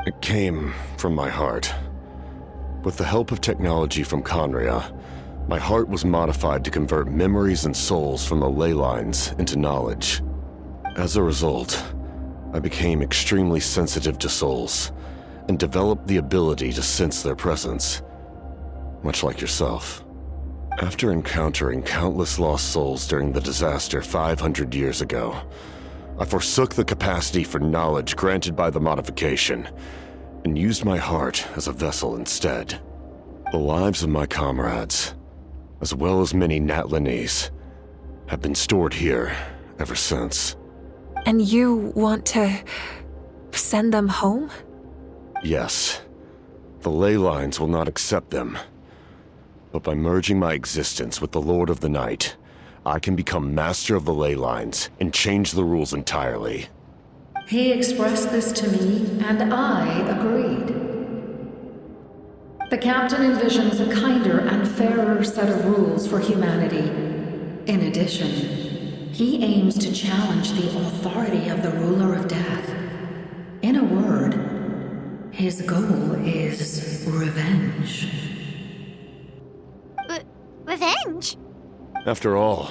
It came from my heart. With the help of technology from Conria, my heart was modified to convert memories and souls from the Ley Lines into knowledge. As a result, I became extremely sensitive to souls, and developed the ability to sense their presence, much like yourself. After encountering countless lost souls during the disaster 500 years ago, I forsook the capacity for knowledge granted by the modification, and used my heart as a vessel instead. The lives of my comrades, as well as many Natlanese, have been stored here ever since. And you want to send them home? Yes, the Ley Lines will not accept them. But by merging my existence with the Lord of the Night, I can become master of the Ley Lines and change the rules entirely. He expressed this to me, and I agreed. The captain envisions a kinder and fairer set of rules for humanity. In addition, he aims to challenge the authority of the ruler of death. In a word, his goal is revenge. Revenge? After all,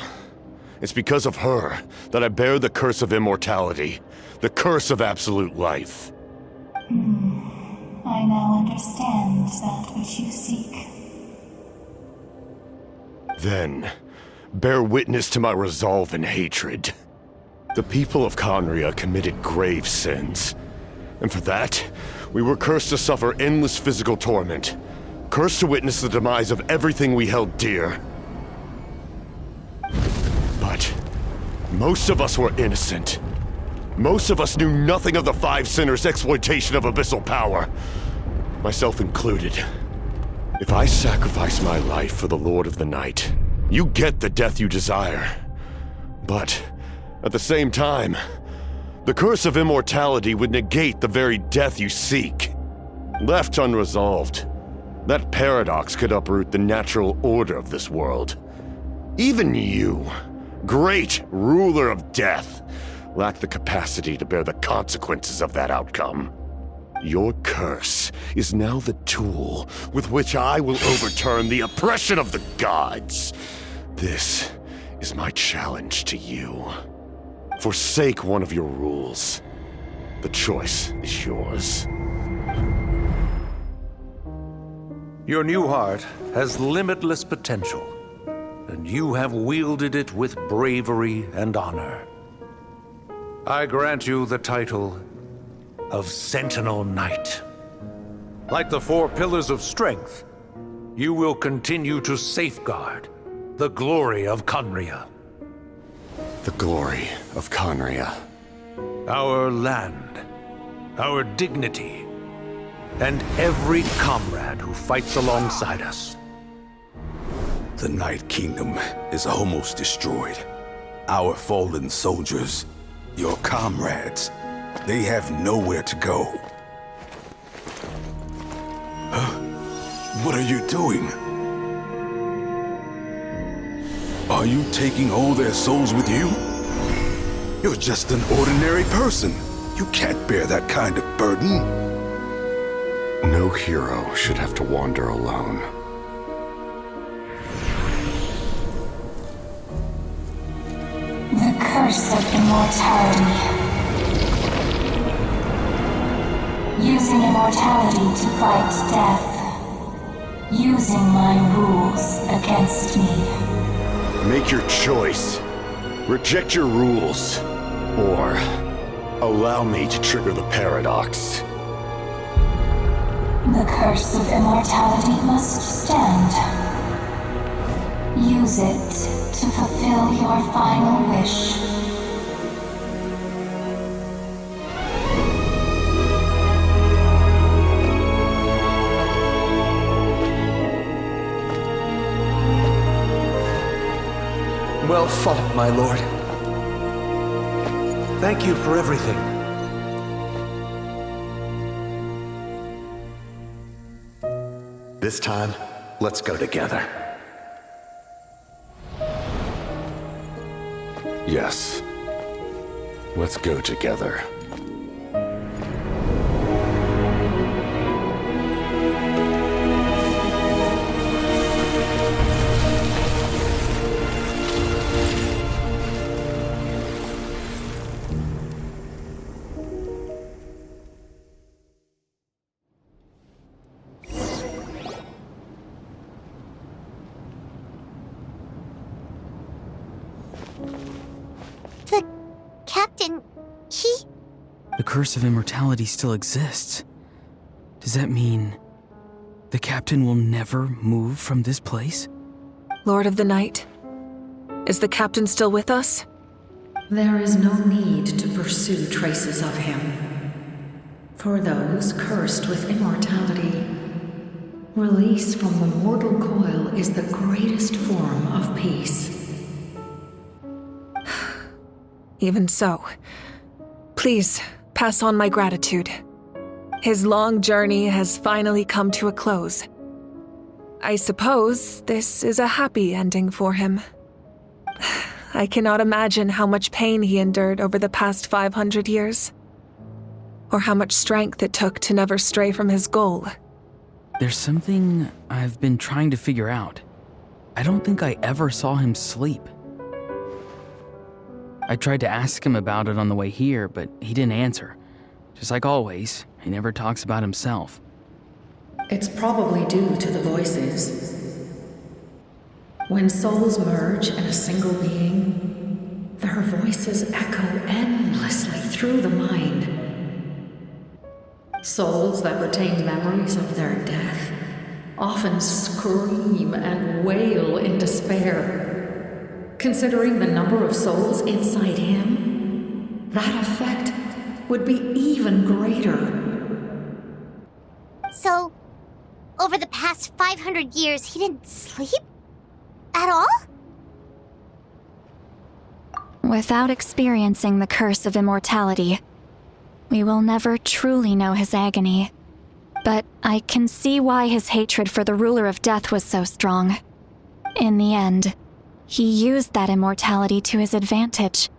it's because of her that I bear the curse of immortality, the curse of absolute life. I now understand that which you seek. Then, bear witness to my resolve and hatred. The people of Khaenri'ah committed grave sins. And for that, we were cursed to suffer endless physical torment. Cursed to witness the demise of everything we held dear. But most of us were innocent. Most of us knew nothing of the Five Sinners' exploitation of abyssal power. Myself included. If I sacrifice my life for the Lord of the Night, you get the death you desire. But, at the same time, the curse of immortality would negate the very death you seek. Left unresolved, that paradox could uproot the natural order of this world. Even you, great ruler of death, lack the capacity to bear the consequences of that outcome. Your curse is now the tool with which I will overturn the oppression of the gods. This is my challenge to you. Forsake one of your rules. The choice is yours. Your new heart has limitless potential, and you have wielded it with bravery and honor. I grant you the title of Sentinel Knight. Like the four pillars of strength, you will continue to safeguard the glory of Khaenri'ah. The glory of Khaenri'ah. Our land, our dignity, and every comrade who fights alongside us. The Night Kingdom is almost destroyed. Our fallen soldiers, your comrades, they have nowhere to go. What are you doing? Are you taking all their souls with you? You're just an ordinary person. You can't bear that kind of burden. No hero should have to wander alone. The curse of immortality. Using immortality to fight death. Using my rules against me. Make your choice. Reject your rules. Or allow me to trigger the paradox. The curse of immortality must stand. Use it to fulfill your final wish. Well fought, my lord. Thank you for everything. This time, let's go together. Yes. Let's go together. The curse of immortality still exists. Does that mean the captain will never move from this place? Lord of the Night, is the captain still with us? There is no need to pursue traces of him. For those cursed with immortality, release from the mortal coil is the greatest form of peace. Even so, please pass on my gratitude. His long journey has finally come to a close. I suppose this is a happy ending for him. I cannot imagine how much pain he endured over the past 500 years, or how much strength it took to never stray from his goal. There's something I've been trying to figure out. I don't think I ever saw him sleep. I tried to ask him about it on the way here, but he didn't answer. Just like always, he never talks about himself. It's probably due to the voices. When souls merge in a single being, their voices echo endlessly through the mind. Souls that retain memories of their death often scream and wail in despair. Considering the number of souls inside him, that effect would be even greater. So, over the past 500 years, he didn't sleep? At all? Without experiencing the curse of immortality, we will never truly know his agony. But I can see why his hatred for the ruler of death was so strong. In the end, he used that immortality to his advantage,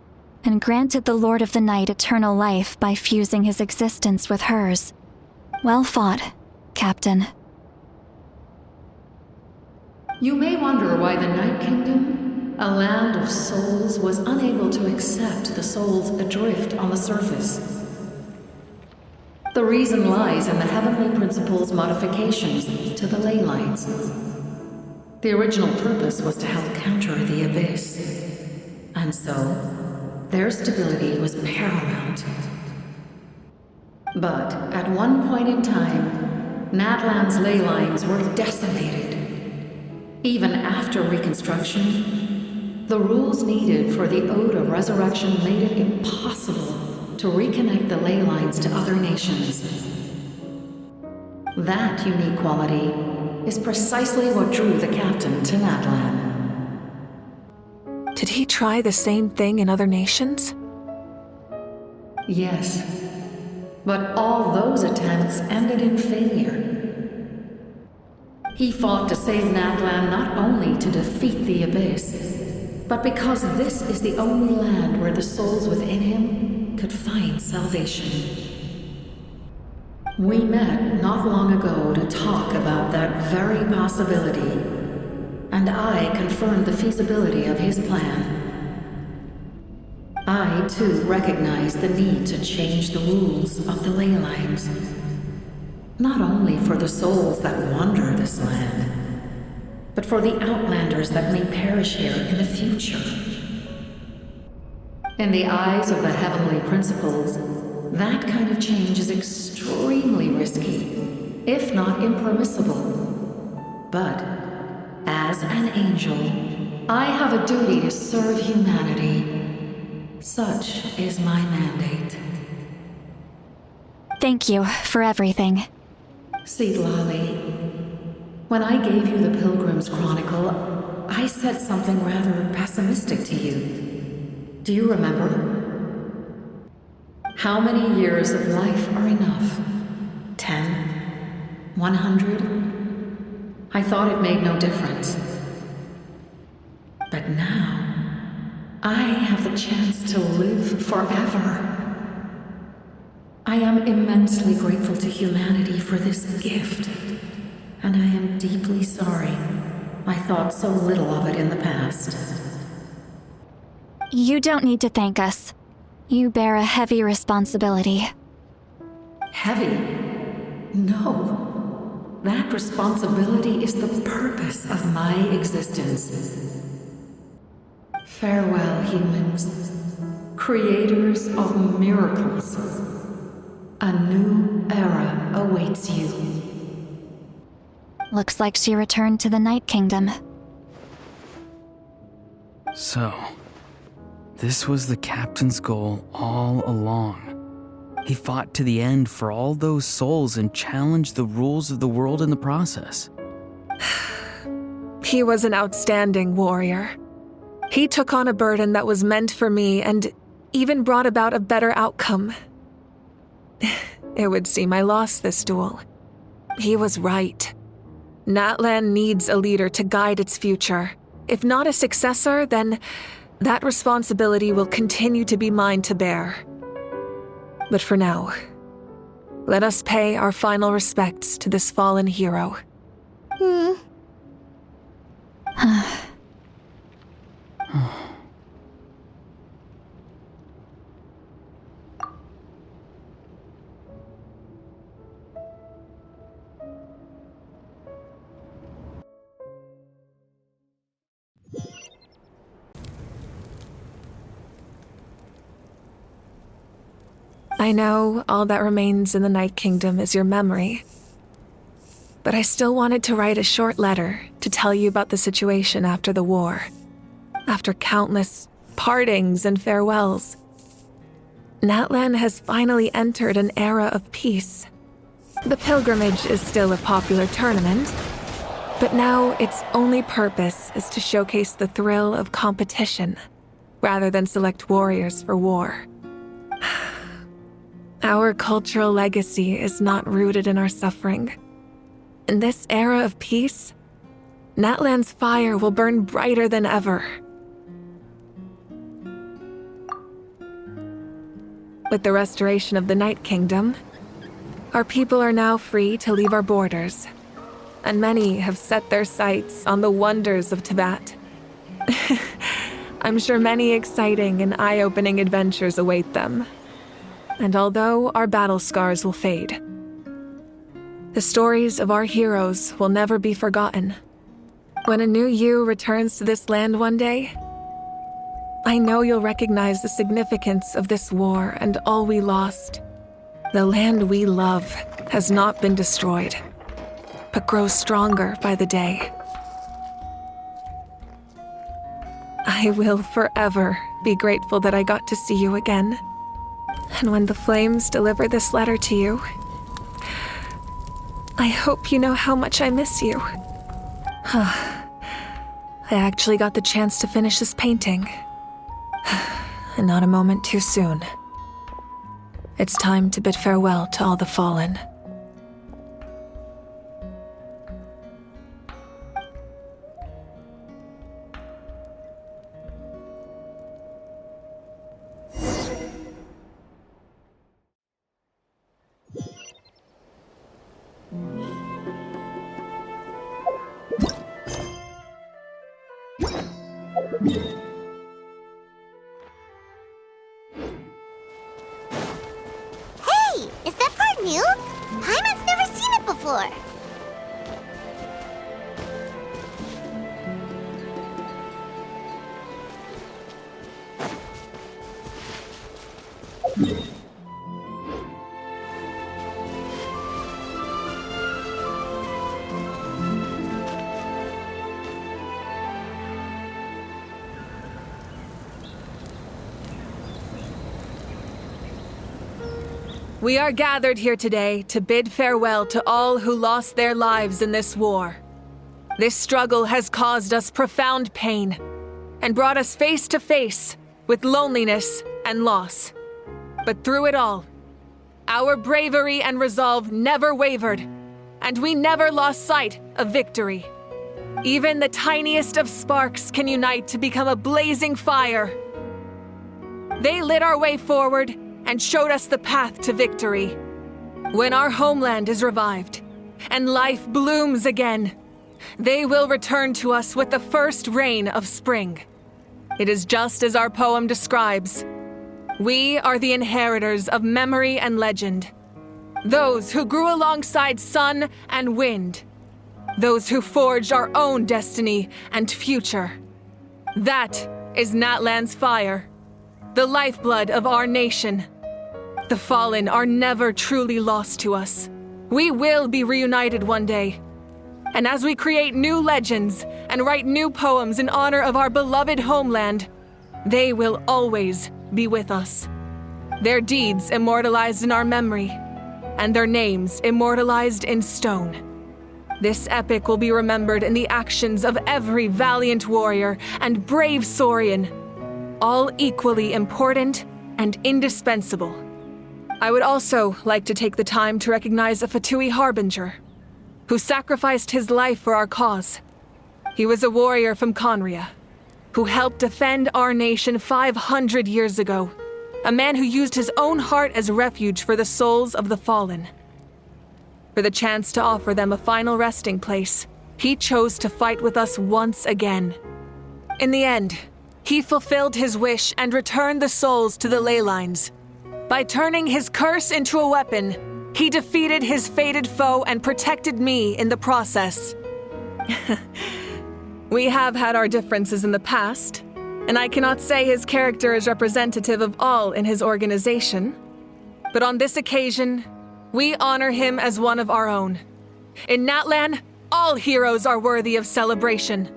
and granted the Lord of the Night eternal life by fusing his existence with hers. Well fought, Captain. You may wonder why the Night Kingdom, a land of souls, was unable to accept the souls adrift on the surface. The reason lies in the Heavenly Principle's modifications to the Ley Lines. The original purpose was to help counter the Abyss, and so their stability was paramount. But at one point in time, Natlan's Ley Lines were decimated. Even after reconstruction, the rules needed for the Ode of Resurrection made it impossible to reconnect the Ley Lines to other nations. That unique quality is precisely what drew the captain to Natlan. Did he try the same thing in other nations? Yes, but all those attempts ended in failure. He fought to save Natlan not only to defeat the Abyss, but because this is the only land where the souls within him could find salvation. We met not long ago to talk about that very possibility, and I confirmed the feasibility of his plan. I, too, recognize the need to change the rules of the Ley Lines, not only for the souls that wander this land, but for the outlanders that may perish here in the future. In the eyes of the Heavenly Principles, that kind of change is extremely risky, if not impermissible. But, as an angel, I have a duty to serve humanity. Such is my mandate. Thank you for everything. Seedlolly, when I gave you the Pilgrim's Chronicle, I said something rather pessimistic to you. Do you remember? How many years of life are enough? 10? 100? I thought it made no difference. But now, I have the chance to live forever. I am immensely grateful to humanity for this gift, and I am deeply sorry I thought so little of it in the past. You don't need to thank us. You bear a heavy responsibility. Heavy? No. That responsibility is the purpose of my existence. Farewell, humans. Creators of miracles. A new era awaits you. Looks like she returned to the Night Kingdom. So, this was the captain's goal all along. He fought to the end for all those souls and challenged the rules of the world in the process. He was an outstanding warrior. He took on a burden that was meant for me and even brought about a better outcome. It would seem I lost this duel. He was right. Natlan needs a leader to guide its future. If not a successor, then that responsibility will continue to be mine to bear. But for now, let us pay our final respects to this fallen hero. I know all that remains in the Night Kingdom is your memory, but I still wanted to write a short letter to tell you about the situation after the war. After countless partings and farewells, Natlan has finally entered an era of peace. The pilgrimage is still a popular tournament, but now its only purpose is to showcase the thrill of competition, rather than select warriors for war. Our cultural legacy is not rooted in our suffering. In this era of peace, Natlan's fire will burn brighter than ever. With the restoration of the Night Kingdom, our people are now free to leave our borders, and many have set their sights on the wonders of Tibet. I'm sure many exciting and eye-opening adventures await them. And although our battle scars will fade, the stories of our heroes will never be forgotten. When a new you returns to this land one day, I know you'll recognize the significance of this war and all we lost. The land we love has not been destroyed, but grows stronger by the day. I will forever be grateful that I got to see you again. And when the flames deliver this letter to you, I hope you know how much I miss you. I actually got the chance to finish this painting. And not a moment too soon. It's time to bid farewell to all the fallen. Hey, is that part new? Paimon's never seen it before. We are gathered here today to bid farewell to all who lost their lives in this war. This struggle has caused us profound pain and brought us face to face with loneliness and loss. But through it all, our bravery and resolve never wavered, and we never lost sight of victory. Even the tiniest of sparks can unite to become a blazing fire. They lit our way forward and showed us the path to victory. When our homeland is revived and life blooms again, they will return to us with the first rain of spring. It is just as our poem describes. We are the inheritors of memory and legend. Those who grew alongside sun and wind. Those who forged our own destiny and future. That is Natlan's fire, the lifeblood of our nation. The fallen are never truly lost to us. We will be reunited one day. And as we create new legends and write new poems in honor of our beloved homeland, they will always be with us. their deeds immortalized in our memory, and their names immortalized in stone. This epic will be remembered in the actions of every valiant warrior and brave Saurian, all equally important and indispensable. I would also like to take the time to recognize a Fatui Harbinger, who sacrificed his life for our cause. He was a warrior from Conria, who helped defend our nation 500 years ago, a man who used his own heart as refuge for the souls of the fallen. For the chance to offer them a final resting place, he chose to fight with us once again. In the end, he fulfilled his wish and returned the souls to the Ley Lines. By turning his curse into a weapon, he defeated his fated foe and protected me in the process. We have had our differences in the past, and I cannot say his character is representative of all in his organization. But on this occasion, we honor him as one of our own. In Natlan, all heroes are worthy of celebration.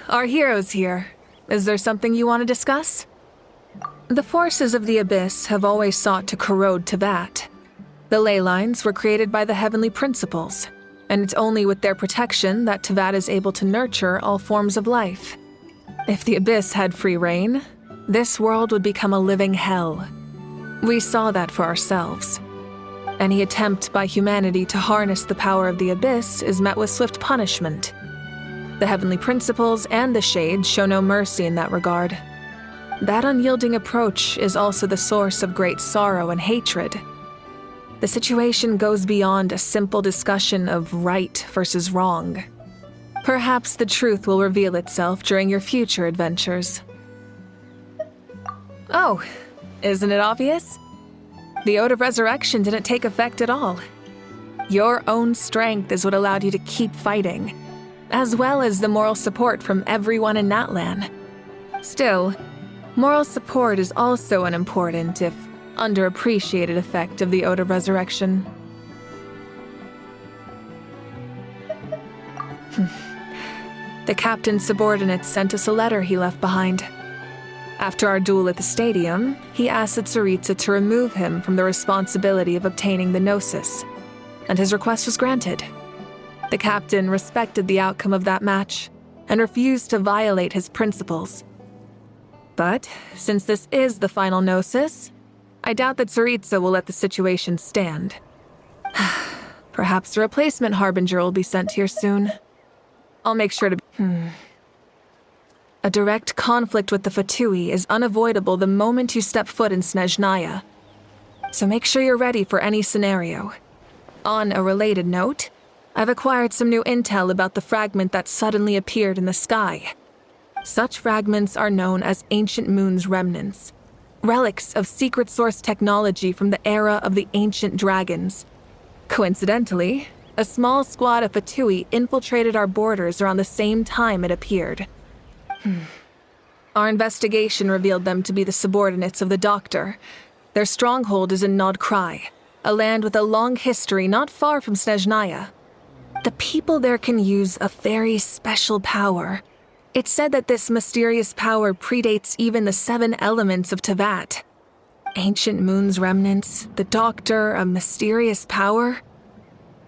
Our heroes here. Is there something you want to discuss? The forces of the Abyss have always sought to corrode Teyvat. The Ley Lines were created by the Heavenly Principles, and it's only with their protection that Teyvat is able to nurture all forms of life. If the Abyss had free reign, this world would become a living hell. We saw that for ourselves. Any attempt by humanity to harness the power of the Abyss is met with swift punishment. The Heavenly Principles and the Shades show no mercy in that regard. That unyielding approach is also the source of great sorrow and hatred. The situation goes beyond a simple discussion of right versus wrong. Perhaps the truth will reveal itself during your future adventures. Oh, isn't it obvious? The Ode of Resurrection didn't take effect at all. Your own strength is what allowed you to keep fighting, as well as the moral support from everyone in Natlan. Still, moral support is also an important, if underappreciated, effect of the Ode of Resurrection. The captain's subordinates sent us a letter he left behind. After our duel at the stadium, he asked Tsaritsa to remove him from the responsibility of obtaining the Gnosis, and his request was granted. The captain respected the outcome of that match and refused to violate his principles. But since this is the final Gnosis, I doubt that Tsaritsa will let the situation stand. Perhaps a replacement Harbinger will be sent here soon. I'll make sure to A direct conflict with the Fatui is unavoidable the moment you step foot in Snezhnaya. So make sure you're ready for any scenario. On a related note, I've acquired some new intel about the fragment that suddenly appeared in the sky. Such fragments are known as Ancient Moon's remnants, relics of secret source technology from the era of the Ancient Dragons. Coincidentally, a small squad of Fatui infiltrated our borders around the same time it appeared. Our investigation revealed them to be the subordinates of the Doctor. Their stronghold is in Nod Krai, a land with a long history not far from Snezhnaya. The people there can use a very special power. It's said that this mysterious power predates even the 7 elements of Teyvat. Ancient Moon's remnants, the Doctor, a mysterious power.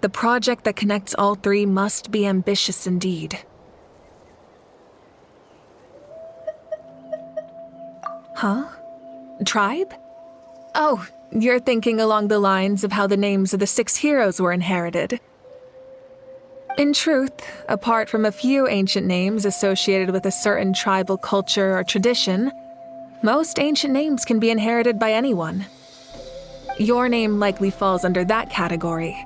The project that connects all 3 must be ambitious indeed. Huh? Tribe? Oh, you're thinking along the lines of how the names of the 6 heroes were inherited. In truth, apart from a few ancient names associated with a certain tribal culture or tradition, most ancient names can be inherited by anyone. Your name likely falls under that category.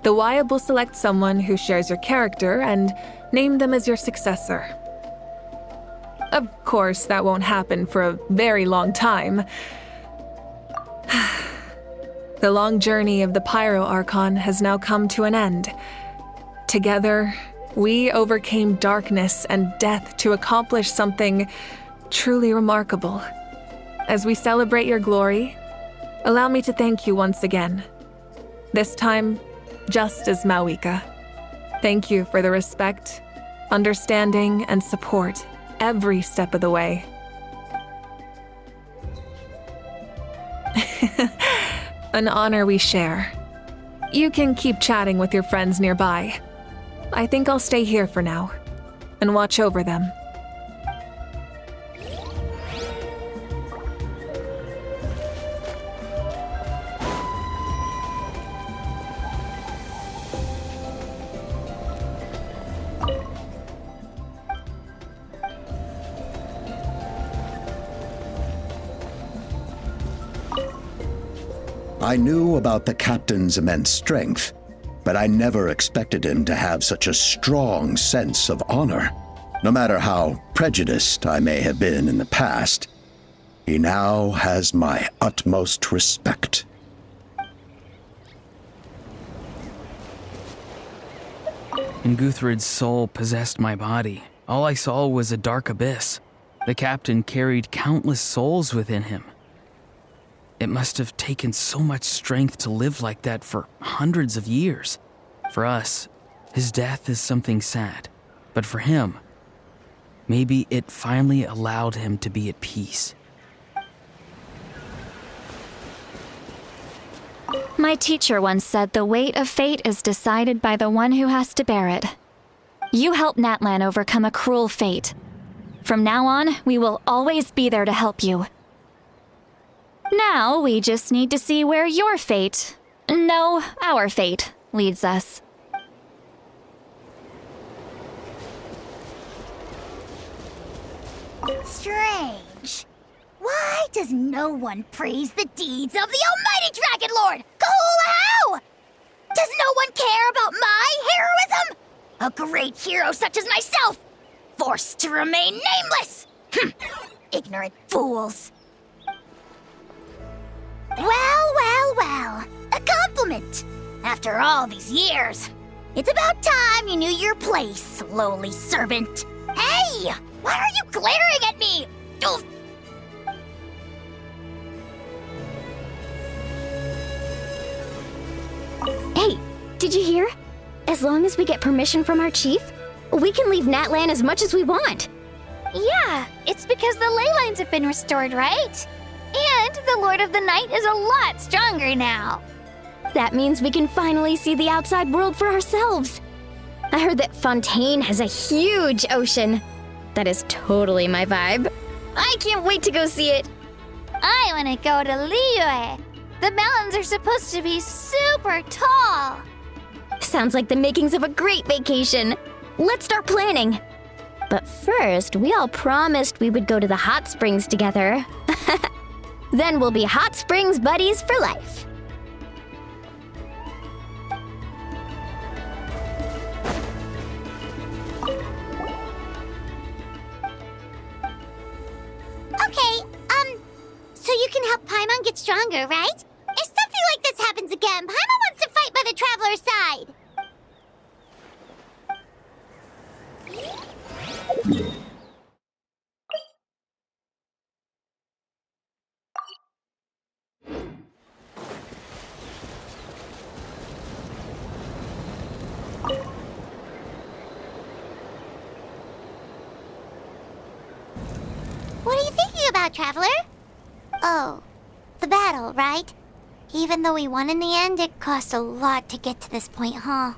The Wayab will select someone who shares your character and name them as your successor. Of course, that won't happen for a very long time. The long journey of the Pryo Archon has now come to an end. Together, we overcame darkness and death to accomplish something truly remarkable. As we celebrate your glory, allow me to thank you once again. This time, just as Mavuika. Thank you for the respect, understanding, and support every step of the way. An honor we share. You can keep chatting with your friends nearby. I think I'll stay here for now and watch over them. I knew about the captain's immense strength, but I never expected him to have such a strong sense of honor. No matter how prejudiced I may have been in the past, he now has my utmost respect. When Guthred's soul possessed my body, all I saw was a dark abyss. The captain carried countless souls within him. It must have taken so much strength to live like that for hundreds of years. For us, his death is something sad. But for him, maybe it finally allowed him to be at peace. My teacher once said the weight of fate is decided by the one who has to bear it. You helped Natlan overcome a cruel fate. From now on, we will always be there to help you. Now, we just need to see where your fate, no, our fate, leads us. Strange. Why does no one praise the deeds of the Almighty Dragon Lord, Kahulahau? Does no one care about my heroism? A great hero such as myself, forced to remain nameless. Ignorant fools. Well, a compliment. After all these years, it's about time you knew your place, lowly servant. Hey, why are you glaring at me? Oof. Hey, did you hear? As long as we get permission from our chief, we can leave Natlan as much as we want. Yeah, it's because the Ley Lines have been restored, right? And the Lord of the Night is a lot stronger now. That means we can finally see the outside world for ourselves. I heard that Fontaine has a huge ocean. That is totally my vibe. I can't wait to go see it. I want to go to Liyue. The mountains are supposed to be super tall. Sounds like the makings of a great vacation. Let's start planning. But first, we all promised we would go to the hot springs together. Then we'll be hot springs buddies for life. Okay, so you can help Paimon get stronger, right? If something like this happens again, Paimon wants to fight by the Traveler's side. What are you thinking about, Traveler? Oh, the battle, right? Even though we won in the end, it cost a lot to get to this point, huh?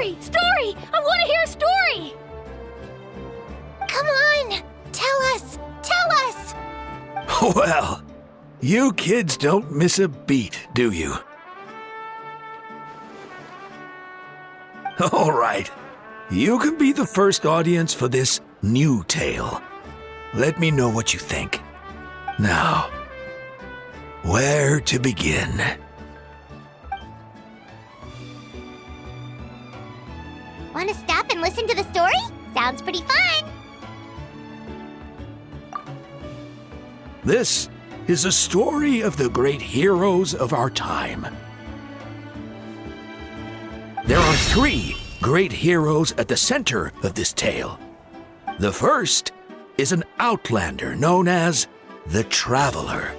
Story! Story! I want to hear a story! Come on! Tell us! Tell us! Well, you kids don't miss a beat, do you? All right. You can be the first audience for this new tale. Let me know what you think. Now, where to begin? Want to stop and listen to the story? Sounds pretty fun! This is a story of the great heroes of our time. There are 3 great heroes at the center of this tale. The first is an outlander known as the Traveler,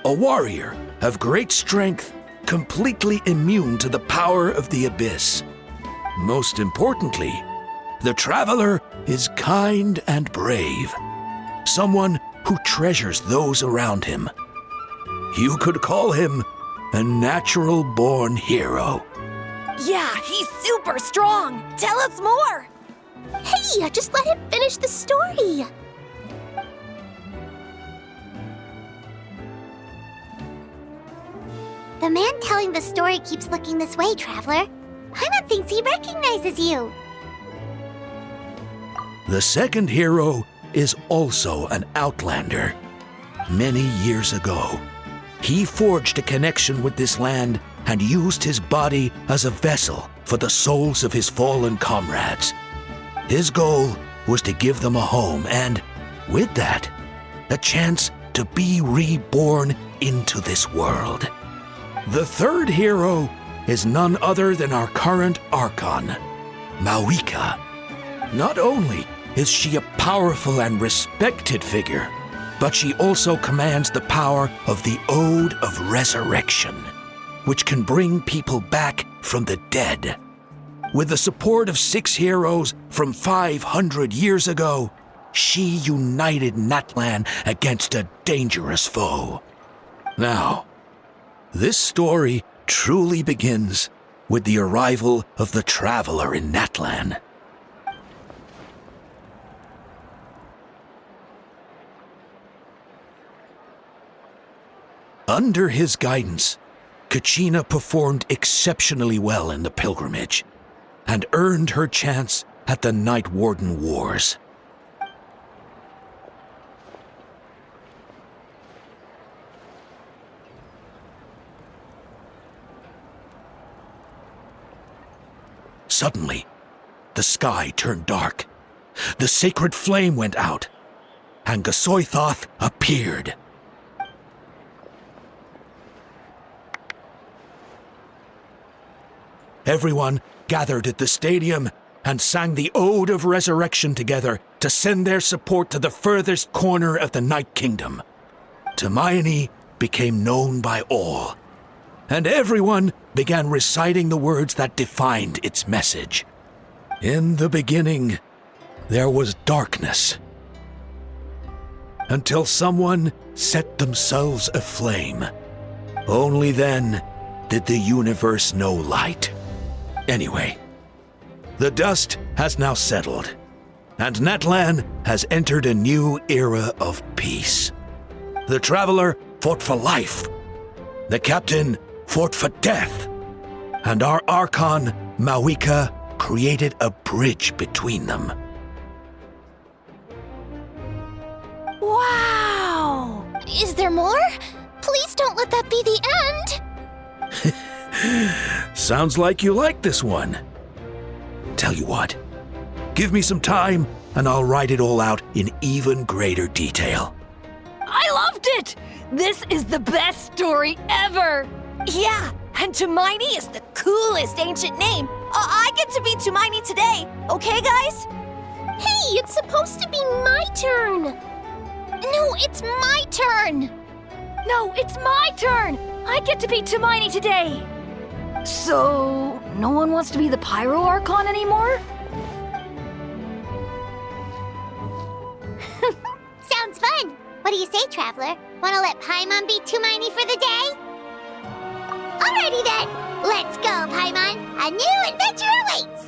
a warrior of great strength, completely immune to the power of the abyss. Most importantly, the Traveler is kind and brave, someone who treasures those around him. You could call him a natural-born hero. Yeah, he's super strong! Tell us more! Hey, just let him finish the story! The man telling the story keeps looking this way, Traveler. Paimon thinks he recognizes you. The second hero is also an outlander. Many years ago, he forged a connection with this land and used his body as a vessel for the souls of his fallen comrades. His goal was to give them a home and, with that, a chance to be reborn into this world. The third hero is none other than our current Archon, Mavuika. Not only is she a powerful and respected figure, but she also commands the power of the Ode of Resurrection, which can bring people back from the dead. With the support of 6 heroes from 500 years ago, she united Natlan against a dangerous foe. Now, this story truly begins with the arrival of the Traveler in Natlan. Under his guidance, Kachina performed exceptionally well in the pilgrimage and earned her chance at the Night Warden Wars. Suddenly, the sky turned dark, the sacred flame went out, and Gasoithoth appeared. Everyone gathered at the stadium and sang the Ode of Resurrection together to send their support to the furthest corner of the Night Kingdom. Tumaini became known by all, and everyone began reciting the words that defined its message. In the beginning, there was darkness, until someone set themselves aflame. Only then did the universe know light. Anyway, the dust has now settled, and Natlan has entered a new era of peace. The Traveler fought for life, the Captain fought for death, and our Archon, Mavuika, created a bridge between them. Wow! Is there more? Please don't let that be the end! Sounds like you like this one. Tell you what, give me some time and I'll write it all out in even greater detail. I loved it! This is the best story ever! Yeah, and Tumaini is the coolest ancient name. I get to be Tumaini today, okay guys? Hey, it's supposed to be my turn! No, it's my turn! No, it's my turn! I get to be Tumaini today! So, no one wants to be the Pryo Archon anymore? Sounds fun! What do you say, Traveler? Wanna let Paimon be Tumaini for the day? Alrighty then! Let's go, Paimon! A new adventure awaits!